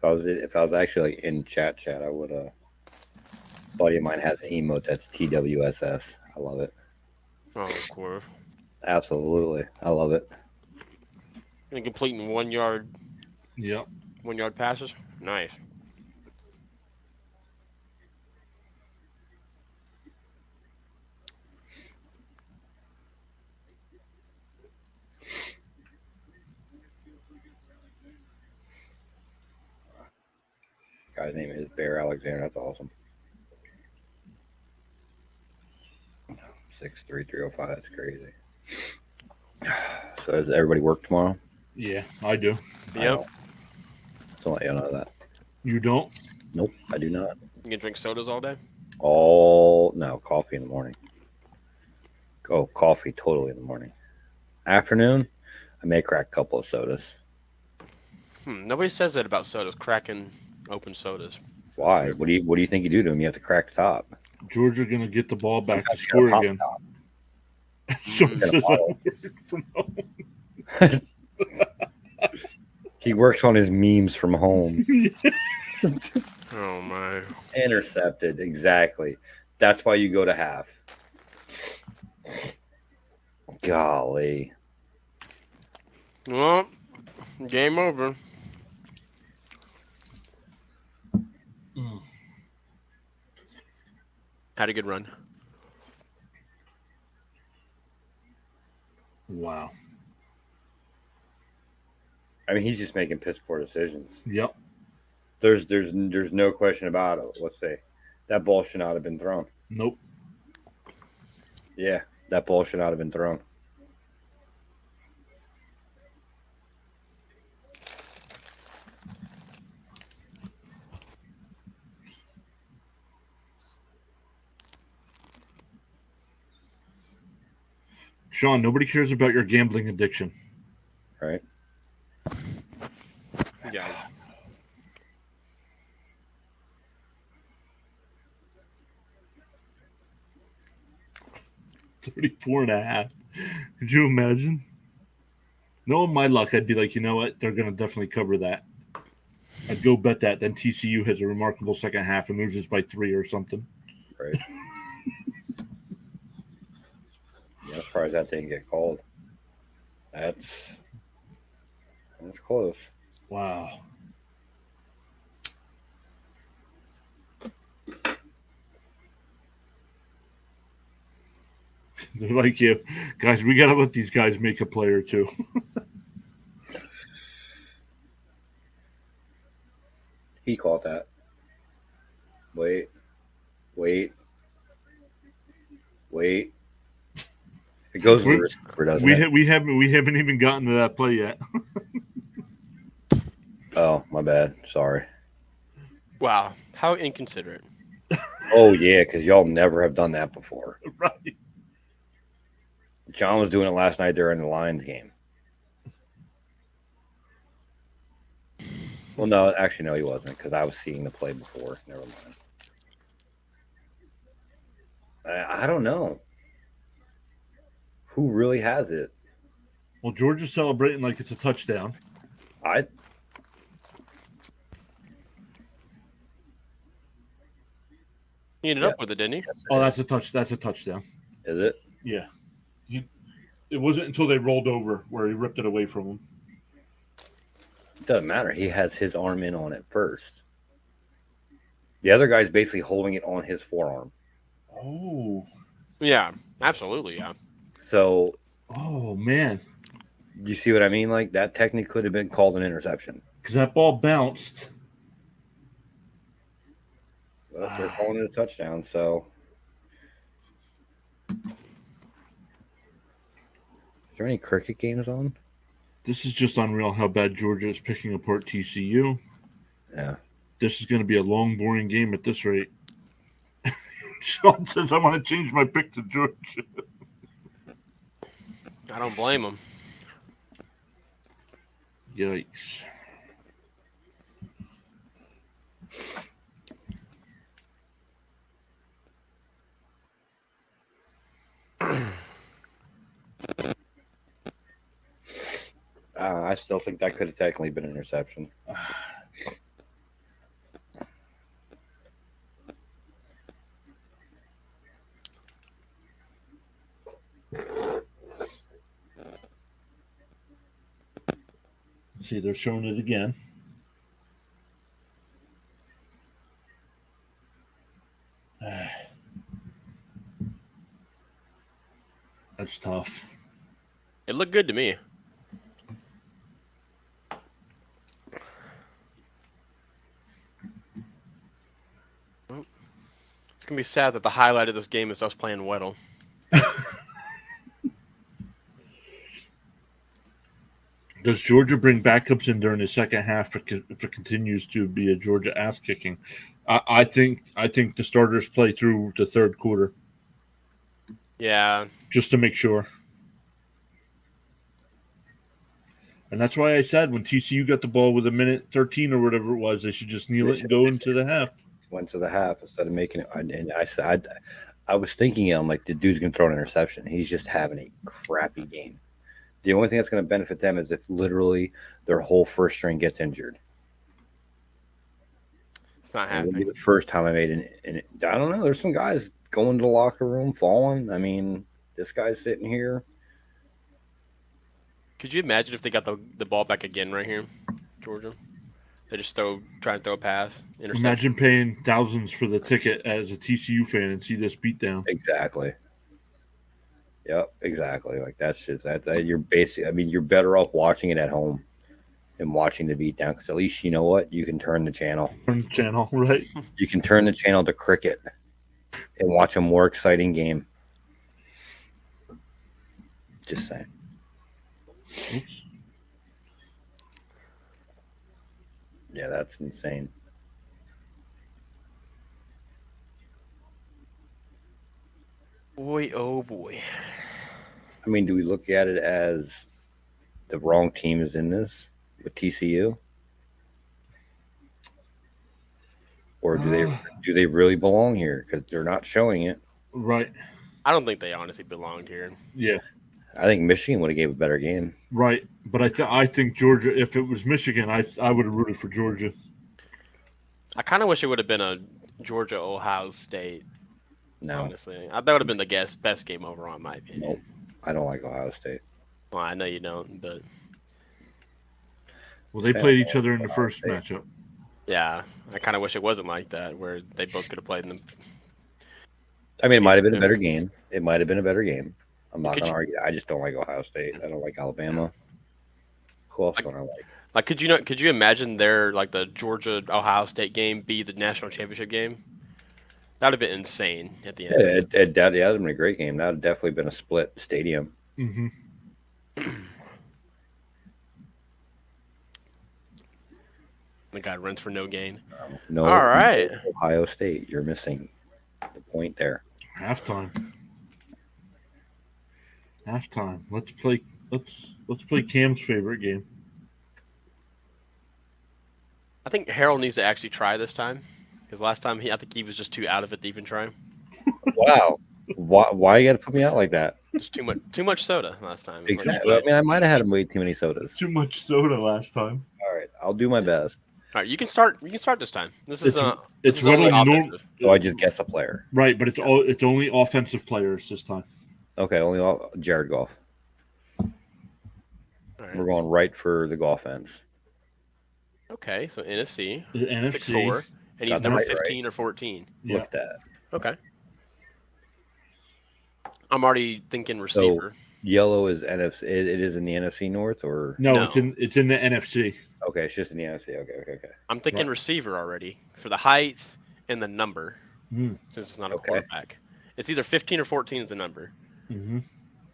If I was actually like, in chat, I would a buddy of mine has an emote that's TWSS. I love it. Oh, of course. Absolutely. I love it. And completing 1 yard. Yep. 1 yard passes. Nice. Guy's name is Bear Alexander. That's awesome. 63305. That's crazy. So does everybody work tomorrow? Yeah, I do. Yep. So I'll let you know that. You don't? Nope, I do not. You can drink sodas all day? No, coffee in the morning. Oh, coffee totally in the morning. Afternoon, I may crack a couple of sodas. Nobody says that about sodas, cracking open sodas. Why? What do you think you do to them? You have to crack the top. Georgia gonna get the ball back to score again. From home. He works on his memes from home. Oh my! Intercepted, exactly. That's why you go to half. Golly. Well, game over. Had a good run. Wow. I mean, he's just making piss poor decisions. Yep. There's no question about it. Let's say that ball should not have been thrown. Nope. Yeah, that ball should not have been thrown. Sean, nobody cares about your gambling addiction. Right? Yeah. $34.5. Could you imagine? Knowing my luck, I'd be like, you know what? They're going to definitely cover that. I'd go bet that. Then TCU has a remarkable second half and loses by 3 or something. Right. Yeah, I'm surprised that didn't get called. That's close. Wow. They're like you. Guys, we got to let these guys make a play or two. He called that. Wait. Wait. It goes to the receiver, doesn't it? We haven't even gotten to that play yet. Oh, my bad. Sorry. Wow, how inconsiderate. Oh yeah, because y'all never have done that before. Right. John was doing it last night during the Lions game. Well, no, actually, no, he wasn't, because I was seeing the play before. Never mind. I don't know who really has it. Well, Georgia's celebrating like it's a touchdown. He ended up with it, didn't he? Oh, that's a touchdown. Is it? Yeah. It wasn't until they rolled over where he ripped it away from him. It doesn't matter. He has his arm in on it first. The other guy's basically holding it on his forearm. Oh. Yeah, absolutely, yeah. So. Oh, man. You see what I mean? Like, that technically could have been called an interception. Because that ball bounced. Well, they're calling it a touchdown, so. Is there any cricket games on? This is just unreal how bad Georgia is picking apart TCU. Yeah. This is going to be a long, boring game at this rate. Sean says, I want to change my pick to Georgia. I don't blame him. Yikes. I still think that could have technically been an interception. Let's see, they're showing it again. That's tough. It looked good to me. It's going to be sad that the highlight of this game is us playing Weddle. Does Georgia bring backups in during the second half if it continues to be a Georgia ass kicking? I think the starters play through the third quarter. Yeah. Just to make sure. And that's why I said when TCU got the ball with 1:13 or whatever it was, they should just kneel it and go into the half. Went to the half instead of making it. And I said, I was thinking, I'm like, the dude's going to throw an interception. He's just having a crappy game. The only thing that's going to benefit them is if literally their whole first string gets injured. It's not happening. It'll be the first time I made an I don't know. There's some guys going to the locker room, falling. I mean, this guy's sitting here. Could you imagine if they got the ball back again right here, Georgia? They just try and throw a pass. Imagine paying thousands for the ticket as a TCU fan and see this beatdown. Exactly. Yep, exactly. Like that's you're basically. I mean, you're better off watching it at home than watching the beatdown because at least you know what you can turn the channel. Turn the channel, right? You can turn the channel to cricket and watch a more exciting game. Just saying. Oops. Yeah, that's insane. Boy, oh boy. I mean, do we look at it as the wrong team is in this with TCU? Or do they really belong here? Because they're not showing it. Right. I don't think they honestly belonged here. Yeah. I think Michigan would have gave a better game. Right. But I think Georgia, if it was Michigan, I would have rooted for Georgia. I kind of wish it would have been a Georgia-Ohio State. No. Honestly. That would have been the best game overall, in my opinion. Nope. I don't like Ohio State. Well, I know you don't, but... Well, they played each other in the first matchup. Yeah. I kind of wish it wasn't like that, where they both could have played in the... I mean, it might have been a better game. It might have been a better game. I'm not going to argue. I just don't like Ohio State. I don't like Alabama. Who else don't I like? Like, could you imagine the Georgia-Ohio State game be the national championship game? That would have been insane at the end. Yeah, that would have been a great game. That would have definitely been a split stadium. Mm-hmm. The guy runs for no gain. No, All right. Ohio State, you're missing the point there. Halftime. Let's play Cam's favorite game. I think Harold needs to actually try this time because last time I think he was just too out of it to even try. Wow. Why you got to put me out like that? Just too much soda last time. Exactly. I mean, I might have had way too many sodas. Too much soda last time. All right, I'll do my best. All right, you can start. You can start this time. This is it's only offensive. So I just guess a player. Right, but it's only offensive players this time. Okay, only Jared Goff. All right. We're going right for the Goffense. Okay, so NFC. The NFC. 6'4", and he's Got the number height 15 or 14. Look at that. Okay. I'm already thinking receiver. So yellow is NFC. It is in the NFC North, or No, it's in the NFC. Okay, it's just in the NFC. Okay. I'm thinking receiver already for the height and the number, Mm. since it's not a quarterback. It's either 15 or 14 is the number. Mm-hmm.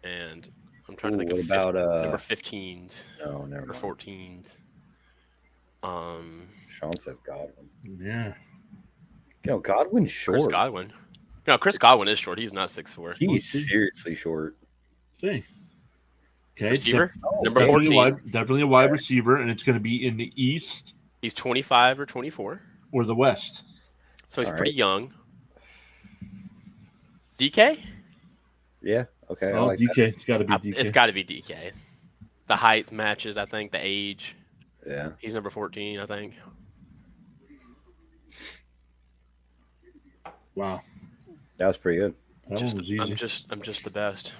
And I'm trying to think what of about number 15s No, never or mind. 14s. Sean says Godwin. Yeah. Godwin's short. Chris Godwin. No, Chris Godwin is short. He's not 6'4". He's seriously short. See. Okay. Receiver? Number Definitely 14. definitely a wide receiver, and it's going to be in the East He's 25 or 24. or the West. So he's All pretty right. young. DK? Yeah. Okay. I Oh, like DK. that. It's got to be DK. It's got to be DK. The height matches, I think. The age. Yeah. He's number 14, I think. Wow. That was pretty good. That one was easy. I'm just the best.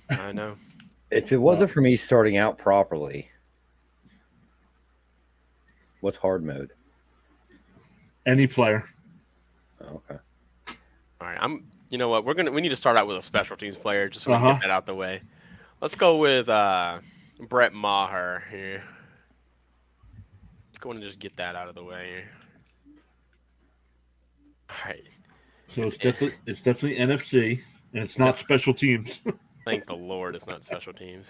I know. If it wasn't for me starting out properly, what's hard mode? Any player. Oh, okay. All right, you know what? We need to start out with a special teams player just so we can get that out the way. Let's go with Brett Maher here. Let's go and just get that out of the way here. All right. So it's definitely NFC, and it's not special teams. Thank the Lord it's not special teams.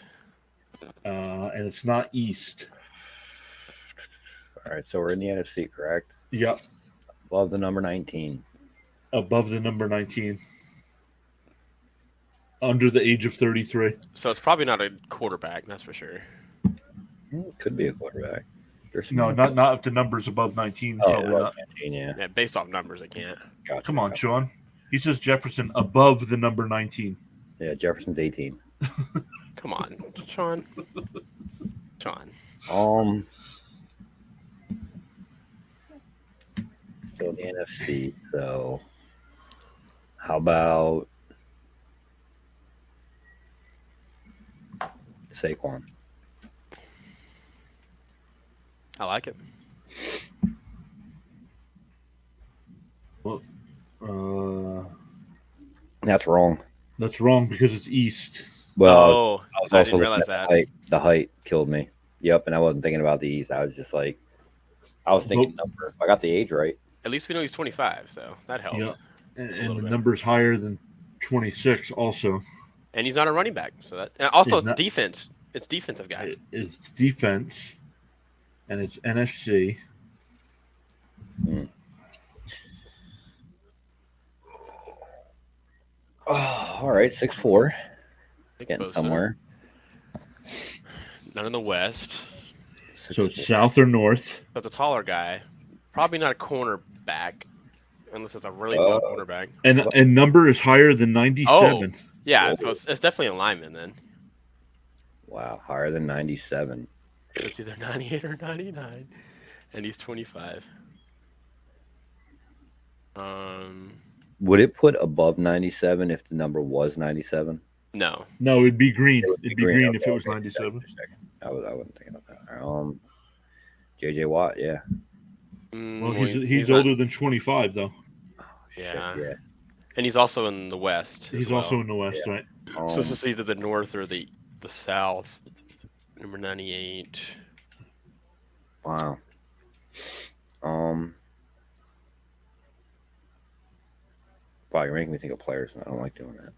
And it's not East. All right. So we're in the NFC, correct? Yep. Above the number 19. Above the number 19. Under the age of 33. So it's probably not a quarterback, that's for sure. Could be a quarterback. No, not if the number's above 19. Oh, Probably not. 19, yeah. Yeah, based off numbers, it can't. Gotcha. Come on, Sean. He says Jefferson above the number 19. Yeah, Jefferson's 18. Come on, Sean. Still in the NFC, so how about Saquon? I like it. Well, That's wrong. that's wrong because it's East. Well, I didn't realize that. The height killed me. Yep, and I wasn't thinking about the East. I was just like, I was thinking number. I got the age right. At least we know he's 25, so that helps. Yeah, and the number's higher than 26 also. And he's not a running back, so that. And also, it's defense. It's defensive guy. It's defense, and it's NFC. Oh, all right, 6'4". Getting somewhere. None in the West. So it's South or North. But the taller guy, probably not a cornerback, unless it's a really tall cornerback. And number is higher than 97. Oh, yeah, so it's definitely a lineman then. Wow, higher than 97. It's either 98 or 99, and he's 25. Would it put above 97 if the number was 97? No. No, it'd be green. It'd be green if it was Okay, 97. I wasn't thinking of that. JJ Watt, yeah. Well, he's older than 25 though. Yeah. Yeah. And he's also in the West. He's also in the West, Yeah. right? So this is either the North or the South. Number 98. Wow. spot. You're making me think of players, and I don't like doing that.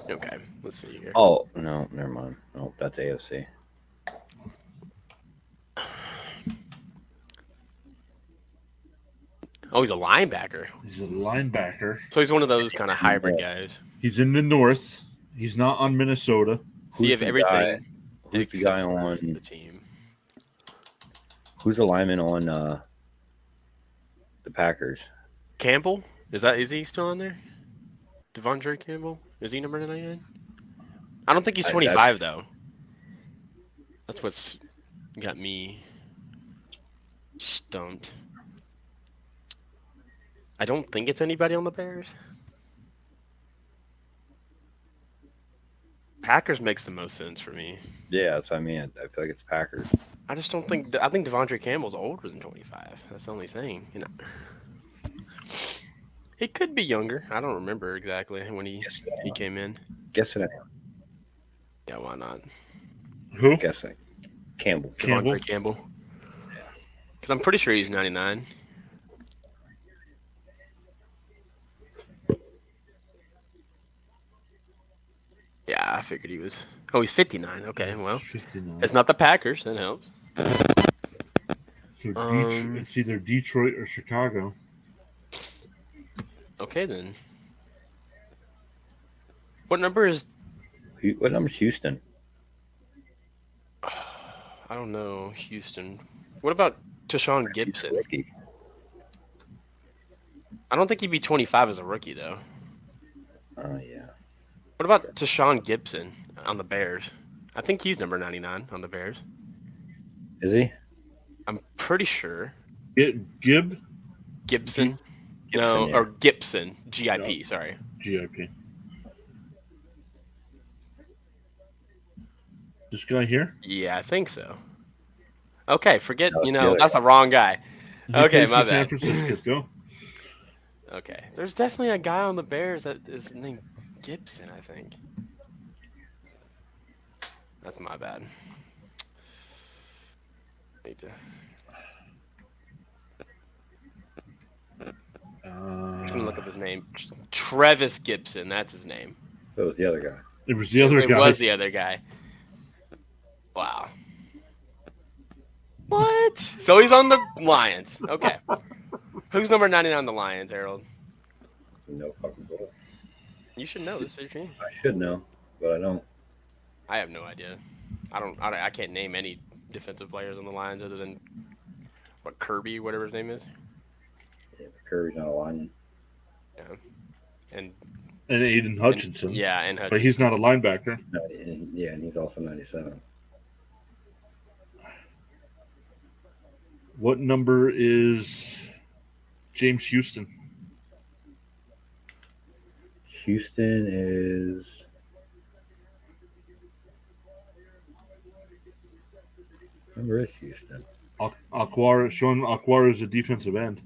Okay, let's see here. Oh, no, never mind. No, that's AFC. Oh, he's a linebacker. He's a linebacker. So he's one of those kind of hybrid guys. He's in the North. He's not on Minnesota. So you have everything. Who's the guy on the team? Who's the lineman on the Packers? Campbell? Is he still on there? Devondre Campbell? Is he number 99? I don't think he's 25 though. That's what's got me stumped. I don't think it's anybody on the Bears. Packers makes the most sense for me. Yeah, that's what I mean. I feel like it's Packers. I just don't think. I think Devondre Campbell's older than 25. That's the only thing. You know, he could be younger. I don't remember exactly when he came in. Guessing it. Yeah, why not? Who? Guessing. Campbell. Devondre Campbell. Yeah. Because I'm pretty sure he's 99. Yeah, I figured he was. Oh, he's 59. Okay, well, 59. It's not the Packers. That helps. So it's either Detroit or Chicago. Okay, then. What number is? What number's Houston? I don't know, Houston. What about Tashawn Gibson? I don't think he'd be 25 as a rookie, though. Oh, yeah. What about Tashawn Gibson on the Bears? I think he's number 99 on the Bears. Is he? I'm pretty sure. Gibson? Gibson, yeah. or Gibson. GIP, sorry. GIP. This guy here? Yeah, I think so. Okay, forget, No, that's the wrong guy. Okay, my San bad. Francisco. Okay, there's definitely a guy on the Bears that is named Gibson, I think. That's my bad. Need to. I'm gonna look up his name. Travis Gibson, that's his name. That was the other guy. It was the other guy. It was the other guy. Wow. What? So he's on the Lions. Okay. Who's number 99 on the Lions, Harold? No fucking clue. You should know this, is your team. I should know, but I don't. I have no idea. I can't name any defensive players on the Lions other than Kirby, whatever his name is. Yeah, Kirby's not a lineman. Yeah. And Aiden Hutchinson. And Hutchinson. But he's not a linebacker. No, and he's also 97. What number is James Houston? Houston is. Number is Houston. Sean Aquara is a defensive end.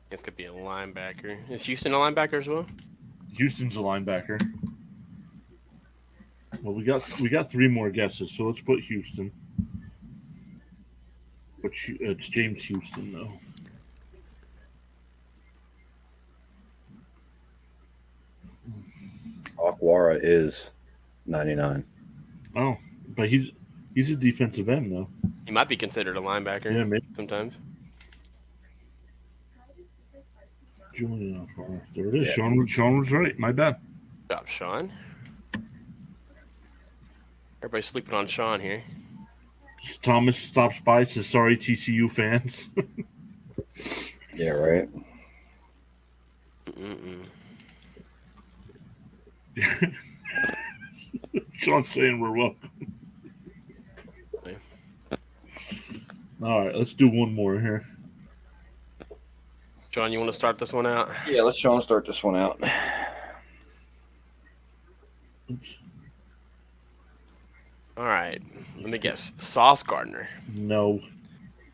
This could be a linebacker. Is Houston a linebacker as well? Houston's a linebacker. Well, we got 3 more guesses, so let's put Houston. But it's James Houston, though. Aquara is 99. Oh, but he's a defensive end, though. He might be considered a linebacker. Yeah, maybe. Sometimes. Julian Aquara. There it is. Yeah. Sean was right. My bad. Good job, Sean. Everybody's sleeping on Sean here. Thomas stops by, says, sorry, TCU fans. Yeah, right. Sean's saying we're welcome. Okay. All right, let's do one more here. John, you want to start this one out? Yeah, let's Sean start this one out. Oops. All right. Let me guess. Sauce Gardner. No.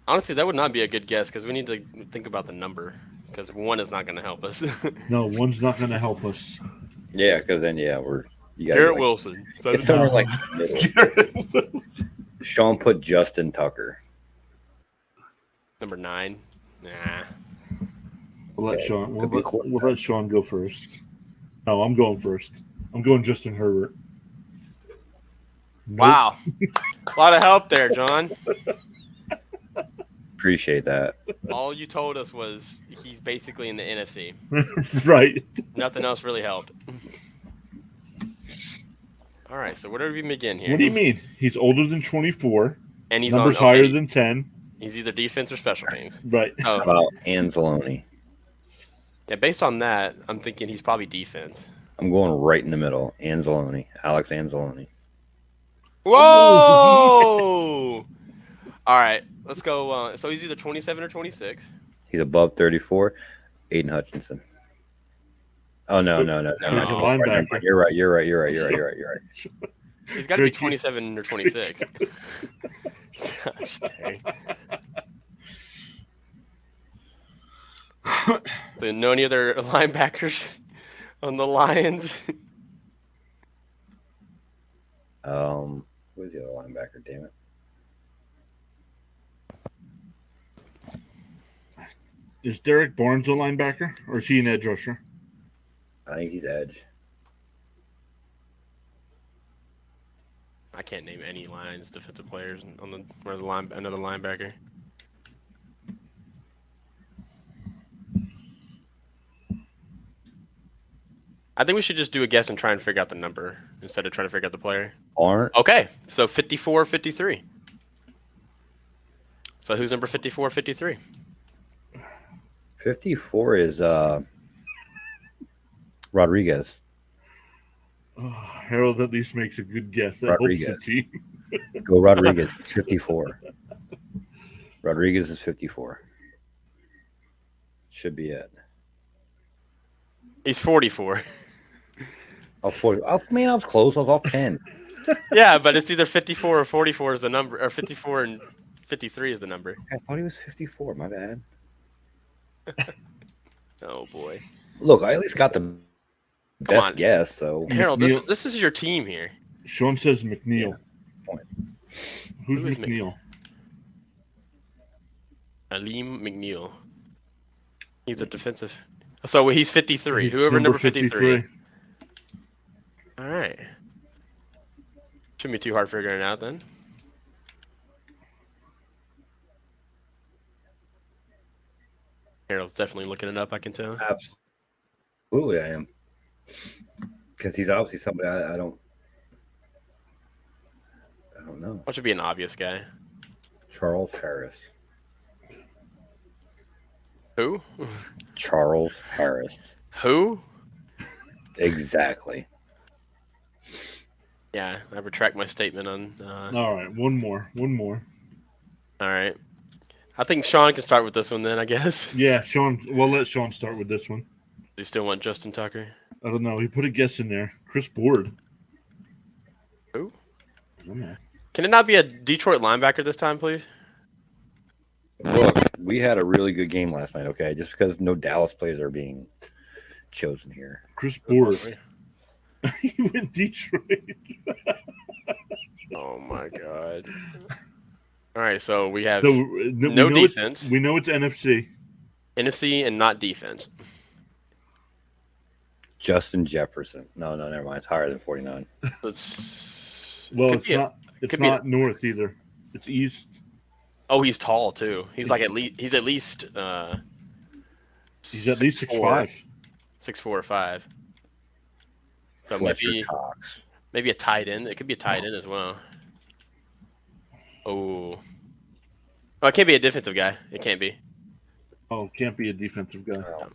Honestly, that would not be a good guess because we need to think about the number because 1 is not going to help us. No, 1's not going to help us. Yeah, because then you got Garrett Wilson. It's somewhere like middle. Sean put Justin Tucker. Number 9. Nah. We'll let Sean go first. No, I'm going first. I'm going Justin Herbert. Nope. Wow. A lot of help there, John. Appreciate that. All you told us was he's basically in the NFC. Right. Nothing else really helped. All right, so where do we begin here? What do you mean? He's older than 24. And he's numbers higher than 10. He's either defense or special teams. Right. How about Anzalone? Yeah, based on that, I'm thinking he's probably defense. I'm going right in the middle. Anzalone. Alex Anzalone. Whoa! All right, let's go. So he's either 27 or 26. He's above 34. Aiden Hutchinson. Oh, no. He's a linebacker. You're right. He's got to be 27 or 26. Gosh dang. So know any other linebackers on the Lions? Who's the other linebacker? Damn it. Is Derek Barnes a linebacker, or is he an edge rusher? I think he's edge. I can't name any Lions defensive players on another linebacker. I think we should just do a guess and try and figure out the number instead of trying to figure out the player. Okay, so 54, 53. So who's number 54, 53? 54 is Rodriguez. Oh, Harold at least makes a good guess. That Rodriguez. helps the team. Go Rodriguez. 54. Rodriguez is 54. Should be it. He's 44. Oh, 40. Oh, man, I was close. I was off 10. Yeah, but it's either 54 or 44 is the number, or 54 and 53 is the number. I thought he was 54. My bad. Oh, boy. Look, I at least got the best guess, so. Harold, this is your team here. Sean says McNeil. Yeah. Who's McNeil? Aleem McNeil. He's a defensive. So he's 53. He's Whoever number 53. All right. Shouldn't be too hard figuring it out then. Harold's definitely looking it up, I can tell. Absolutely, I am. Because he's obviously somebody I don't know. What should be an obvious guy? Charles Harris. Who? Charles Harris. Who? Exactly. Yeah, I retract my statement on. All right, one more. All right. I think Sean can start with this one then, I guess. Yeah, Sean. We'll let Sean start with this one. Do you still want Justin Tucker? I don't know. He put a guess in there. Chris Board. Who? I don't know. Can it not be a Detroit linebacker this time, please? Look, we had a really good game last night, okay? Just because no Dallas players are being chosen here. Chris Board. He went Detroit. Oh, my God. All right, so we have no defense. We know it's NFC. NFC and not defense. Justin Jefferson. No, never mind. It's higher than 49. It's not north either. It's east. Oh, he's tall too. He's at least He's at least 6'5". 6'4" or 5. So Fletcher Cox. Maybe a tight end. It could be a tight end as well. Oh, it can't be a defensive guy. It can't be. Oh, can't be a defensive guy. How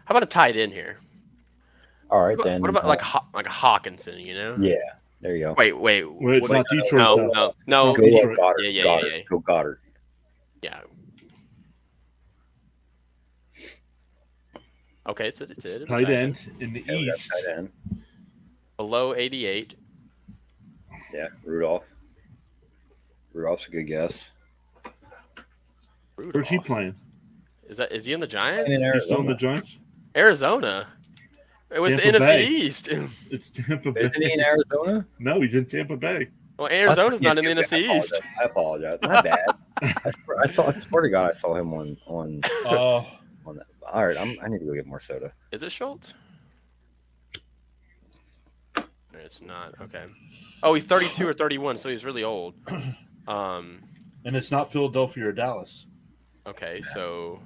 about a tight end here? All right, then. What about like a Hawkinson? You know? Yeah. There you go. Wait. It's not Detroit. No. Go Goddard. Yeah. Go Goddard. Yeah. Okay, it's tight end in the east. Tight end. Below 88. Yeah, Rudolph. Rudolph's a good guess. Where's he playing? Is he in the Giants? He's still in the Giants? Arizona. It was Tampa the Bay. NFC East. It's Tampa Bay. Isn't he in Arizona? No, he's in Tampa Bay. Well, Arizona's not in the NFC East. I apologize. My bad. I swear to God, I saw him on that. All right, I need to go get more soda. Is it Schultz? It's not. Okay. Oh, he's 32 or 31, so he's really old. And it's not Philadelphia or Dallas. Okay, so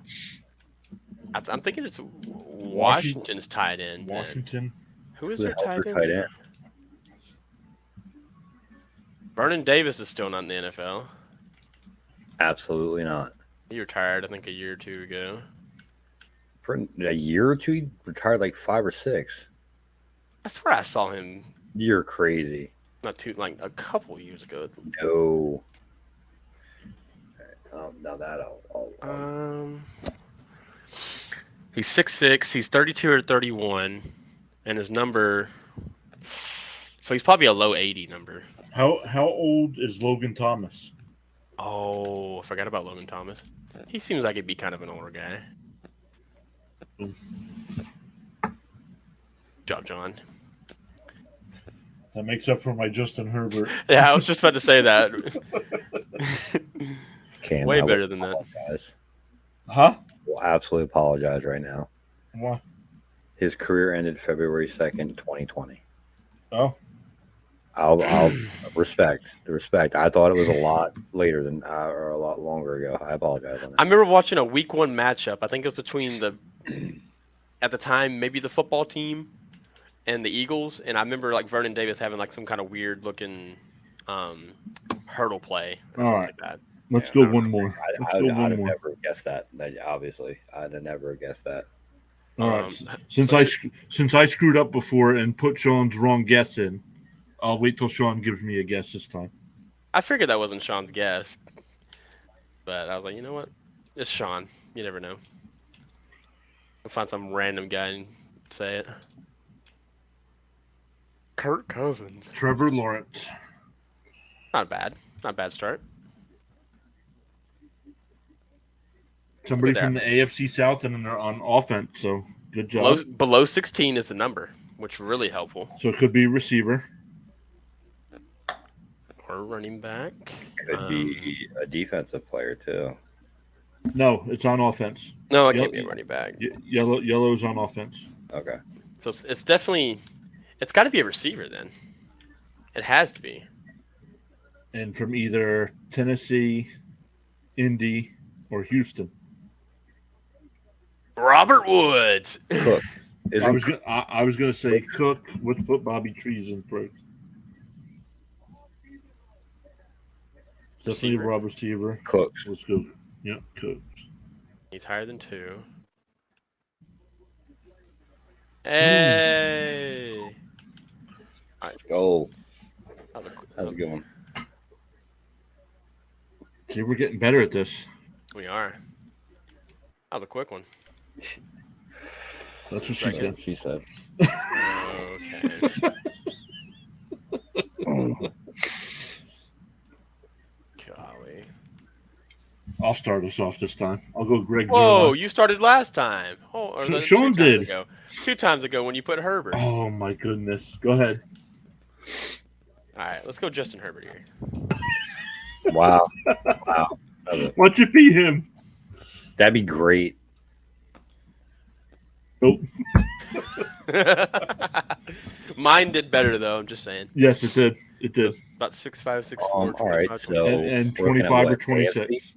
I'm thinking it's Washington's tight end. Washington. Who is Who the their hell's tight their end? tight end? Vernon Davis is still not in the NFL. Absolutely not. He retired, I think, a year or two ago. For a year or two, he retired like 5 or 6. I swear I saw him You're crazy. like a couple years ago. No. Now that I'll He's 6'6", he's 32 or 31, and his number. So he's probably a low 80 number. How old is Logan Thomas? Oh, I forgot about Logan Thomas. He seems like he'd be kind of an older guy. Good job, John. That makes up for my Justin Herbert. Yeah, I was just about to say that. Way better than that. Huh? Will absolutely apologize right now. Why? His career ended February 2nd, 2020. Oh. I'll respect. I thought it was a lot later than or a lot longer ago. I apologize on that. I remember watching a week 1 matchup. I think it was between at the time, maybe the football team and the Eagles. And I remember like Vernon Davis having like some kind of weird looking hurdle play or something like that. Let's go one more. I'd have never guessed that. Obviously, I'd have never guessed that. All right. Since I screwed up before and put Sean's wrong guess in, I'll wait till Sean gives me a guess this time. I figured that wasn't Sean's guess, but I was like, you know what? It's Sean. You never know. I'll find some random guy and say it. Kirk Cousins. Trevor Lawrence. Not bad. Not a bad start. Somebody from the AFC South, and then they're on offense, so good job. Below 16 is the number, which is really helpful. So it could be receiver. Or running back. Could be a defensive player, too. No, it's on offense. No, it can't be a running back. Yellow's on offense. Okay. So it's definitely... It's got to be a receiver, then. It has to be. And from either Tennessee, Indy, or Houston. Robert Woods. Cook. I was gonna say Cook with put Bobby Trees in first. Definitely a wide receiver. Cooks. Let's go. Yeah, Cooks. He's higher than 2. Hey. Let's go. That was a good one. See, we're getting better at this. We are. That was a quick one. That's what she said. She said. Okay. Golly. I'll start us off this time. I'll go Greg. Whoa, Zimmerman. You started last time. Sean did. 2 times ago when you put Herbert. Oh my goodness. Go ahead. All right, let's go Justin Herbert here. Wow. Why don't you be him? That'd be great. Nope. Mine did better though. I'm just saying. Yes, it did. It did. About 6'5", 6'4". All right, so and 25 or 26. AFC?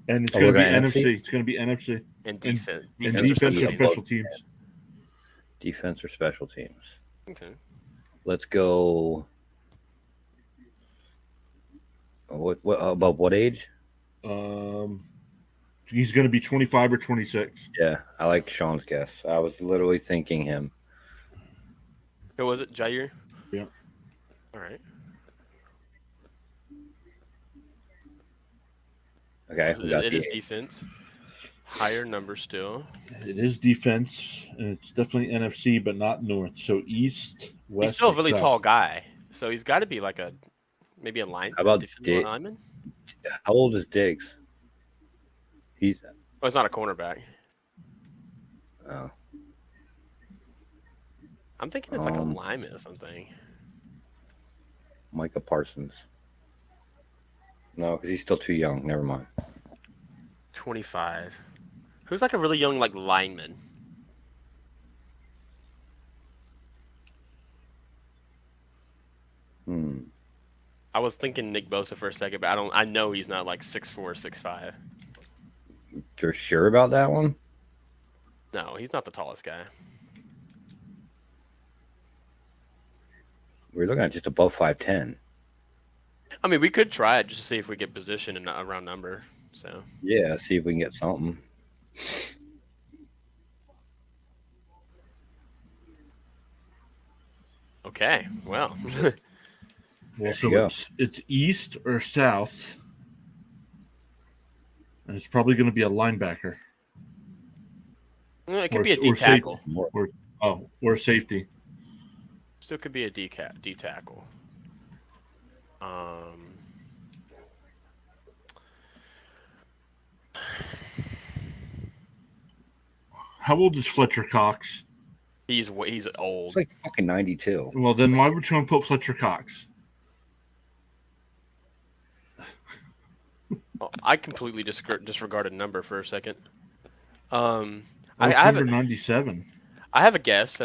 And it's going to be NFC. It's going to be NFC. And defense. And defense or special teams. Defense or special teams. Okay. Let's go. What above what age? He's going to be 25 or 26. Yeah, I like Sean's guess. I was literally thinking him. Who was it? Jair? Yeah. All right. Okay. It is defense. Higher number still. It is defense, and it's definitely NFC, but not north. So east, west. He's still a really south. tall guy, so he's got to be like maybe a line. How about lineman? How old is Diggs? He's not a cornerback. Oh. I'm thinking it's like a lineman or something. Micah Parsons. No, because he's still too young. Never mind. 25. Who's like a really young like lineman? I was thinking Nick Bosa for a second, but I know he's not like 6'4", 6'5". You're sure about that one? No, he's not the tallest guy. We're looking at just above 5'10". I mean, we could try it just to see if we get position and a round number. So Yeah, see if we can get something. okay, well. Well, so it's east or south, and it's probably going to be a linebacker. It could be a D tackle. Or safety. Still could be a D tackle. How old is Fletcher Cox? He's old. It's like fucking 92. Well, then why would you want to put Fletcher Cox? I completely disregarded number for a second. I have number 97. I have a guess.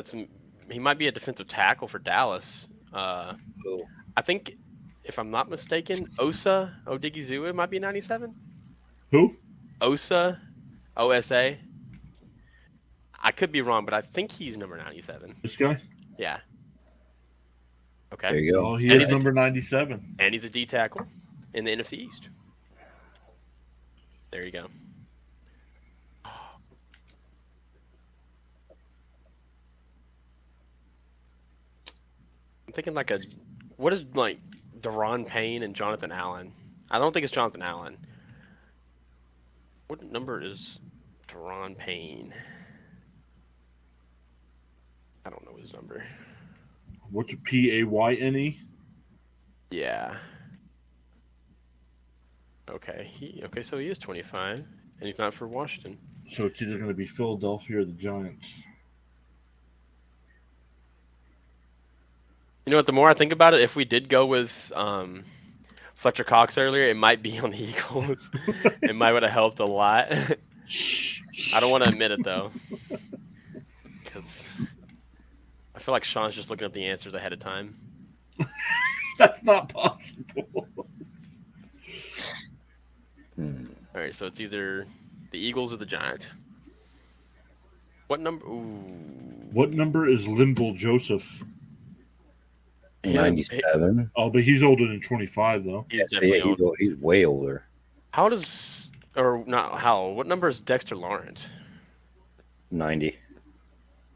He might be a defensive tackle for Dallas. I think, if I'm not mistaken, Osa Odigizua might be 97. Who? Osa, OSA. I could be wrong, but I think he's number 97. This guy? Yeah. Okay. There you go. Oh, he is number 97. And he's a D tackle in the NFC East. There you go. I'm thinking what is like Deron Payne and Jonathan Allen? I don't think it's Jonathan Allen. What number is Deron Payne? I don't know his number. What's a Payne? Yeah. Okay. So he is 25, and he's not for Washington. So it's either going to be Philadelphia or the Giants. You know what? The more I think about it, if we did go with Fletcher Cox earlier, it might be on the Eagles. It might would have helped a lot. I don't want to admit it though, because I feel like Sean's just looking up the answers ahead of time. That's not possible. All right, so it's either the Eagles or the Giants. What number? Ooh. What number is Linval Joseph? 97. Oh, but he's older than 25, though. He's way older. What number is Dexter Lawrence? 90.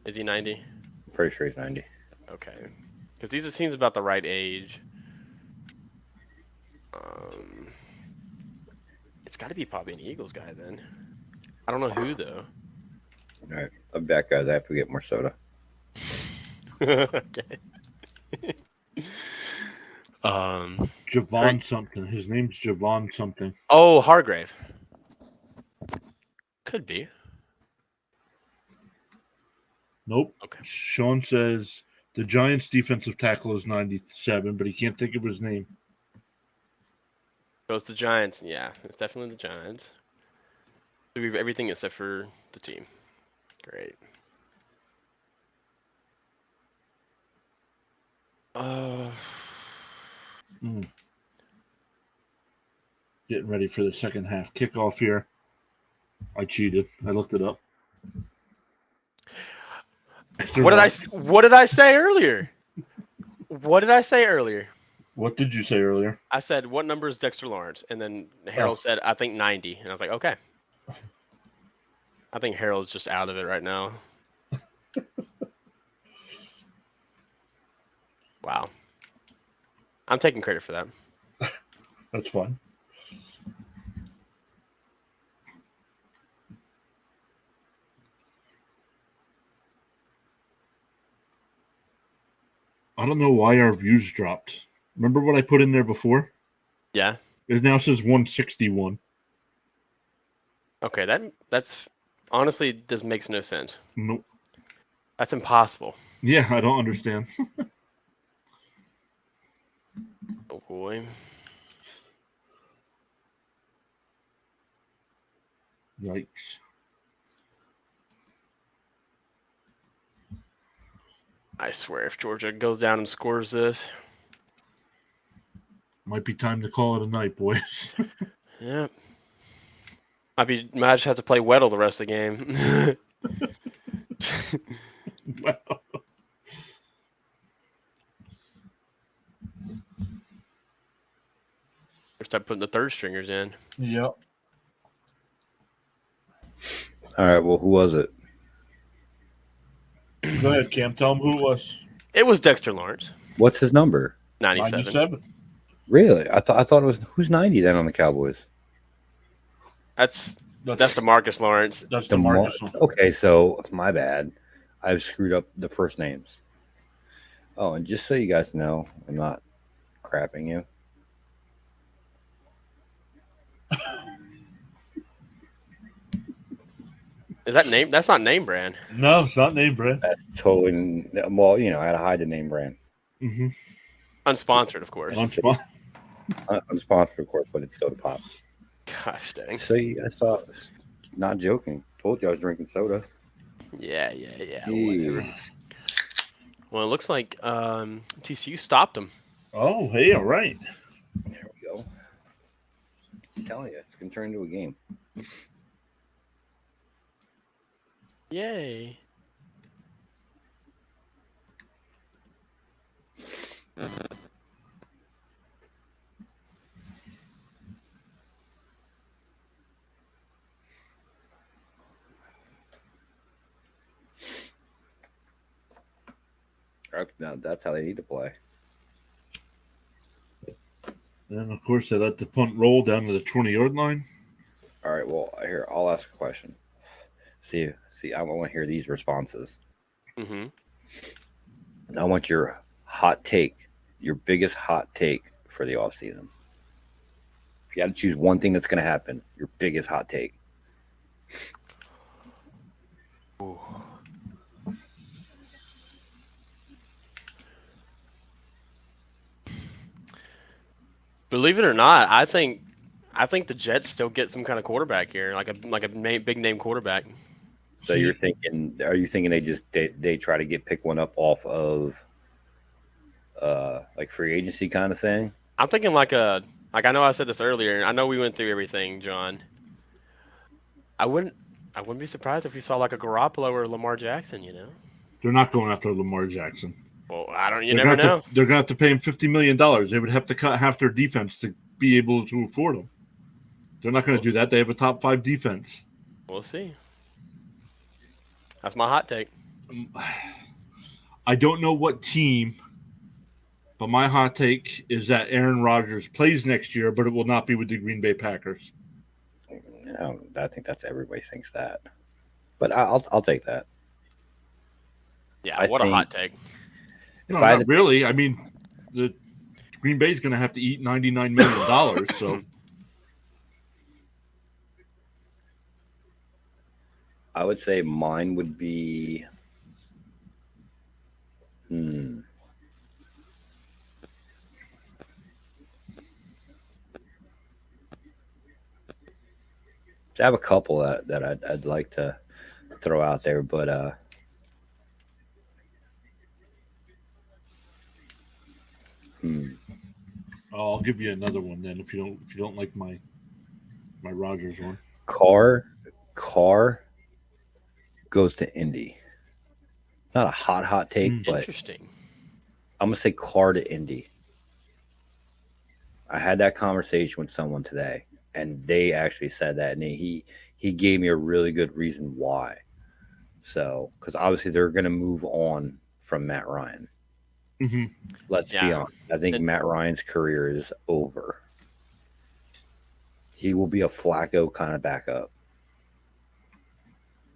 Is he 90? Pretty sure he's 90. Okay. Because he seems about the right age. It's got to be probably an Eagles guy then. I don't know who, though. All right. I'll be back, guys. I have to get more soda. Okay. Javon something. His name's Javon something. Oh, Hargrave. Could be. Nope. Okay. Sean says the Giants' defensive tackle is 97, but he can't think of his name. So it's the Giants. Yeah, it's definitely the Giants. So we have everything except for the team. Great. Getting ready for the second half kickoff here. I cheated. I looked it up. What did I say earlier? What did I say earlier? What did you say earlier? I said, what number is Dexter Lawrence? And then Harold said, I think 90. And I was like, okay. I think Harold's just out of it right now. Wow. I'm taking credit for that. That's fine. I don't know why our views dropped. Remember what I put in there before? Yeah. It now says 161. Okay, that's honestly this makes no sense. Nope. That's impossible. Yeah, I don't understand. Oh boy. Yikes. I swear, if Georgia goes down and scores this, might be time to call it a night, boys. Yeah. Might just have to play Weddle the rest of the game. Well, Start putting the third stringers in. yep. All right. Well, who was it? Go ahead, Cam. Tell him who it was. It was Dexter Lawrence. What's his number? 97. Really? I thought it was who's 90 then on the Cowboys? That's DeMarcus Lawrence. That's DeMarcus. Okay, so my bad. I've screwed up the first names. Oh, and just so you guys know, I'm not crapping you. Is that name? That's not name brand. No, it's not name brand. That's totally well. I had to hide the name brand. Mm-hmm. Unsponsored, of course. Unsponsored, of course, but it's soda pop. Gosh dang. So I thought, not joking. Told you I was drinking soda. Yeah. Whatever. Well, it looks like TCU stopped him. Oh, hey, all right. There we go. I'm telling you, it's gonna turn into a game. Yay. That's how they need to play. And of course, they let the punt roll down to the 20-yard line. All right. Well, here I'll ask a question. See, I want to hear these responses. Mm-hmm. I want your hot take, your biggest hot take for the offseason. If you had to choose one thing that's going to happen, your biggest hot take. Ooh. Believe it or not, I think the Jets still get some kind of quarterback here, like a big name quarterback. So you're thinking? Are you thinking they try to pick one up off of like free agency kind of thing? I'm thinking like I know I said this earlier. I know we went through everything, John. I wouldn't be surprised if we saw like a Garoppolo or Lamar Jackson. They're not going after Lamar Jackson. Well, You never know. They're going to have to pay him $50 million. They would have to cut half their defense to be able to afford him. They're not going to do that. They have a top 5 defense. We'll see. That's my hot take. I don't know what team, but my hot take is that Aaron Rodgers plays next year, but it will not be with the Green Bay Packers. I think that's everybody thinks that, but I'll take that. Yeah, a hot take. No, not really. I mean, the Green Bay's going to have to eat $99 million, so. I would say mine would be. I have a couple that I'd like to throw out there, but I'll give you another one then if you don't like my Rodgers one. Carr goes to Indy. Not a hot take, but interesting. I'm gonna say Carr to Indy. I had that conversation with someone today, and they actually said that, and he gave me a really good reason why. So, because obviously they're gonna move on from Matt Ryan. Mm-hmm. Let's be honest. I think Matt Ryan's career is over. He will be a Flacco kind of backup.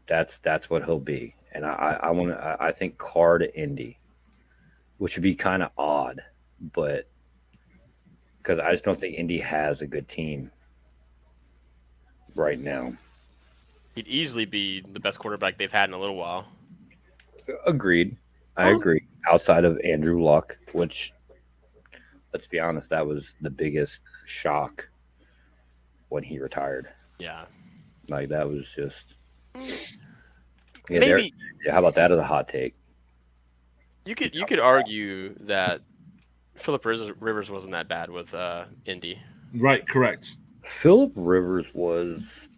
That's what he'll be, and I think Carr to Indy, which would be kind of odd, but because I just don't think Indy has a good team right now. He'd easily be the best quarterback they've had in a little while. Agreed. I agree. Outside of Andrew Luck, which, let's be honest, that was the biggest shock when he retired. Yeah. Like that was just Maybe how about that as a hot take? you could argue that Philip Rivers wasn't that bad with Indy. Right, correct. Philip Rivers was,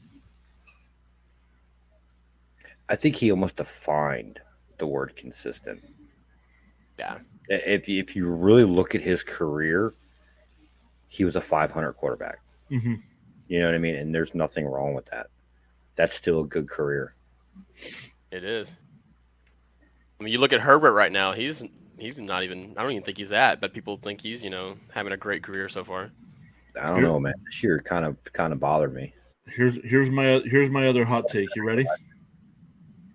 I think he almost defined the word consistent. Yeah. If you really look at his career, he was a 500 quarterback. Mm-hmm. You know what I mean? And there's nothing wrong with that. That's still a good career. It is. I mean, you look at Herbert right now. He's not even. I don't even think he's that, but people think he's having a great career so far. I don't know, man. This year kind of bothered me. Here's my other hot take. You ready?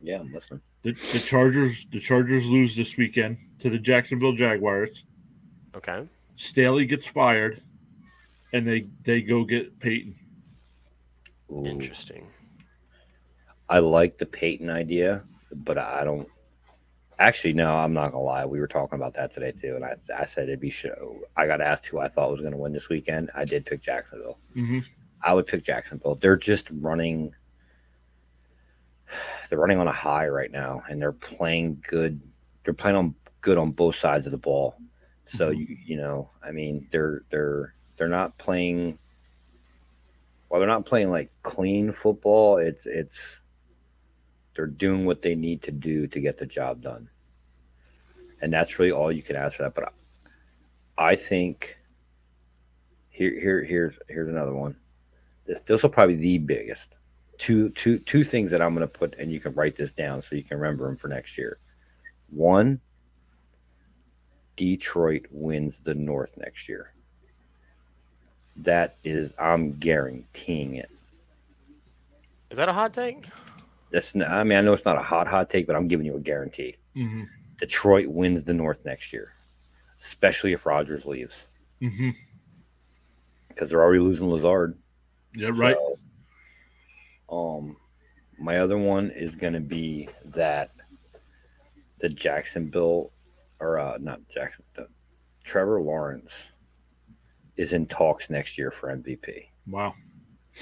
Yeah, I'm listening. The Chargers lose this weekend to the Jacksonville Jaguars. Okay. Staley gets fired, and they go get Peyton. Ooh. Interesting. I like the Peyton idea, but I don't. Actually, no, I'm not gonna lie. We were talking about that today too, and I said it'd be show. I got asked who I thought was gonna win this weekend. I did pick Jacksonville. Mm-hmm. I would pick Jacksonville. They're just running. They're running on a high right now, and they're playing good. They're playing on good on both sides of the ball. So I mean, they're not playing. Well, they're not playing like clean football. It's they're doing what they need to do to get the job done, and that's really all you can ask for that. But I think here's another one. This will probably be the biggest. Two things that I'm going to put, and you can write this down so you can remember them for next year. One, Detroit wins the North next year. That is, I'm guaranteeing it. Is that a hot take? I mean, I know it's not a hot take, but I'm giving you a guarantee. Mm-hmm. Detroit wins the North next year, especially if Rodgers leaves. Mm-hmm. Because they're already losing Lazard. Yeah, right. So, my other one is going to be that the Jacksonville, or not Jacksonville, Trevor Lawrence is in talks next year for MVP. Wow.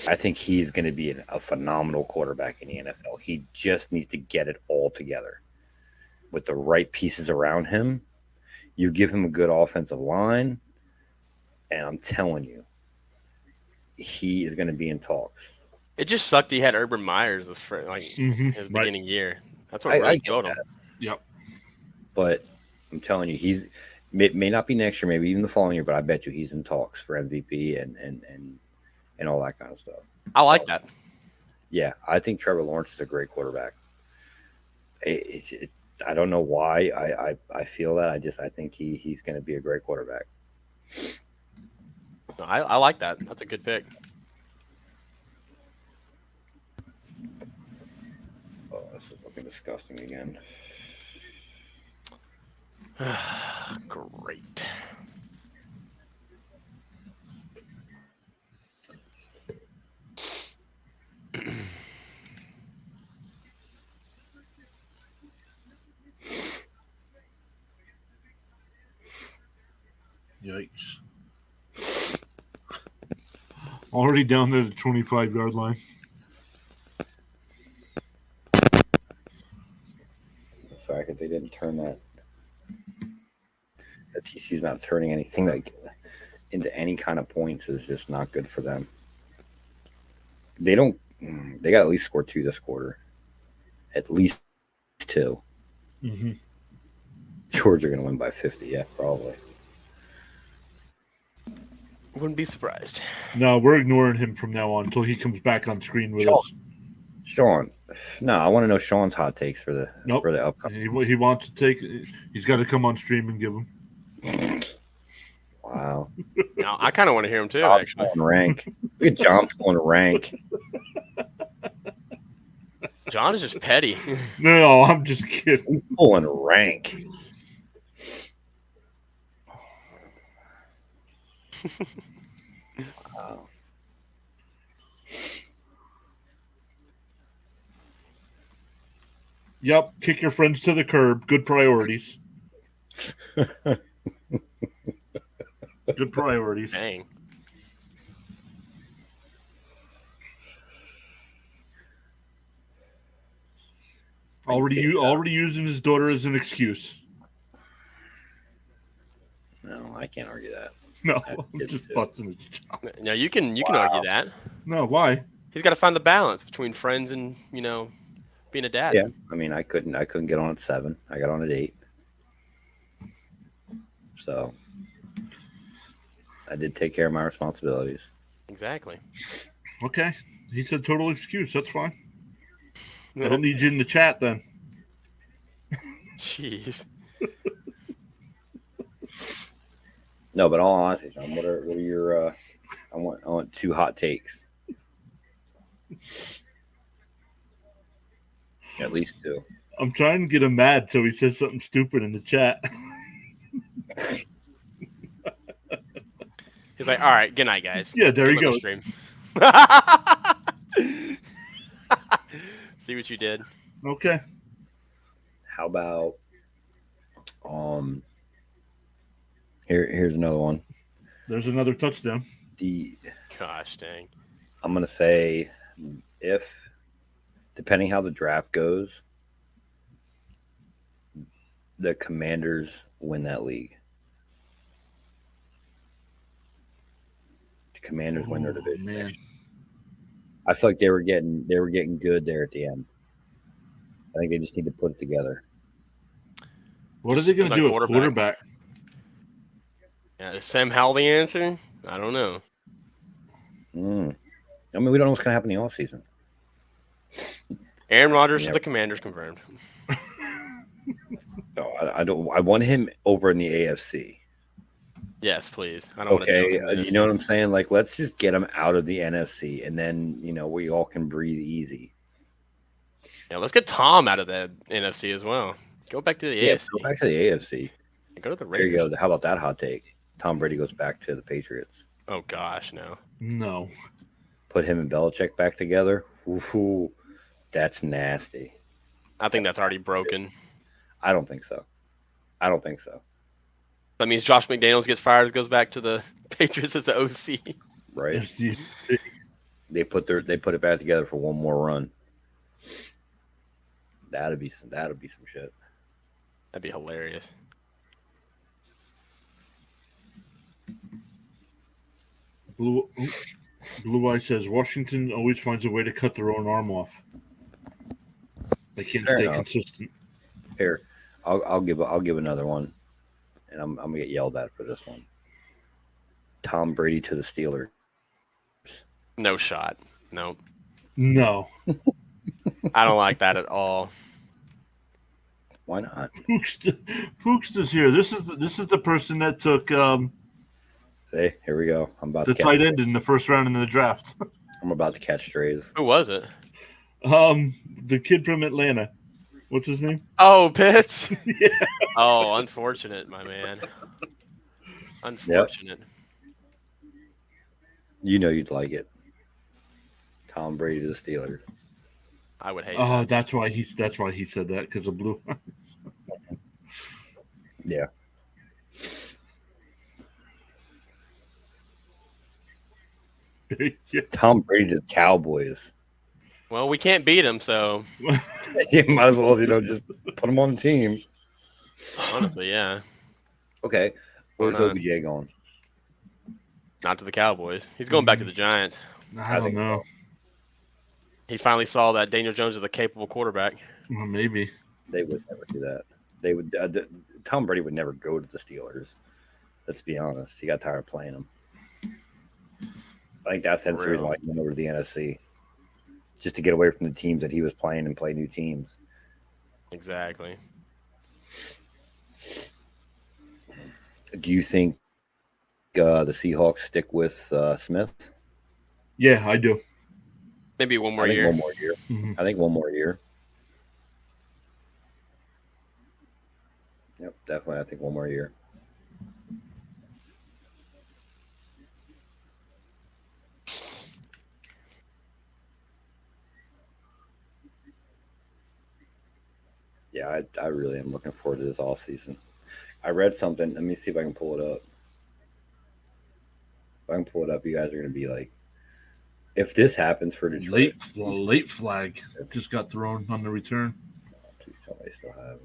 I think he's going to be a phenomenal quarterback in the NFL. He just needs to get it all together with the right pieces around him. You give him a good offensive line, and I'm telling you, he is going to be in talks. It just sucked he had Urban Myers his beginning year. That's what really killed him. Yep. But I'm telling you, he's may not be next year, maybe even the following year, but I bet you he's in talks for MVP and all that kind of stuff. I like that. Yeah, I think Trevor Lawrence is a great quarterback. I don't know why I feel that. I think he's going to be a great quarterback. I like that. That's a good pick. Oh, this is looking disgusting again. Great. Yikes. Already down to the 25-yard line. The fact that they didn't turn that TCU's not turning anything into any kind of points is just not good for them. They got to at least score 2 this quarter. At least 2. Mm-hmm. Georgia going to win by 50, yeah, probably. Wouldn't be surprised. No, we're ignoring him from now on until he comes back on screen with us. Sean. No, I want to know Sean's hot takes for the upcoming. He wants to take. He's got to come on stream and give them. Wow. Now I kind of want to hear him too. Actually, rank. Look at John pulling rank. John is just petty. No, I'm just kidding. He's pulling rank. Wow. Yep, kick your friends to the curb. Good priorities. Good priorities. Dang. Already using his daughter as an excuse. No, I can't argue that. No, I'm just busting his job. No, you can argue that. No, why? He's got to find the balance between friends and being a dad. Yeah, I mean, I couldn't get on at 7. I got on at 8. So I did take care of my responsibilities. Exactly. Okay, he said total excuse. That's fine. I don't need you in the chat then. Jeez. No, but all honesty, John, what are your? I want 2 hot takes. At least 2. I'm trying to get him mad so he says something stupid in the chat. He's like, all right, good night, guys. Yeah, there you go. Stream. See what you did. Okay. How about here's another one. There's another touchdown. Gosh dang. I'm gonna say if depending how the draft goes, the Commanders win that league. The Commanders win their division. Man. I feel like they were getting good there at the end. I think they just need to put it together. What are they going to do at quarterback? Yeah, is Sam Howell the answer? I don't know. I mean, we don't know what's going to happen in the offseason. Aaron Rodgers for the Commanders confirmed. No, I don't. I want him over in the AFC. Yes, please. I don't want to you know what I'm saying? Like, let's just get him out of the NFC, and then we all can breathe easy. Yeah, let's get Tom out of the NFC as well. Go back to the AFC. Go back to the AFC. Go to the Raiders. There you go. How about that hot take? Tom Brady goes back to the Patriots. Oh gosh, no. No. Put him and Belichick back together. Ooh, that's nasty. I think that's already broken. I don't think so. That means Josh McDaniels gets fired, goes back to the Patriots as the OC. Right. They put it back together for one more run. That'd be some shit. That'd be hilarious. Blue Eye says Washington always finds a way to cut their own arm off. They can't stay consistent. Here, I'll give another one, and I'm gonna get yelled at for this one. Tom Brady to the Steelers. No shot. No. No. I don't like that at all. Why not? Pooksta's here. This is the person that took See, here we go. I'm about the to tight end in the first round in the draft. I'm about to catch strays. Who was it? The kid from Atlanta. What's his name? Oh, Pitts. Yeah. Oh, unfortunate, my man. Unfortunate. Yep. You know you'd like it. Tom Brady to the Steelers. I would hate it. It. That's why he said that, because of blue eyes. Yeah. Yeah. Tom Brady to the Cowboys. Well, we can't beat him, so you might as well, just put him on the team. Honestly, yeah. Okay, where's OBJ going? Not to the Cowboys. He's going back to the Giants. I don't know. He finally saw that Daniel Jones is a capable quarterback. Well, maybe. They would never do that. They would. Tom Brady would never go to the Steelers. Let's be honest. He got tired of playing them. I think that's the reason why he went over to the NFC. Just to get away from the teams that he was playing and play new teams. Exactly. Do you think the Seahawks stick with Smith? Yeah, I do. Maybe one more year. One more year. Mm-hmm. I think one more year. Yep, definitely. I think one more year. Yeah, I really am looking forward to this offseason. I read something. Let me see if I can pull it up. If I can pull it up, you guys are going to be like, if this happens for Detroit. Late flag just got thrown on the return. 2 I still have it.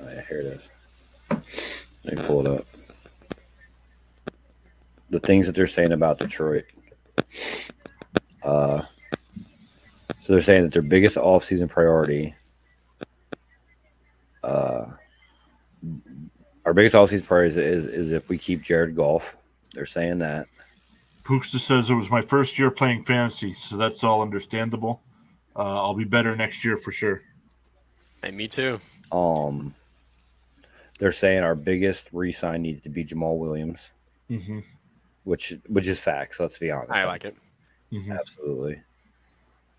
Oh, yeah, here it is. Let me pull it up. The things that they're saying about Detroit. So they're saying that their biggest offseason priority, our biggest offseason priority is if we keep Jared Goff. They're saying that. Pooksta says it was my first year playing fantasy, so that's all understandable. I'll be better next year for sure. Hey, me too. They're saying our biggest re-sign needs to be Jamal Williams, which is facts. Let's be honest. I like it. Absolutely.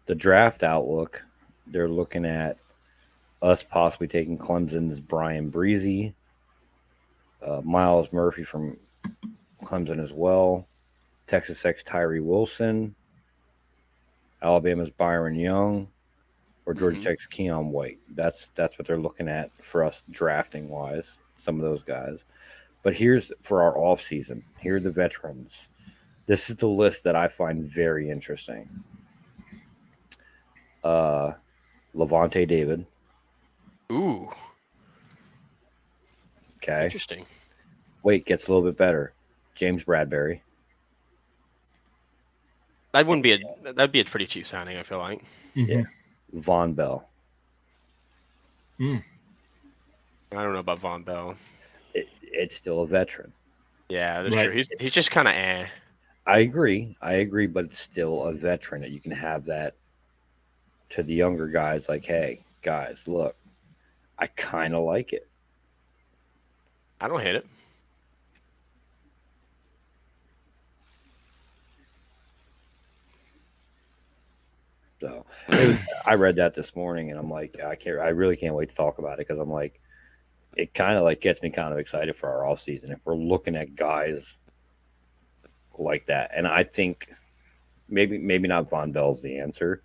The draft outlook, they're looking at us possibly taking Clemson's Brian Breezy, Miles Murphy from Clemson as well, Texas Tech's Tyree Wilson, Alabama's Byron Young, or Georgia Tech's Keon White. That's what they're looking at for us drafting wise, some of those guys. But here's for our offseason. Here are the veterans. This is the list that I find very interesting. Levante David. Ooh. Okay. Interesting. Wait, gets a little bit better. James Bradbury. That'd be a pretty cheap signing, I feel like. Yeah. Von Bell. I don't know about Von Bell. It's still a veteran. Yeah, that's true. He's just kind of eh. I agree, but it's still a veteran that you can have that to the younger guys. Like, hey, guys, look, I kind of like it. I don't hate it. So I read that this morning, and I'm like, I really can't wait to talk about it because I'm like, it kind of like gets me kind of excited for our off season if we're looking at guys like that. And I think maybe not Von Bell's the answer,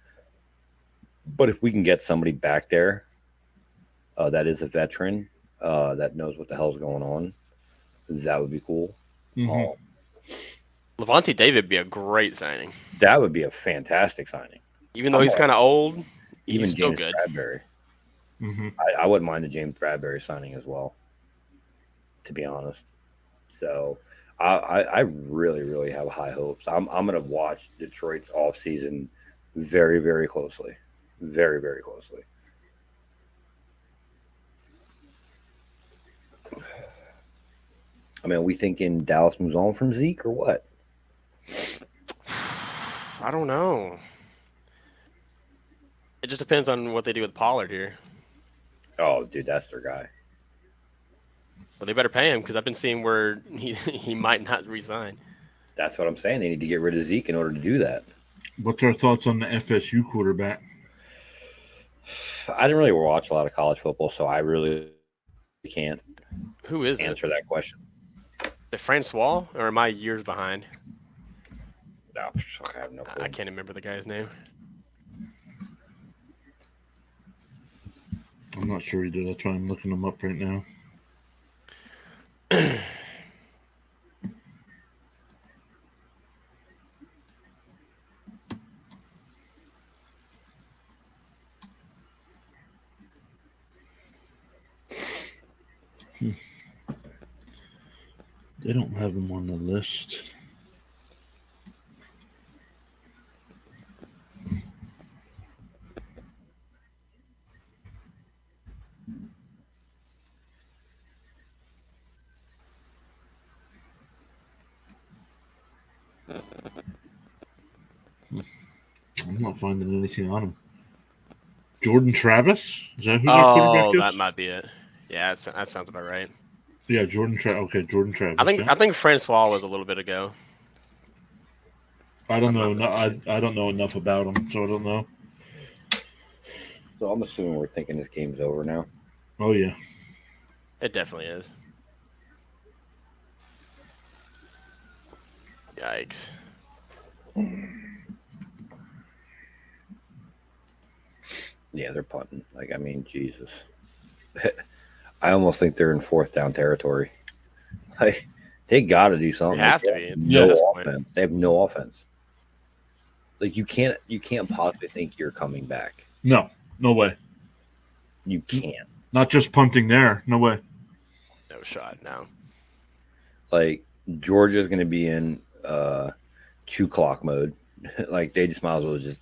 but if we can get somebody back there that is a veteran that knows what the hell's going on, that would be cool. Levante David would be a great signing. That would be a fantastic signing. Even though he's kind of old, even he's still James good. Bradbury. I wouldn't mind the James Bradbury signing as well, to be honest. So I really, really have high hopes. I'm going to watch Detroit's offseason very, very closely. Very, very closely. I mean, are we thinking Dallas moves on from Zeke or what? I don't know. It just depends on what they do with Pollard here. Oh, dude, that's their guy. Well, they better pay him because I've been seeing where he might not resign. That's what I'm saying. They need to get rid of Zeke in order to do that. What's our thoughts on the FSU quarterback? I didn't really watch a lot of college football, so I really can't answer that question. The Francois, or am I years behind? No, I have no clue. I can't remember the guy's name. I'm not sure either. That's why I'm looking them up right now. They don't have him on the list. I'm not finding anything on him. Jordan Travis? Is that who their quarterback is? That might be it. Yeah, that sounds about right. Yeah, Jordan Travis. Okay, Jordan Travis. I think Francois was a little bit ago. I don't know. I don't know enough about him, so I don't know. So I'm assuming we're thinking this game's over now. Oh yeah, it definitely is. Yikes. Yeah, they're punting. Like, I mean, Jesus. I almost think they're in fourth down territory. Like, they got to do something. They have to be. No offense. They have no offense. Like you can't possibly think you're coming back. No way. You can't. Not just punting there. No way. No shot. No. Like Georgia's going to be in 2 clock mode. Like they just might as well just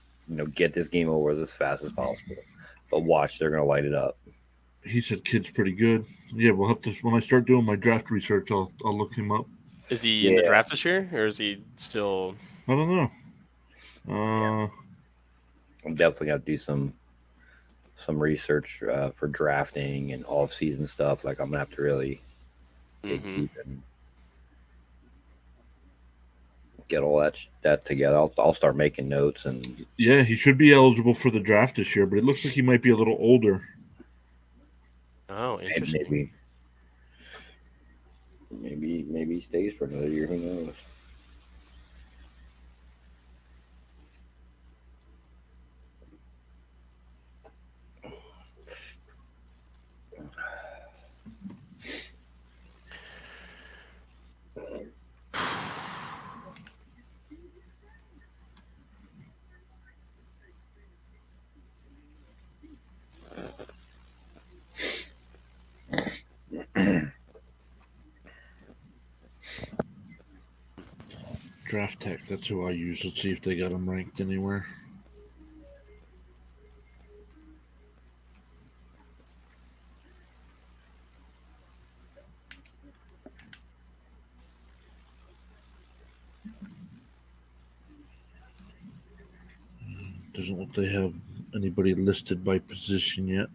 get this game over as fast as possible. But watch, they're going to light it up. He said kid's pretty good. Yeah, we'll have to. When I start doing my draft research, I'll look him up. Is he in the draft this year, or is he still? I don't know. I'm definitely going to do some research for drafting and off-season stuff. Like I'm going to have to really dig deep and get all that together. I'll start making notes and. Yeah, he should be eligible for the draft this year, but it looks like he might be a little older. Oh, interesting. Maybe he stays for another year. Who knows? Draft Tech, that's who I use. Let's see if they got him ranked anywhere. Doesn't look they have anybody listed by position yet.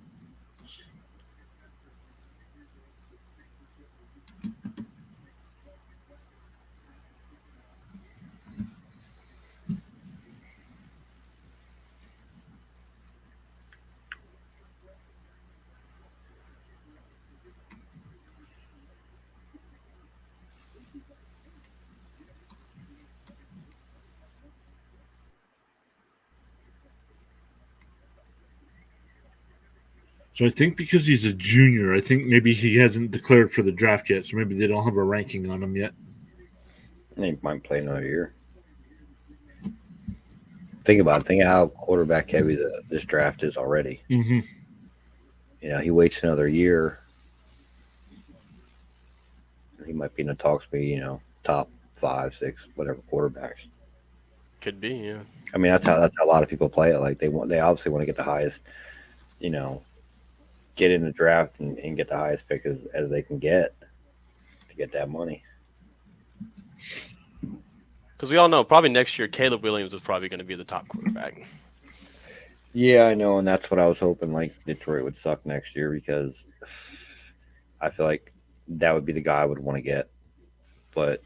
So I think because he's a junior, I think maybe he hasn't declared for the draft yet, so maybe they don't have a ranking on him yet. He might play another year. Think about it. Think of how quarterback heavy this draft is already. Mm-hmm. He waits another year. He might be in the talks, top 5, 6, whatever quarterbacks. Could be, yeah. I mean, that's how a lot of people play it. Like they obviously want to get the highest, get in the draft and get the highest pick as they can get to get that money. Because we all know probably next year Caleb Williams is probably going to be the top quarterback. Yeah, I know, and that's what I was hoping. Like Detroit would suck next year because I feel like that would be the guy I would want to get. But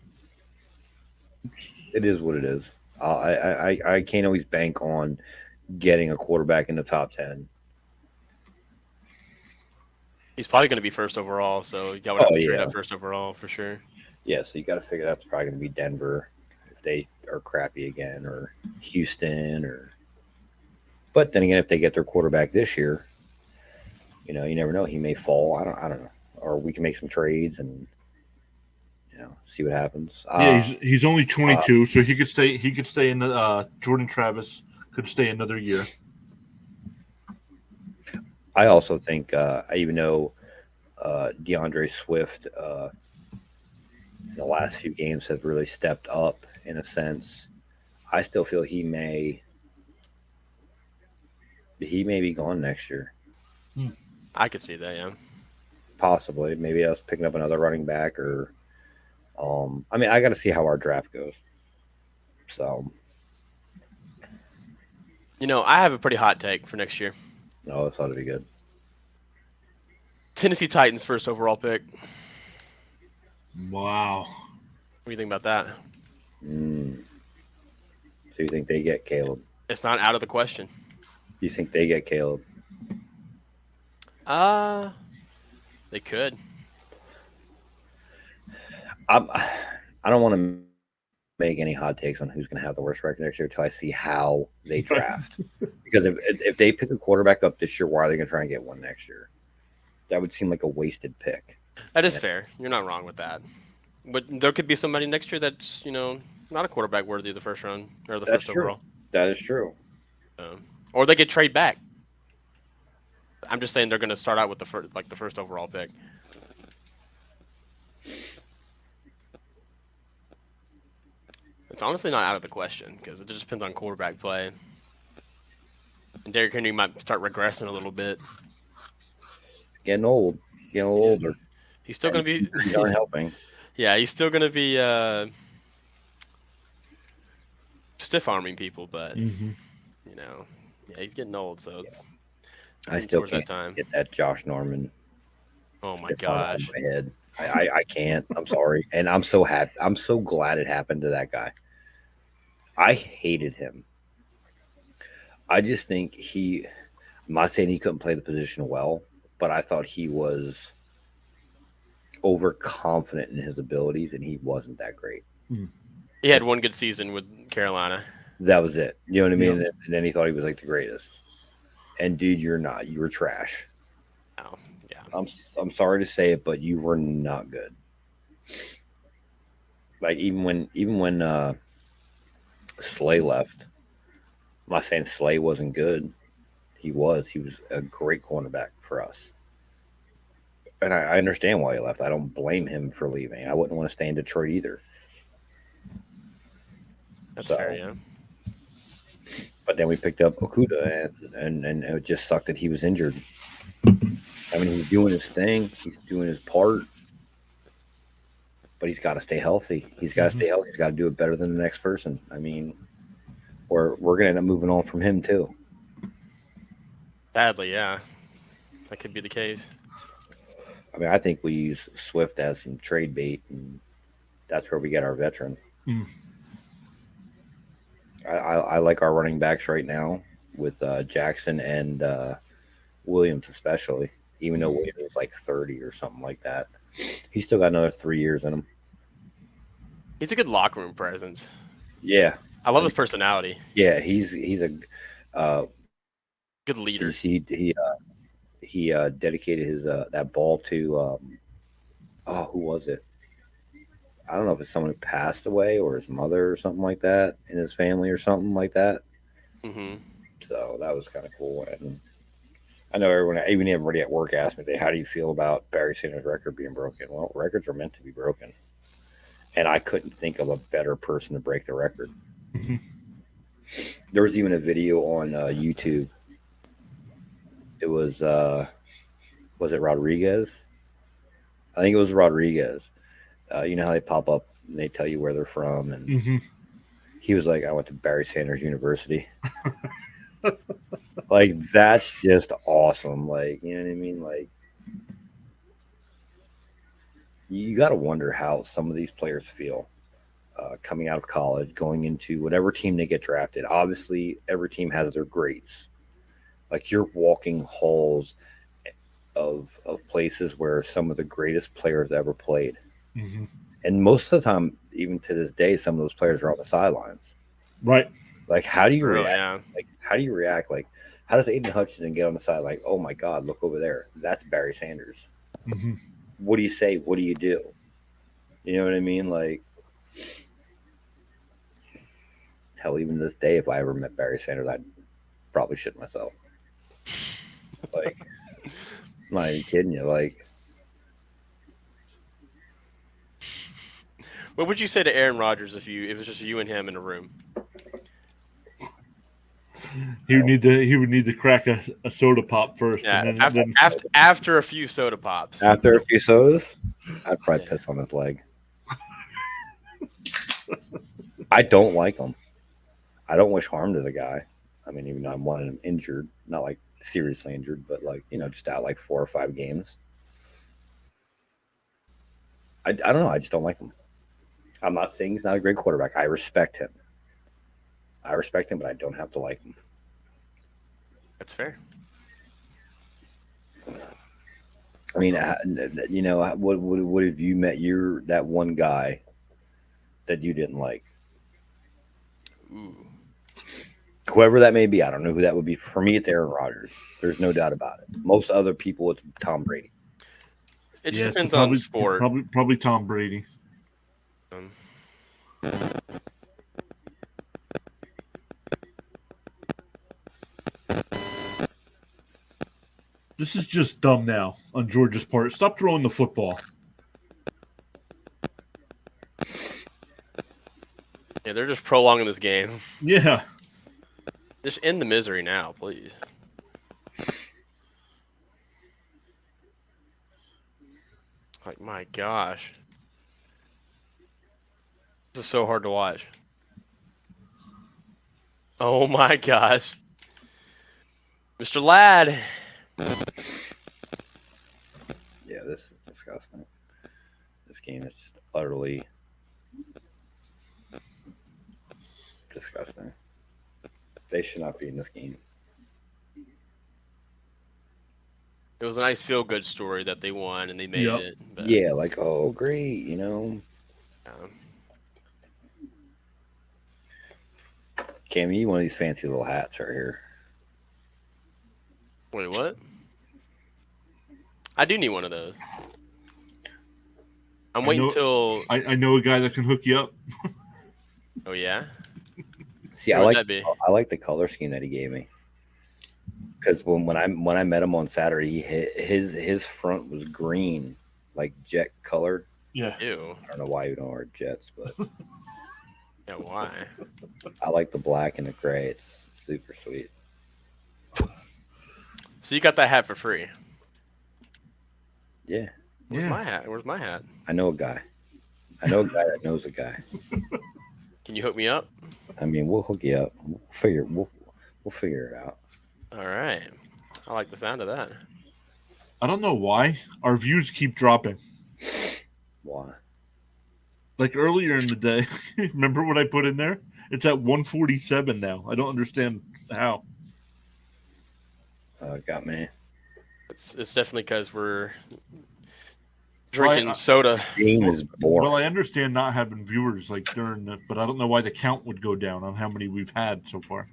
it is what it is. I can't always bank on getting a quarterback in the top 10. He's probably going to be first overall, so you got to trade up first overall for sure. Yeah, so you got to figure that's probably going to be Denver if they are crappy again, or Houston, or. But then again, if they get their quarterback this year, you never know. He may fall. I don't know. Or we can make some trades and see what happens. Yeah, he's only 22, so he could stay. He could stay in the Jordan Travis could stay another year. I also think, even though DeAndre Swift in the last few games has really stepped up in a sense, I still feel he may be gone next year. I could see that, yeah. Possibly. Maybe I was picking up another running back or I mean, I got to see how our draft goes. So. I have a pretty hot take for next year. No, it's ought to be good. Tennessee Titans first overall pick. Wow. What do you think about that? So you think they get Caleb? It's not out of the question. You think they get Caleb? They could. I don't want to make any hot takes on who's going to have the worst record next year until I see how they draft. Because if they pick a quarterback up this year, why are they going to try and get one next year? That would seem like a wasted pick. That is fair. You're not wrong with that. But there could be somebody next year that's, not a quarterback worthy of the first round or the first overall. That is true. Or they could trade back. I'm just saying they're going to start out with the first overall pick. It's honestly not out of the question because it just depends on quarterback play. And Derrick Henry might start regressing a little bit. Getting old. Getting a little older. He's still going to be... He's not helping. Yeah, he's still going to be stiff-arming people, but, you know, yeah, he's getting old, so it's... I still can't get that Josh Norman. Oh, my gosh. My head. I can't. I'm sorry. And I'm so happy. I'm so glad it happened to that guy. I hated him. I just think I'm not saying he couldn't play the position well, but I thought he was overconfident in his abilities, and he wasn't that great. He had one good season with Carolina. That was it. You know what I mean? Yep. And then he thought he was like the greatest. And dude, you're not. You were trash. Oh, yeah. I'm sorry to say it, but you were not good. Like even when Slay left, I'm not saying Slay wasn't good. He was a great cornerback for us. And I understand why he left. I don't blame him for leaving. I wouldn't want to stay in Detroit either. That's fair, yeah. But then we picked up Okuda, and it just sucked that he was injured. I mean, he's doing his thing. He's doing his part. But he's got to stay healthy. He's got to stay healthy. He's got to do it better than the next person. I mean, we're going to end up moving on from him, too. Sadly, yeah. That could be the case. I mean, I think we use Swift as some trade bait, and that's where we get our veteran. I like our running backs right now with Jackson and Williams especially, even though Williams is like 30 or something like that. He's still got another 3 years in him. He's a good locker room presence. Yeah. I love his personality. Yeah, he's a good leader. He dedicated his that ball to who was it? I don't know if it's someone who passed away or his mother or something like that in his family or something like that. So that was kind of cool. And I know everybody at work asked me, how do you feel about Barry Sanders' record being broken? Well, records are meant to be broken. And I couldn't think of a better person to break the record. There was even a video on YouTube. It was it Rodriguez? I think it was Rodriguez. You know how they pop up and they tell you where they're from, and he was like, "I went to Barry Sanders University." Like, that's just awesome. Like, you know what I mean? Like, you got to wonder how some of these players feel coming out of college, going into whatever team they get drafted. Obviously, every team has their greats. Like, you're walking halls of places where some of the greatest players ever played. And most of the time, even to this day, some of those players are on the sidelines. Right. Like, how do you react? Yeah. Like, how do you react? Like, how does Aiden Hutchinson get on the side? Like, oh my God, look over there. That's Barry Sanders. What do you say? What do you do? You know what I mean? Like, hell, even to this day, if I ever met Barry Sanders, I'd probably shit myself. Like, I'm not even kidding you. Like, what would you say to Aaron Rodgers if it was just you and him in a room? He would need to crack a soda pop first. Yeah, and then after a few soda pops. After a few sodas, I'd probably piss on his leg. I don't like him. I don't wish harm to the guy. I mean, even though I wanted him injured, not like seriously injured, but like, you know, just out like 4 or 5 games. I don't know. I just don't like him. I'm not saying he's not a great quarterback. I respect him. But I don't have to like him. That's fair. I mean, you know, what have you met that one guy that you didn't like? Ooh. Whoever that may be, I don't know who that would be. For me, it's Aaron Rodgers. There's no doubt about it. Most other people, it's Tom Brady. It just depends on the sport. Probably Tom Brady. This is just dumb now on Georgia's part. Stop throwing the football. Yeah, they're just prolonging this game. Yeah. Just end the misery now, please. Like, my gosh. This is so hard to watch. Oh my gosh. Mr. Ladd. Yeah, this is disgusting. This game is just utterly disgusting. They should not be in this game. It was a nice feel-good story that they won and they made it. But, Yeah, like, oh, great, you know. Cam, you need one of these fancy little hats right here. Wait, what? I do need one of those. I'm waiting until... I know a guy that can hook you up. Oh, yeah? See, I like the color scheme that he gave me. Because when I met him on Saturday, his front was green, like jet colored. Yeah. Ew. I don't know why you don't wear jets, but yeah, why? I like the black and the gray. It's super sweet. So you got that hat for free? Yeah. Where's my hat? Where's my hat? I know a guy. I know a guy that knows a guy. Can you hook me up? I mean, we'll hook you up. We'll figure it out. All right. I like the sound of that. I don't know why our views keep dropping. Why? Like earlier in the day, remember what I put in there? It's at 147 now. I don't understand how. Got me. It's definitely because we're drinking soda. The game is boring. Well, I understand not having viewers like during the, but I don't know why the count would go down on how many we've had so far.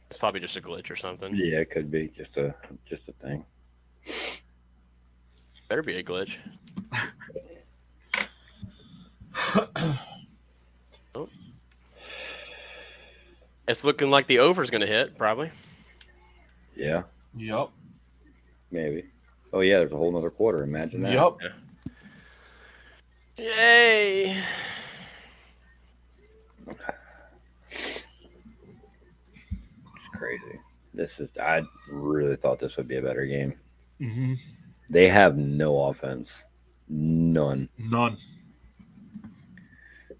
It's probably just a glitch or something. Yeah, it could be just a thing. Better be a glitch. Oh. It's looking like the over's going to hit, probably. Yeah. Yep. Maybe. Oh, yeah, there's a whole nother quarter. Imagine that. Yep. Yeah. Yay. It's crazy. I really thought this would be a better game. Mm-hmm. They have no offense. None.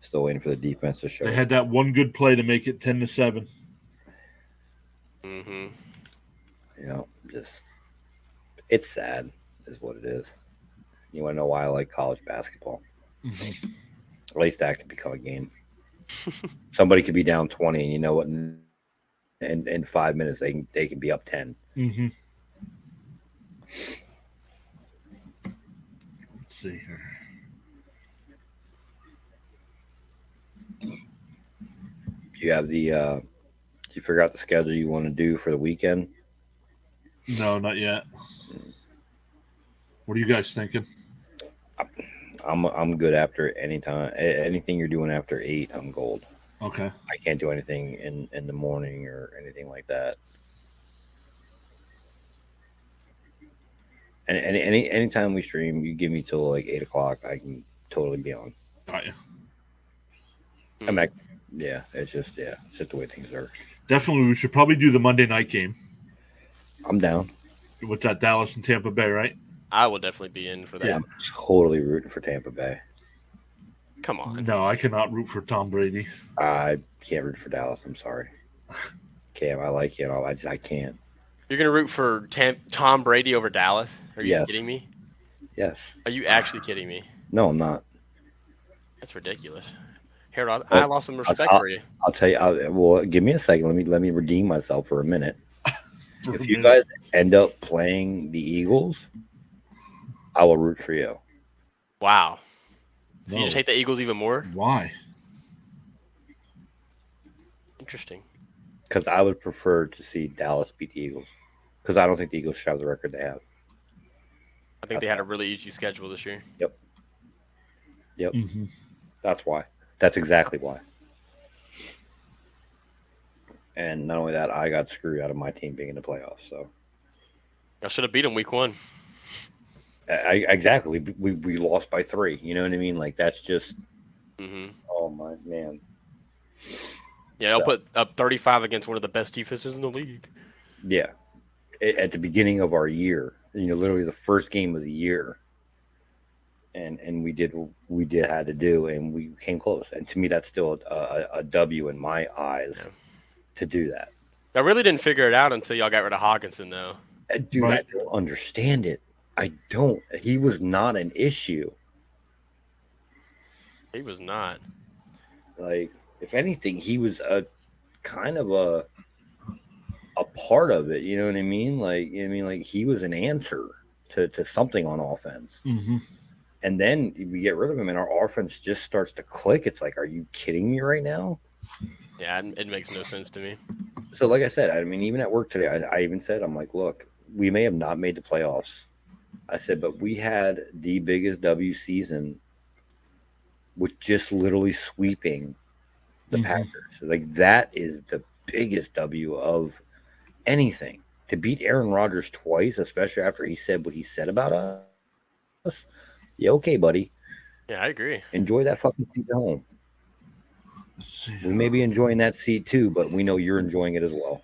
Still waiting for the defense to show. They had that one good play to make it 10-7. Mm-hmm. You know, it's sad, is what it is. You want to know why I like college basketball? Mm-hmm. At least that could become a game. Somebody could be down 20, and you know what? In 5 minutes, they can be up 10. Mm-hmm. Let's see here. You have the. You figure out the schedule you want to do for the weekend? No, not yet. What are you guys thinking? I'm good after any time. Anything you're doing after 8, I'm gold. Okay. I can't do anything in the morning or anything like that. And anytime we stream, you give me till like 8 o'clock, I can totally be on. Got you. Yeah, it's just the way things are. Definitely, we should probably do the Monday night game. I'm down. What's that, Dallas and Tampa Bay, right? I will definitely be in for that. Yeah, I'm totally rooting for Tampa Bay. Come on. No, I cannot root for Tom Brady. I can't root for Dallas. I'm sorry. Cam, I like you. I can't. You're going to root for Tom Brady over Dallas? Are you kidding me? Yes. Are you actually kidding me? No, I'm not. That's ridiculous. Harold, I lost some respect for you. I'll tell you. Well, give me a second. Let me redeem myself for a minute. If you guys end up playing the Eagles, I will root for you. Wow. So you just hate the Eagles even more? Why? Interesting. Because I would prefer to see Dallas beat the Eagles. Because I don't think the Eagles should have the record they have. I think they had a really easy schedule this year. Yep. Mm-hmm. That's why. That's exactly why. And not only that, I got screwed out of my team being in the playoffs. So. I should have beat him week 1. Exactly. We lost by 3. You know what I mean? Like that's just. Mm-hmm. Oh my man. Yeah, I'll put up 35 against one of the best defenses in the league. Yeah, at the beginning of our year, literally the first game of the year, and we did what we had to do, and we came close. And to me, that's still a W in my eyes to do that. I really didn't figure it out until y'all got rid of Hawkinson, though. Dude, right. I don't understand it. I don't. He was not an issue. He was not. Like, if anything, he was a kind of a part of it. You know what I mean? Like, like he was an answer to something on offense. Mm-hmm. And then we get rid of him, and our offense just starts to click. It's like, are you kidding me right now? Yeah, it makes no sense to me. So, like I said, I mean, even at work today, I even said, I'm like, look, we may have not made the playoffs. I said, but we had the biggest W season with just literally sweeping the Packers. Like, that is the biggest W of anything. To beat Aaron Rodgers twice, especially after he said what he said about us. Yeah, okay, buddy. Yeah, I agree. Enjoy that fucking seat at home. We may be enjoying that seat too, but we know you're enjoying it as well.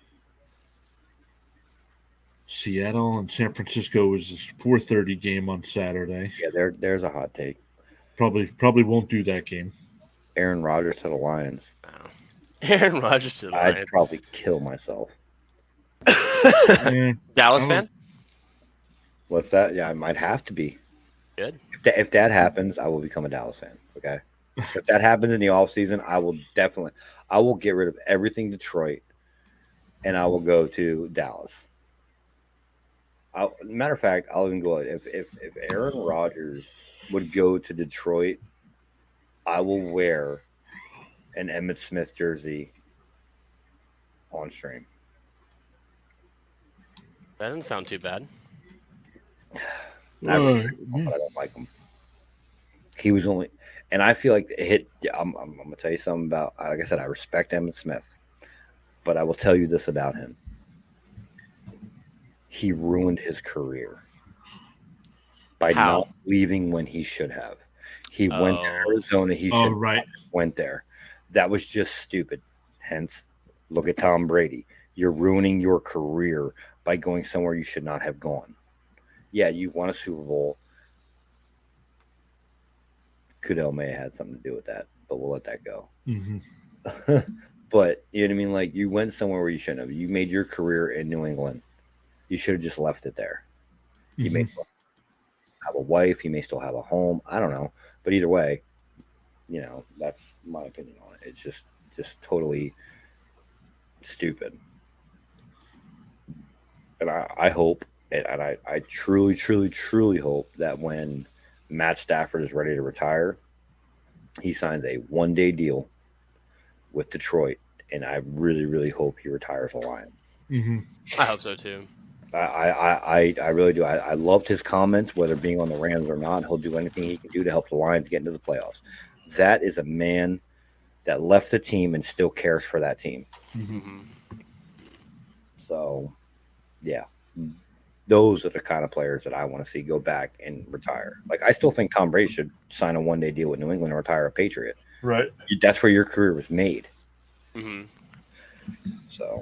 Seattle and San Francisco is a 4:30 game on Saturday. Yeah, there's a hot take. Probably won't do that game. Aaron Rodgers to the Lions. Oh. Aaron Rodgers to the Lions. I'd probably kill myself. Dallas fan? What's that? Yeah, I might have to be. Good. If that happens, I will become a Dallas fan. Okay. If that happens in the offseason, I will get rid of everything Detroit, and I will go to Dallas. Matter of fact, I'll even go if Aaron Rodgers would go to Detroit, I will wear an Emmitt Smith jersey on stream. That doesn't sound too bad. But I don't like him. He was only, and I feel like I'm gonna tell you something about. Like I said, I respect Emmitt Smith, but I will tell you this about him. He ruined his career by not leaving when he should have. He went to Arizona. He should have went there. That was just stupid. Hence, look at Tom Brady. You're ruining your career by going somewhere you should not have gone. Yeah, you won a Super Bowl. Goodell may have had something to do with that, but we'll let that go. Mm-hmm. But you know what I mean? Like, you went somewhere where you shouldn't have. You made your career in New England. You should have just left it there. You may still have a wife. You may still have a home. I don't know. But either way, that's my opinion on it. It's just totally stupid. And I hope, and I truly, truly, truly hope that when Matt Stafford is ready to retire, he signs a one-day deal with Detroit. And I really, really hope he retires a Lion. Mm-hmm. I hope so too. I really do. I loved his comments, whether being on the Rams or not. He'll do anything he can do to help the Lions get into the playoffs. That is a man that left the team and still cares for that team. Mm-hmm. So, yeah, those are the kind of players that I want to see go back and retire. Like, I still think Tom Brady should sign a one-day deal with New England and retire a Patriot. Right. That's where your career was made. Mm-hmm. So,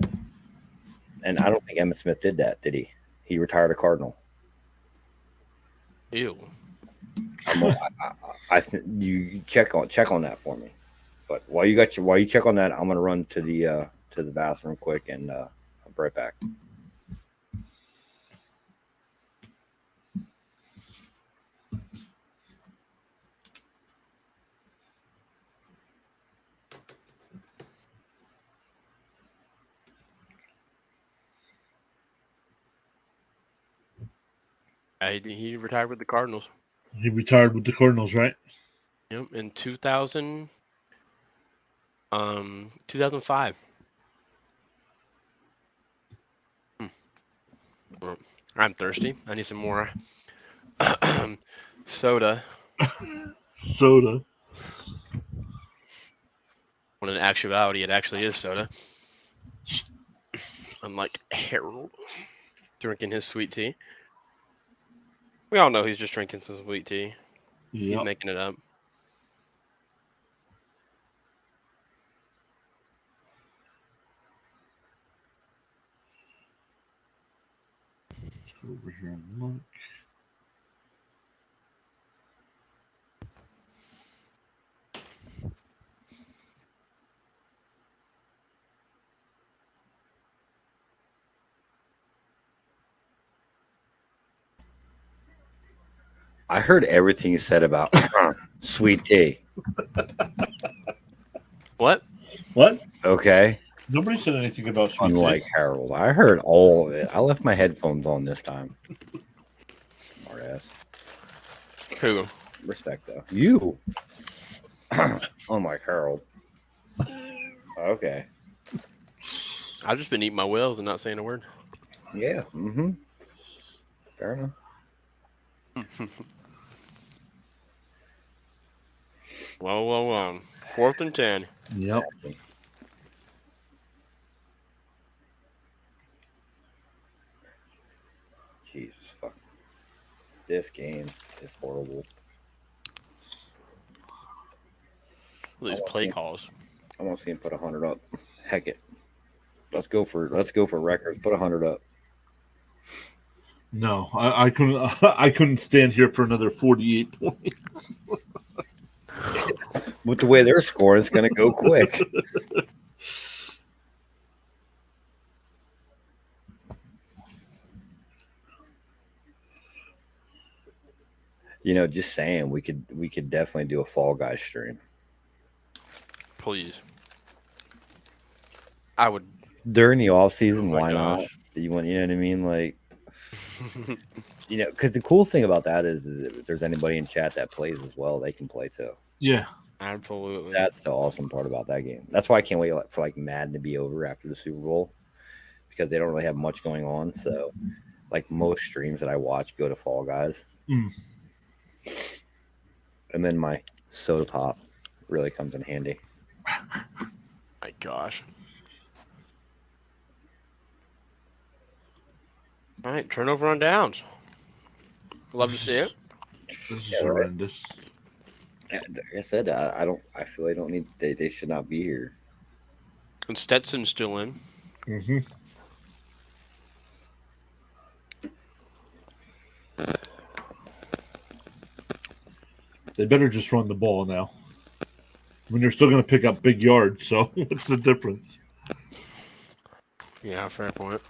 and I don't think Emmitt Smith did that, did he? He retired a Cardinal. Ew. I think you check on that for me. But while you check on that, I'm gonna run to the bathroom quick, and I'll be right back. He retired with the Cardinals. He retired with the Cardinals, right? Yep, in 2005. I'm thirsty. I need some more soda. Soda. When in actuality, it actually is soda. Unlike Harold. Drinking his sweet tea. We all know he's just drinking some sweet tea. He's Yep. making it up. Let's go over here and look. I heard everything you said about sweet tea. What? What? Okay. Nobody said anything about sweet Unlike tea. Harold, I heard all of it. I left my headphones on this time. Smart ass. Who? Respect though. You. Unlike Harold. Okay. I've just been eating my whales and not saying a word. Yeah. Mm-hmm. Fair enough. Well. 4th and 10. Yep. Jesus fuck. This game is horrible. These play calls. I want to see him put 100 up. Heck it. Let's go for records. Put 100 up. No, I couldn't. I couldn't stand here for another 48 points. With the way they're scoring, it's going to go quick. You know, just saying, we could definitely do a Fall Guys stream. Please. I would. During the off season, Oh my why not? gosh. You know what I mean? Like, you know, because the cool thing about that is if there's anybody in chat that plays as well, they can play too. Yeah. Absolutely. That's the awesome part about that game. That's why I can't wait for like Madden to be over after the Super Bowl, because they don't really have much going on. So, like most streams that I watch go to Fall Guys, and then my soda pop really comes in handy. My gosh. All right, turnover on downs. Love to see it. This is horrendous. Like I said, I feel they don't need. They should not be here. And Stetson's still in. Mm-hmm. They better just run the ball now. I mean, they're still going to pick up big yards, so what's the difference? Yeah, fair point.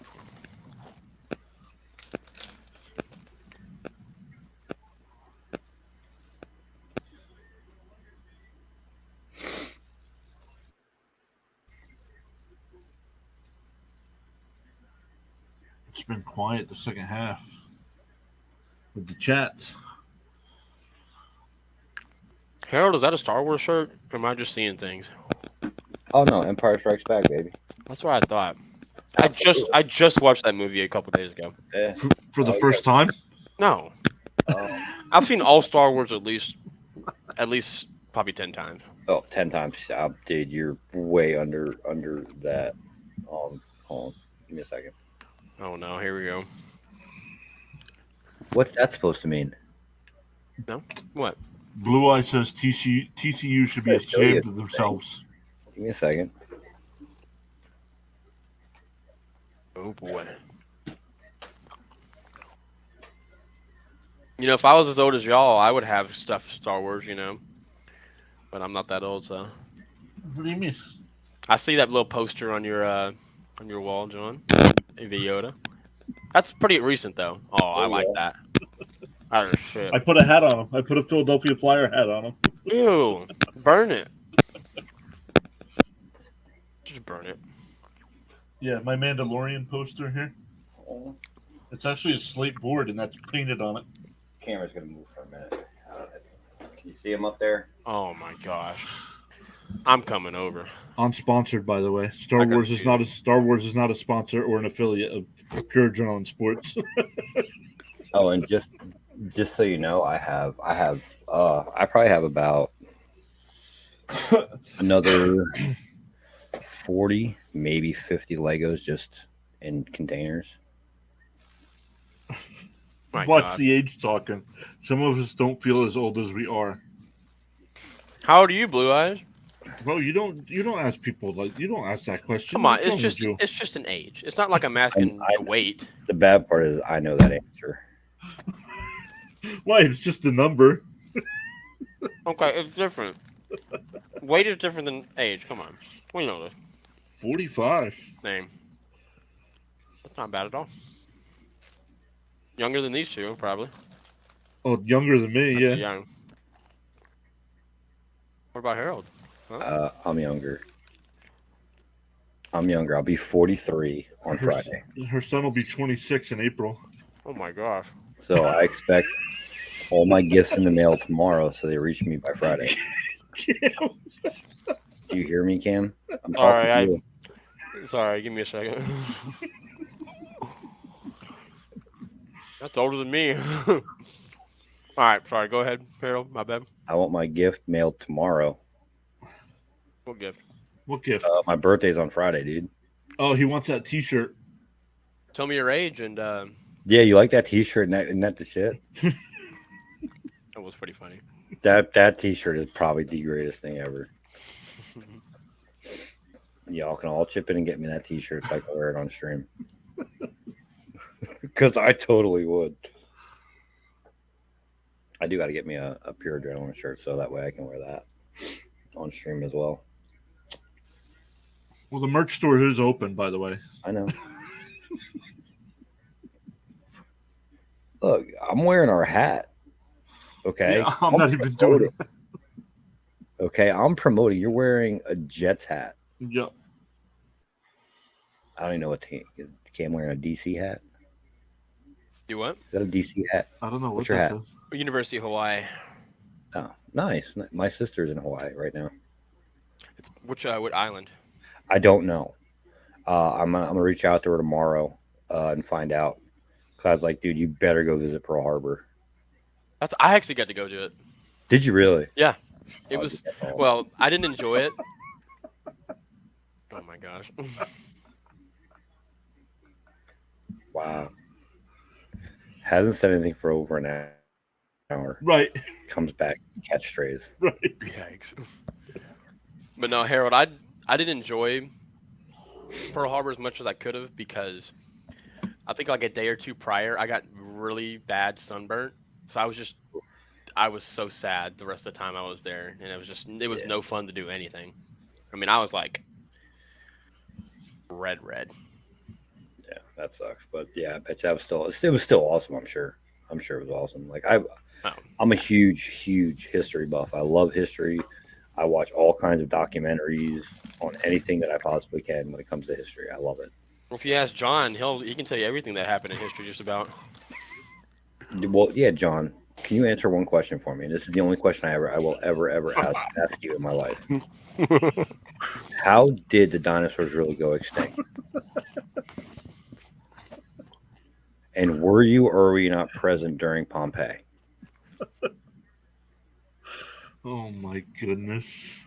It's been quiet the second half with the chats. Harold, is that a Star Wars shirt? Or am I just seeing things? Oh no, Empire Strikes Back, baby. That's what I thought. Absolutely. I just watched that movie a couple days ago. Yeah. For the first time? No. I've seen all Star Wars at least probably 10 times. Oh, 10 times. Dude, you're way under that. Hold on. Give me a second. Oh no, here we go. What's that supposed to mean? No? What? Blue Eye says TCU should be ashamed of themselves. Give me a second. Oh boy. You know, if I was as old as y'all, I would have stuff Star Wars, you know. But I'm not that old, so. What do you mean? I see that little poster on your wall, John. The Yoda. That's pretty recent though. Oh, I like that. Oh shit. I put a hat on him. I put a Philadelphia Flyer hat on him. Ew. Burn it. Just burn it. Yeah, my Mandalorian poster here. It's actually a slate board, and that's painted on it. Camera's gonna move for a minute. Can you see him up there? Oh my gosh. I'm coming over. Unsponsored, by the way. Star Wars is not a sponsor or an affiliate of Pure Adrenaline Sports. Oh, and just so you know, I probably have about another 40, maybe 50 Legos just in containers. Watch the age talking. Some of us don't feel as old as we are. How old are you, Blue Eyes? Bro, you don't ask people you don't ask that question. Come on, What's wrong with you? it's just an age. It's not like I'm asking the weight. The bad part is I know that answer. Why? It's just a number. Okay, it's different. Weight is different than age. Come on, we know this. 45. Name. That's not bad at all. Younger than these two, probably. Oh, younger than me, yeah. Young. What about Harold? Huh? I'm younger. I'll be 43 on Friday. Her son will be 26 in April. Oh my gosh. So I expect all my gifts in the mail tomorrow, so they reach me by Friday. Do you hear me, Cam? I'm talking to you. Sorry, give me a second. That's older than me. All right, sorry. Go ahead, Harold. My bad. I want my gift mailed tomorrow. What gift? What gift? My birthday's on Friday, dude. Oh, he wants that T-shirt. Tell me your age and. Yeah, you like that T-shirt? Isn't that the shit? That was pretty funny. That T-shirt is probably the greatest thing ever. Y'all can all chip in and get me that T-shirt so I can wear it on stream. Because I totally would. I do got to get me a Pure Adrenaline shirt so that way I can wear that on stream as well. Well, the merch store is open, by the way. I know. Look, I'm wearing our hat. Okay. Yeah, I'm not even doing it. Okay, I'm promoting. You're wearing a Jets hat. Yeah. I don't even know what team. Cam wearing a DC hat. You what? Is that a DC hat? I don't know. What's your hat? University of Hawaii. Oh, nice. My sister's in Hawaii right now. It's which island? I don't know. I'm gonna reach out to her tomorrow and find out. Cause I was like, dude, you better go visit Pearl Harbor. I actually got to go do it. Did you really? Yeah. It was well. I didn't enjoy it. Oh my gosh. Wow. Hasn't said anything for over an hour. Right. Comes back, catch strays. Right. Yikes. But no, Harold, I did enjoy Pearl Harbor as much as I could have because I think like a day or two prior, I got really bad sunburnt. So I was so sad the rest of the time I was there, and it was no fun to do anything. I mean, I was like red. Yeah, that sucks. But yeah, I bet you it was still awesome. I'm sure it was awesome. Like I'm a huge history buff. I love history. I watch all kinds of documentaries on anything that I possibly can when it comes to history. I love it. Well, if you ask John, he can tell you everything that happened in history just about. Well, yeah, John, can you answer one question for me? And this is the only question I will ever ask you in my life. How did the dinosaurs really go extinct? And were you or were you not present during Pompeii? Oh my goodness.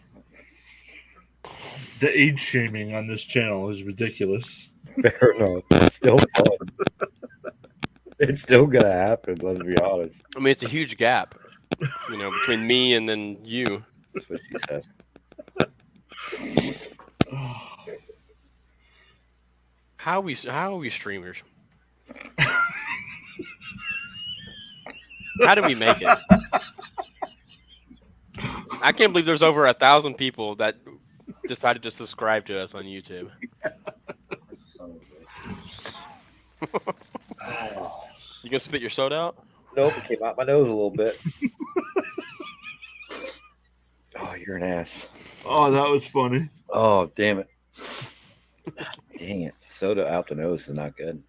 The age shaming on this channel is ridiculous. Fair enough. It's still fun. It's still gonna happen, let's be honest. I mean, it's a huge gap, between me and then you. That's what she said. How are we streamers? How did we make it? I can't believe there's over 1,000 people that decided to subscribe to us on YouTube. You gonna spit your soda out? Nope, it came out my nose a little bit. Oh, you're an ass. Oh, that was funny. Oh, damn it. Dang it. Soda out the nose is not good.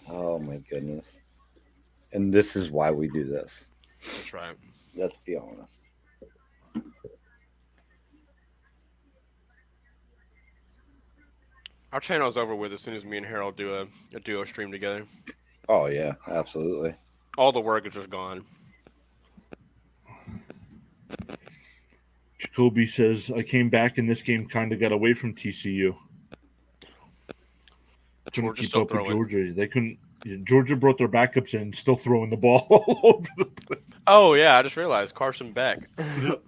Oh, my goodness. And this is why we do this. That's right. Let's be honest. Our channel's over with as soon as me and Harold do a duo stream together. Oh, yeah, absolutely. All the work is just gone. Jacoby says, I came back and this game kind of got away from TCU. couldn't keep up with Georgia. They couldn't. Georgia brought their backups in, still throwing the ball all over the place. Oh yeah, I just realized Carson Beck. Yep.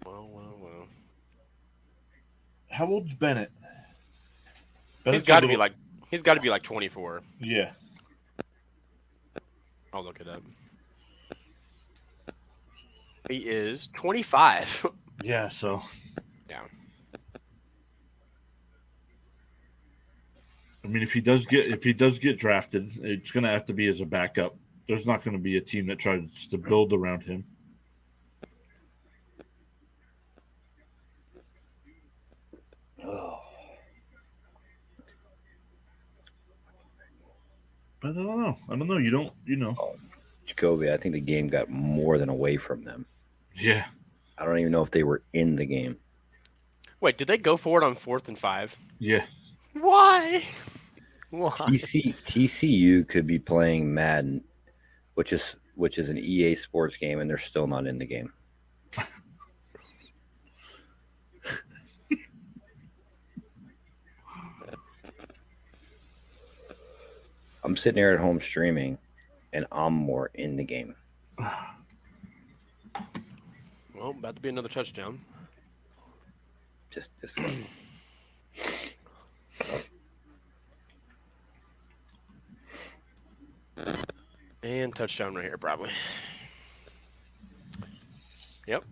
Well. How old's Bennett? He's got to be like 24. Yeah. I'll look it up. He is 25. Yeah, so. Yeah. I mean, if he does get drafted, it's going to have to be as a backup. There's not going to be a team that tries to build around him. Oh. But I don't know. You know. Jacoby, I think the game got more than away from them. Yeah. I don't even know if they were in the game. Wait, did they go for it on 4th and 5? Yeah. Why? TCU could be playing Madden, which is an EA Sports game, and they're still not in the game. I'm sitting here at home streaming, and I'm more in the game. Well, about to be another touchdown. Just And touchdown right here, probably. Yep.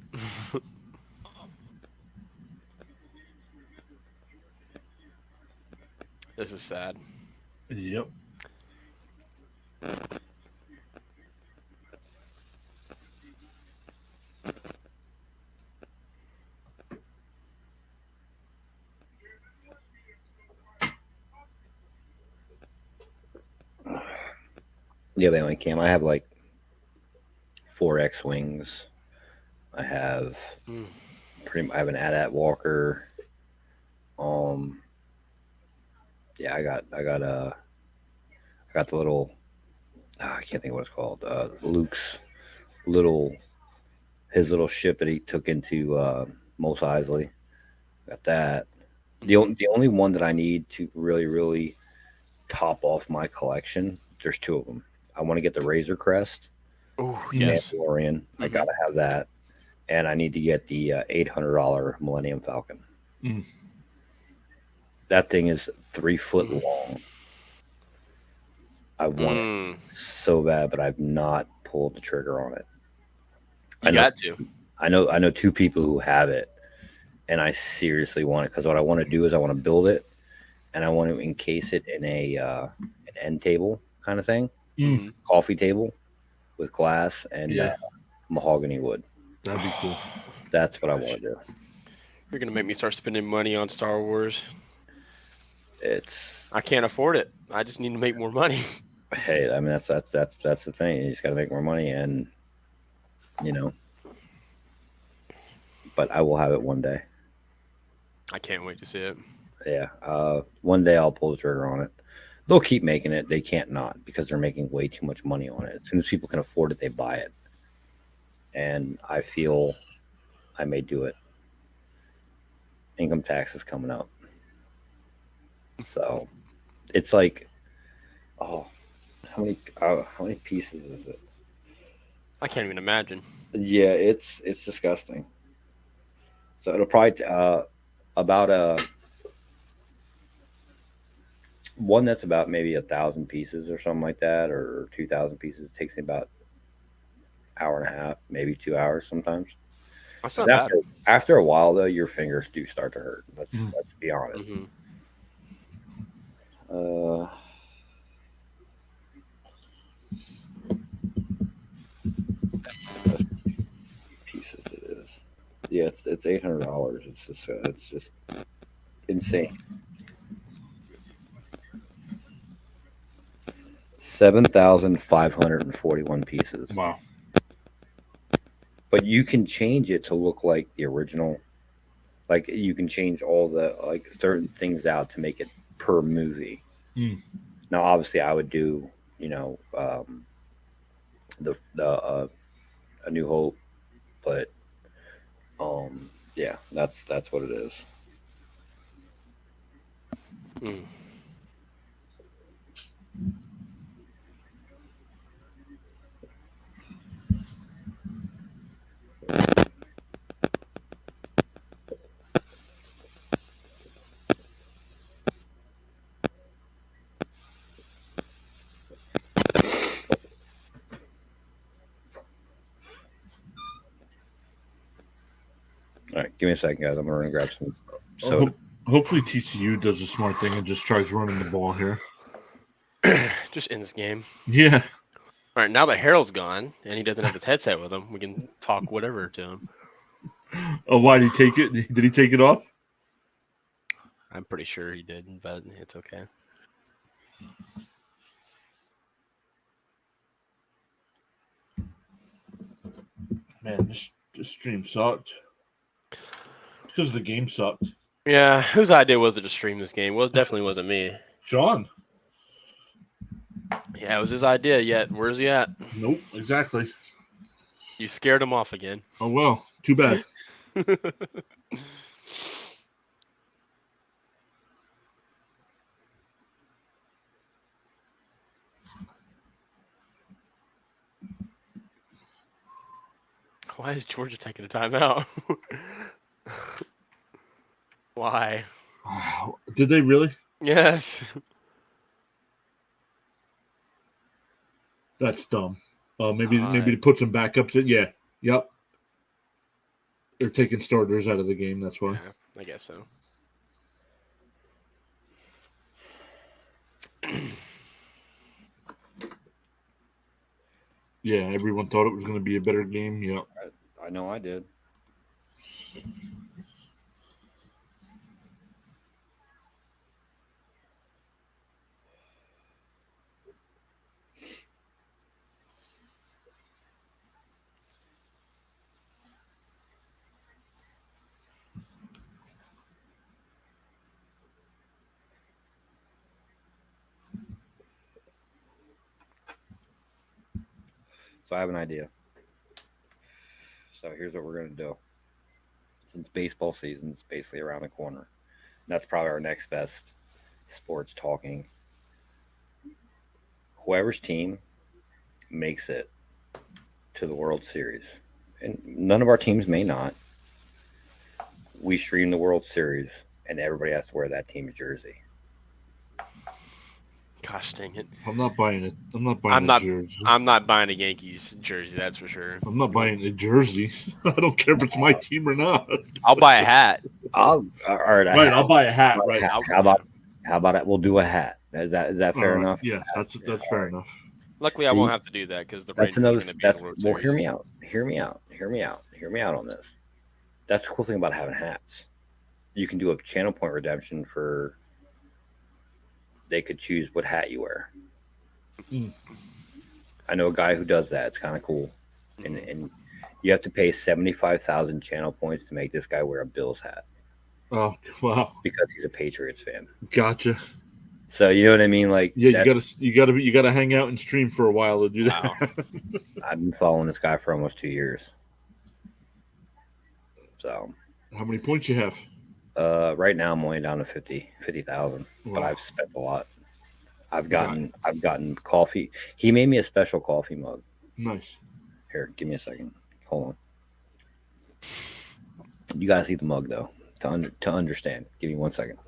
This is sad. Yep. Yeah, they only cam. I have like 4 X-Wings. I have I have an AT-AT Walker. Yeah, I got the little I can't think of what it's called. Luke's his little ship that he took into Mos Eisley. Got that. The only one that I need to really top off my collection, there's 2 of them. I want to get the Razor Crest. Oh, yes. Mandalorian. I gotta have that. And I need to get the $800 Millennium Falcon. That thing is 3 foot long. I want it so bad, but I've not pulled the trigger on it. You got to. I know 2 people who have it, and I seriously want it because what I want to do is I want to build it, and I want to encase it in an end table kind of thing, coffee table with glass and mahogany wood. That'd be cool. That's what I want to do. You're gonna make me start spending money on Star Wars. I can't afford it. I just need to make more money. Hey, I mean that's the thing. You just got to make more money, and But I will have it one day. I can't wait to see it. Yeah, one day I'll pull the trigger on it. They'll keep making it. They can't not because they're making way too much money on it. As soon as people can afford it, they buy it. And I feel I may do it. Income tax is coming up. So it's like, how many pieces is it? I can't even imagine. Yeah, it's disgusting. So it'll probably about one that's about maybe 1,000 pieces or something like that, or 2,000 pieces. It takes me about an hour and a half, maybe 2 hours sometimes. That's not bad. After a while, though, your fingers do start to hurt. Let's be honest. Pieces it is. Yeah, it's $800. It's just insane. 7,541 pieces. Wow. But you can change it to look like the original. Like you can change all the certain things out to make it per movie. Now, obviously, I would do the A New Hope, but yeah, that's what it is. Mm. All right, give me a second, guys. I'm gonna run and grab some soda. Hopefully TCU does a smart thing and just tries running the ball here. Just in this game. Yeah. All right, now that Harold's gone and he doesn't have his headset with him, we can talk whatever to him. Oh, why did he take it? Did he take it off? I'm pretty sure he did, but it's okay. Man, this stream sucked. It's because the game sucked. Yeah, whose idea was it to stream this game? Well, it definitely wasn't me. Sean. Yeah, it was his idea, yet where's he at? Nope, exactly. You scared him off again. Oh, well, too bad. Why is Georgia taking a timeout? Why? Wow. Did they really? Yes. That's dumb. Maybe to put some backups in. Yeah. Yep. They're taking starters out of the game. That's why. Yeah, I guess so. Yeah, everyone thought it was going to be a better game. Yep. I know I did. So I have an idea. So here's what we're going to do. Since baseball season's basically around the corner, that's probably our next best sports talking. Whoever's team makes it to the World Series, and none of our teams may not, we stream the World Series, and everybody has to wear that team's jersey. Gosh dang it! I'm not buying it. I'm not buying a jersey. I'm not buying a Yankees jersey. That's for sure. I'm not buying a jersey. I don't care if it's my team or not. I'll buy a hat. All right. I'll buy a hat. Right. How about it? We'll do a hat. Is that fair enough? Yeah, that's fair enough. Luckily, I won't have to do that because the that's Rangers another. are gonna be in the World Well, Series. hear me out on this. That's the cool thing about having hats. You can do a channel point redemption for. They could choose what hat you wear. I know a guy who does that. It's kind of cool, and you have to pay 75,000 channel points to make this guy wear a Bills hat. Oh wow! Because he's a Patriots fan. Gotcha. So you know what I mean? Like, yeah, you gotta hang out and stream for a while to do that. Wow. I've been following this guy for almost 2 years. So, how many points you have? Right now I'm only down to 50,000, but I've spent a lot. I've gotten coffee. He made me a special coffee mug. Nice. Here, give me a second. Hold on. You gotta see the mug though to understand. Give me 1 second.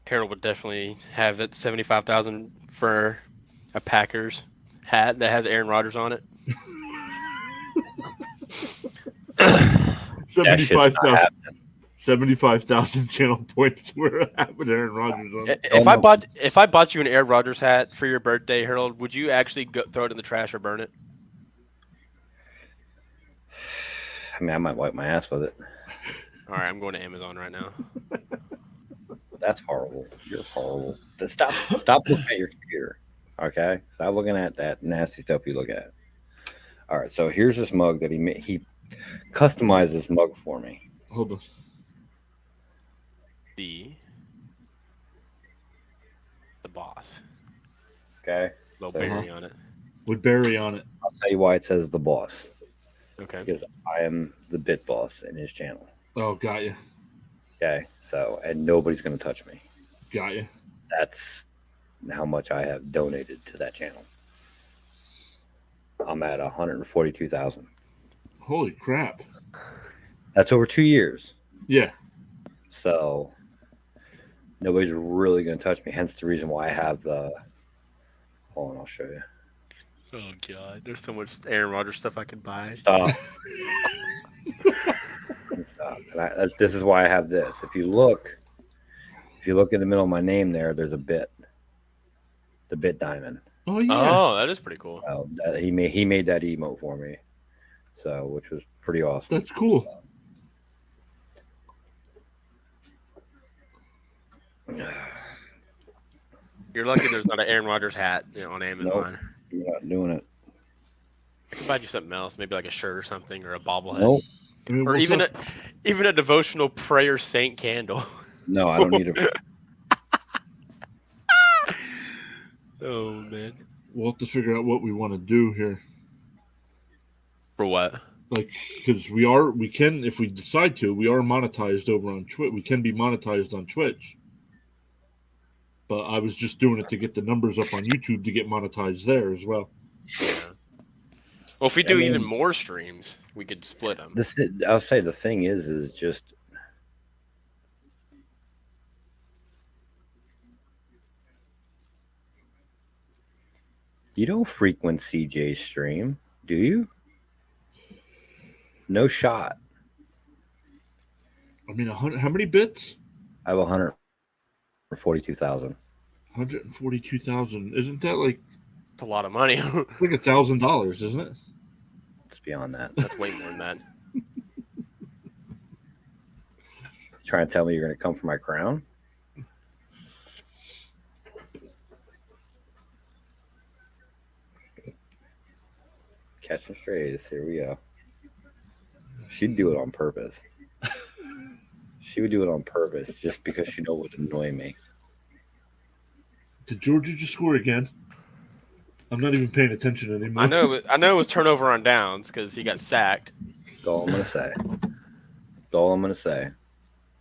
Harold would definitely have that 75,000 for a Packers hat that has Aaron Rodgers on it. 75,000 channel points to wear a hat with Aaron Rodgers on it. If I bought you an Aaron Rodgers hat for your birthday, Harold, would you actually throw it in the trash or burn it? I mean, I might wipe my ass with it. All right, I'm going to Amazon right now. That's horrible. You're horrible. Stop looking at your computer. Okay? Stop looking at that nasty stuff you look at. All right, so here's this mug that he customized this mug for me. Hold on. the boss. Okay. Little So- Barry on it. With Barry on it. I'll tell you why it says the boss. Okay. Because I am the bit boss in his channel. Oh, got you. Okay. So, and nobody's going to touch me. Got you. That's how much I have donated to that channel. I'm at 142,000. Holy crap. That's over 2 years. Yeah. So nobody's really going to touch me. Hence the reason why I have the. Hold on, I'll show you. Oh god, there's so much Aaron Rodgers stuff I can buy. Stop. Stop. And this is why I have this. If you look in the middle of my name there, there's a bit. The bit diamond. Oh, yeah. Oh, that is pretty cool. So he made that emote for me. So which was pretty awesome. That's cool. You're lucky there's not an Aaron Rodgers hat on Amazon. You're not doing it. I could buy you something else, maybe like a shirt or something, or a bobblehead, Nope. I mean, or what's even up? a devotional prayer saint candle. No, I don't need it. Oh man. We'll have to figure out what we want to do here. For what? Like, because we can, if we decide to, we are monetized over on Twitch. We can be monetized on Twitch. But I was just doing it to get the numbers up on YouTube to get monetized there as well. Yeah. Well, if we do even more streams, we could split them. I'll say the thing is just you don't frequent CJ's stream, do you? No shot. I mean, how many bits? I have 142,000. 142,000. Isn't that like It's a lot of money. $1,000, isn't it? It's beyond that. That's way more than that. Trying to tell me you're going to come for my crown? Catching strays. Here we go. She'd do it on purpose. She would do it on purpose just because she knows it would annoy me. Did Georgia just score again? I'm not even paying attention anymore. I know it was turnover on downs because he got sacked. That's all I'm going to say. That's all I'm going to say.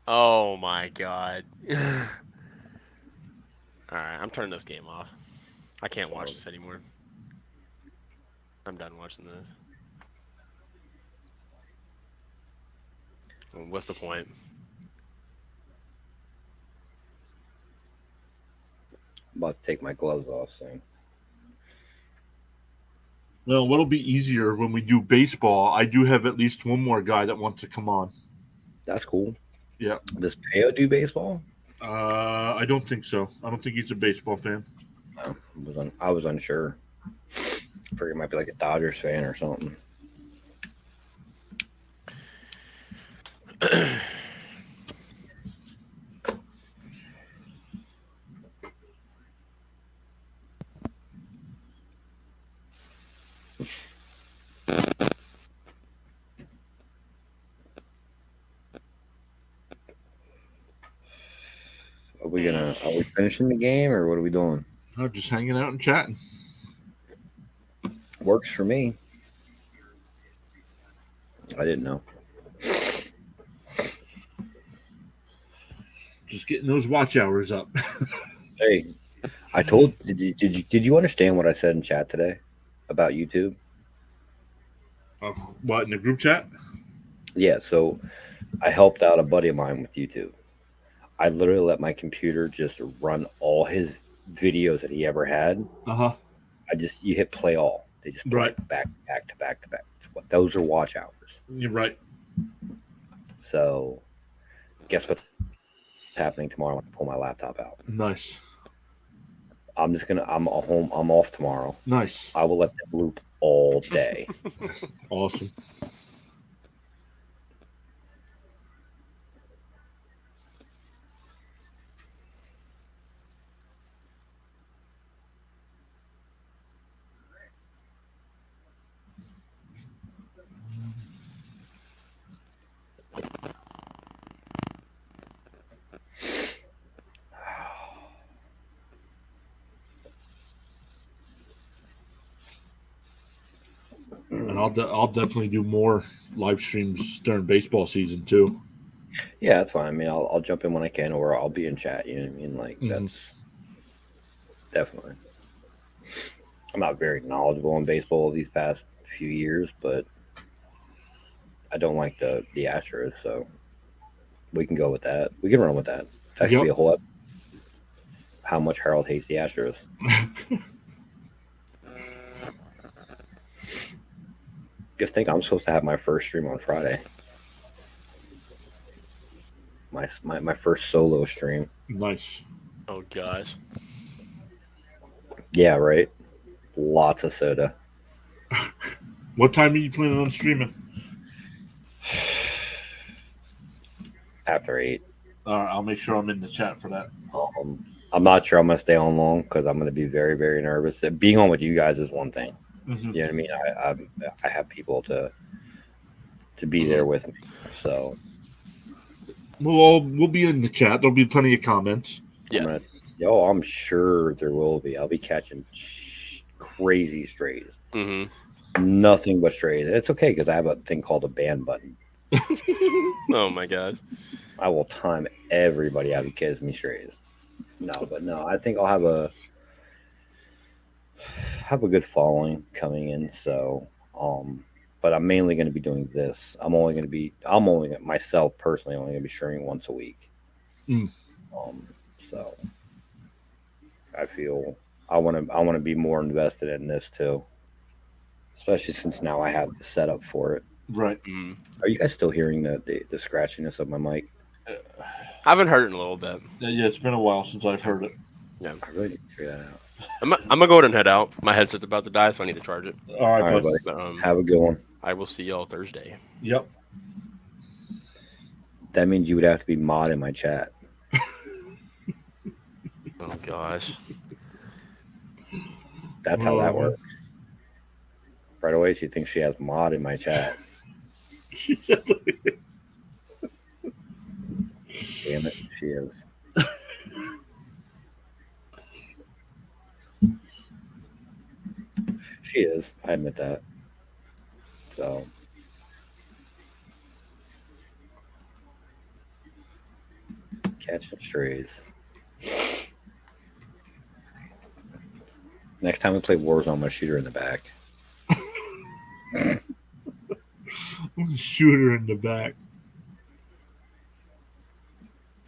Oh my god. All right, I'm turning this game off. I can't watch this anymore. I'm done watching this. Well, what's the point? I'm about to take my gloves off soon. Well, what'll be easier when we do baseball, I do have at least one more guy that wants to come on. That's cool. Yeah. Does Peo do baseball? I don't think so. I don't think he's a baseball fan. No, I was unsure. Figured it might be like a Dodgers fan or something. Are we finishing the game or what are we doing? I'm just hanging out and chatting. Works for me. I didn't know. Just getting those watch hours up. Hey, did you understand what I said in chat today about YouTube? What, in the group chat? Yeah, so I helped out a buddy of mine with YouTube. I literally let my computer just run all his videos that he ever had. You hit play all. They just play back to back. Those are watch hours. You're right. So guess what's happening tomorrow when I pull my laptop out? Nice. I'm off tomorrow. Nice. I will let them loop all day. Awesome. And I'll definitely do more live streams during baseball season too. Yeah, that's fine. I mean, I'll jump in when I can, or I'll be in chat. You know what I mean? Like that's definitely. I'm not very knowledgeable in baseball these past few years, but I don't like the Astros, so we can go with that. We can run with that. That could be a whole up. How much Harold hates the Astros. Just think, I'm supposed to have my first stream on Friday. My first solo stream. Nice. Oh gosh. Yeah, right. Lots of soda. What time are you planning on streaming? After 8. All right, I'll make sure I'm in the chat for that. I'm not sure I'm gonna stay on long because I'm gonna be very, very nervous. Being on with you guys is one thing. You know what I mean? I have people to be there with me. So we'll be in the chat. There'll be plenty of comments. Yeah. I'm sure there will be. I'll be catching crazy strays. Nothing but strays. It's okay because I have a thing called a ban button. Oh my gosh. I will time everybody out who gives me strays. No, I think I'll have a good following coming in. So, but I'm mainly going to be doing this. I'm only myself personally only going to be streaming once a week. So I feel I want to be more invested in this too, especially since now I have the setup for it. Right. Are you guys still hearing the scratchiness of my mic? I haven't heard it in a little bit. Yeah, it's been a while since I've heard it. Yeah, I really need to figure that out. I'm gonna go ahead and head out. My headset's about to die, so I need to charge it. All right, buddy. But, have a good one. I will see y'all Thursday. Yep. That means you would have to be mod in my chat. Oh gosh. That's how that works. Right away, she thinks she has mod in my chat. Damn it, she is. She is. I admit that. So. Catching strays. Next time we play Warzone, I'm going to shoot her in the back. Shoot her in the back.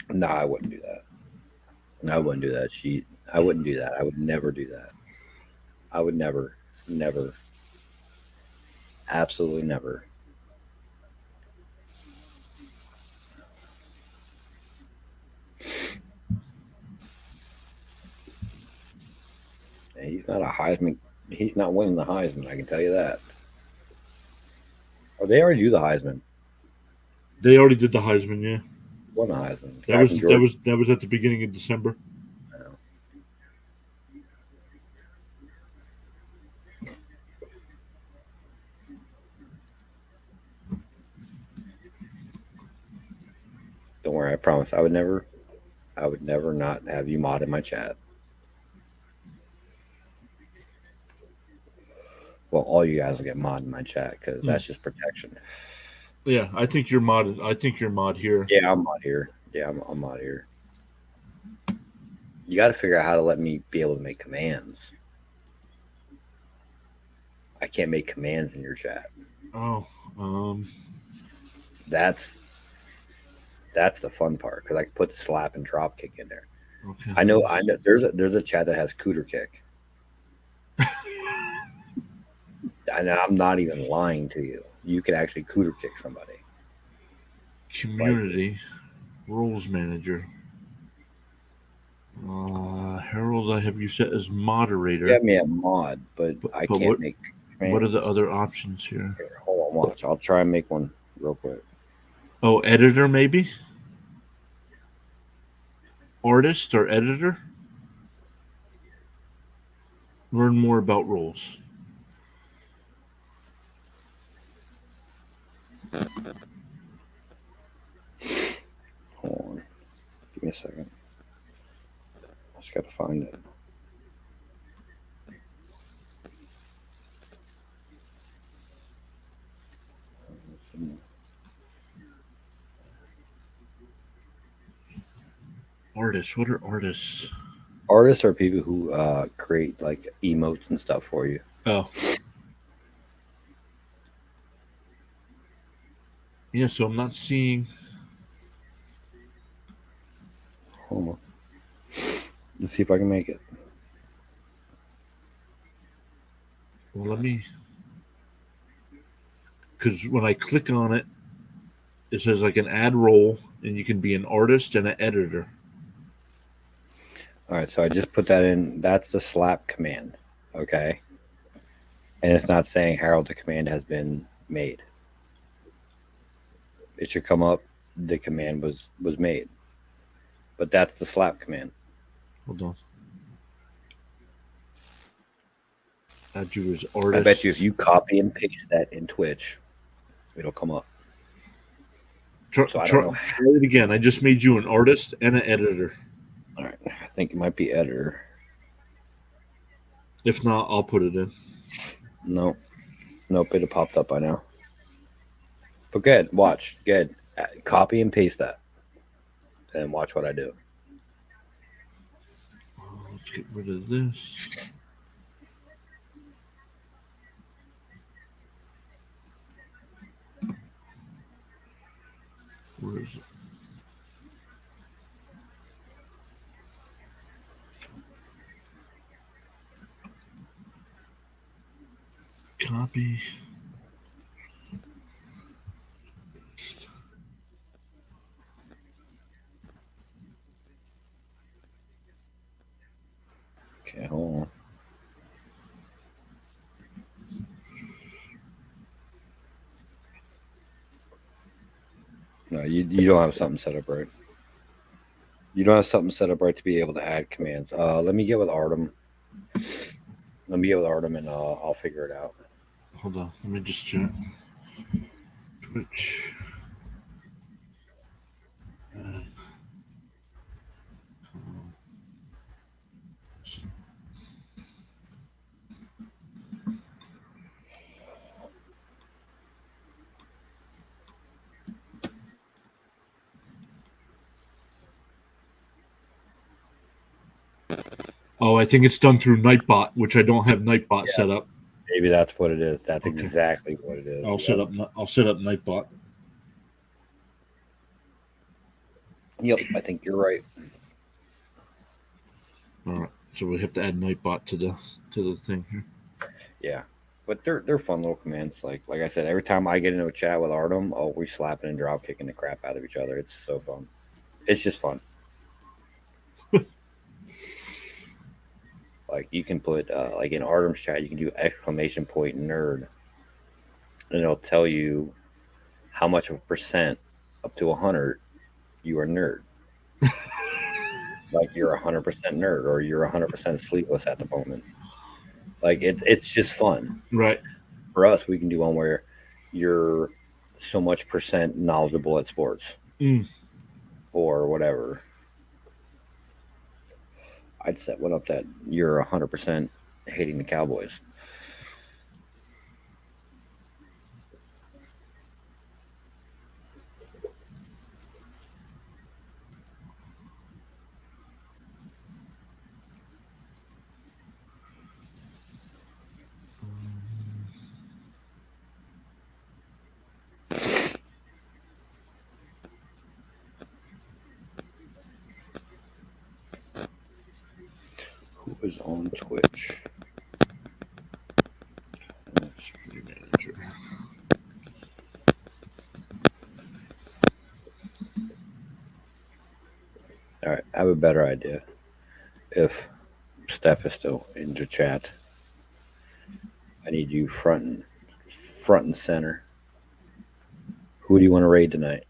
No, I wouldn't do that. I wouldn't do that. I wouldn't do that. I would never do that. I would never. Absolutely never. He's not a Heisman. He's not winning the Heisman. I can tell you that. Or they already do the Heisman. They already did the Heisman, yeah. Won the Heisman. That was at the beginning of December. Don't worry, I promise. I would never not have you mod in my chat. Well, all you guys will get mod in my chat because that's just protection. Yeah, I think you're modded. I think you're mod here. Yeah, I'm mod here. Yeah, I'm mod here. You got to figure out how to let me be able to make commands. I can't make commands in your chat. Oh, that's the fun part because I can put the slap and drop kick in there. Okay. I know. There's a chat that has cooter kick. And I'm not even lying to you. You can actually cooter kick somebody. Community rules manager. Harold, I have you set as moderator. You have me at mod, but I can't make. What are the other options here? Here, hold on, watch. I'll try and make one real quick. Oh, editor maybe? Artist or editor? Learn more about roles. Hold on. Give me a second. I just got to find it. Artists. What are artists? Artists are people who create like emotes and stuff for you. Oh. Yeah, so I'm not seeing. Hold on. Let's see if I can make it. Well, let me. Because when I click on it, it says I can add role, and you can be an artist and an editor. All right, so I just put that in. That's the slap command. Okay. And it's not saying Harold, the command has been made. It should come up. The command was made. But that's the slap command. Hold on. Add you as artist. I bet you if you copy and paste that in Twitch, it'll come up. So I don't know. Try it again. I just made you an artist and an editor. All right. I think it might be editor. If not, I'll put it in. Nope. Nope. It popped up by now. But good. Watch. Good. Copy and paste that. And watch what I do. Let's get rid of this. Where is it? Copy. Okay, hold on. No, you don't have something set up right. You don't have something set up right to be able to add commands. Let me get with Artem. And I'll figure it out. Hold on. Let me just check. Twitch. Oh, I think it's done through Nightbot, which I don't have Nightbot set up. Maybe that's what it is. That's okay. Exactly what it is. I'll set up Nightbot. Yep, I think you're right. All right, so we have to add Nightbot to the thing here. Yeah, but they're fun little commands. Like I said, every time I get into a chat with Artem, we're slapping and drop kicking the crap out of each other. It's so fun. It's just fun. Like you can put like in Artem's chat, you can do exclamation point nerd, and it'll tell you how much of a percent up to 100 you are nerd. Like you're 100% nerd, or you're 100% sleepless at the moment. Like it's just fun, right? For us, we can do one where you're so much percent knowledgeable at sports, or whatever. I'd set one up that you're 100% hating the Cowboys. Who is on Twitch? Stream manager. All right, I have a better idea. If Steph is still in the chat, I need you front and center. Who do you want to raid tonight?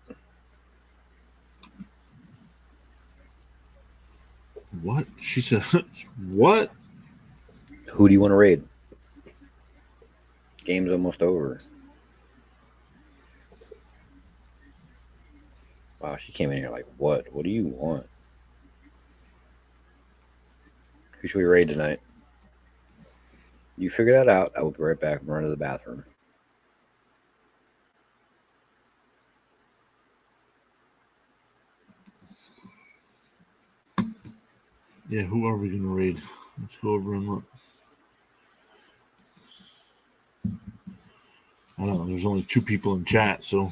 What? She said, what? Who do you want to raid? Game's almost over. Wow, she came in here like, what? What do you want? Who should we raid tonight? You figure that out. I will be right back and run to the bathroom. Yeah, who are we going to raid? Let's go over and look. I don't know. There's only 2 people in chat, so.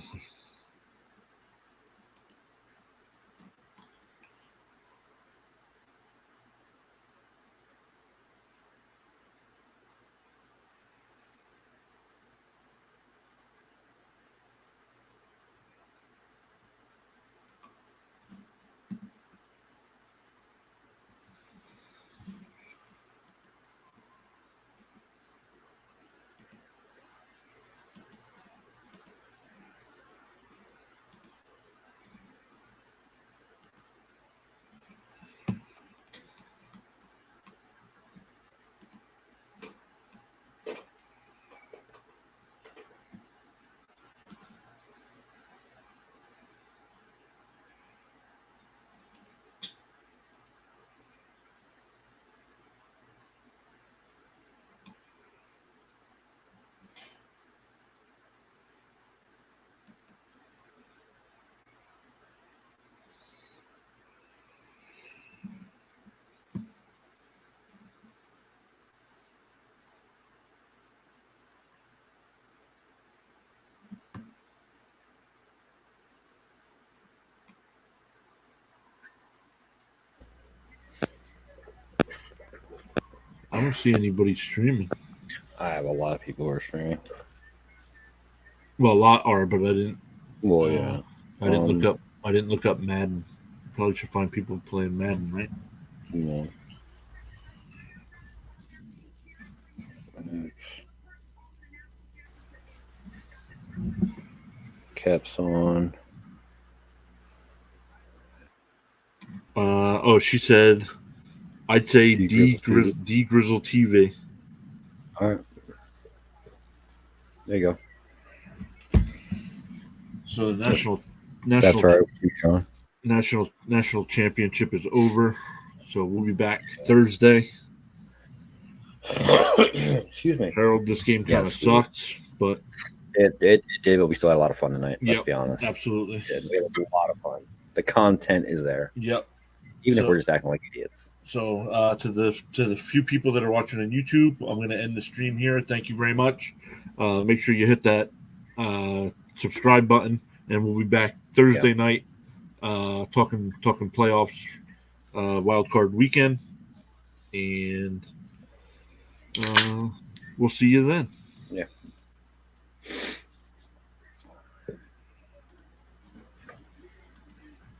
I don't see anybody streaming. I have a lot of people who are streaming. Well, a lot are, but I didn't. Well, yeah. I didn't look up. I didn't look up Madden. Probably should find people playing Madden, right? Yeah. Caps on. She said, I'd say D Grizzle TV. All right. There you go. So the national That's right, Sean. national championship is over. So we'll be back Thursday. Excuse me, Harold. This game kind of sucked, but it did. But we still had a lot of fun tonight. Let's be honest. Absolutely, we had a lot of fun. The content is there. Yep. Even if we're just acting like idiots. So to the few people that are watching on YouTube, I'm going to end the stream here. Thank you very much. Make sure you hit that subscribe button, and we'll be back Thursday night talking playoffs, wild card weekend, and we'll see you then.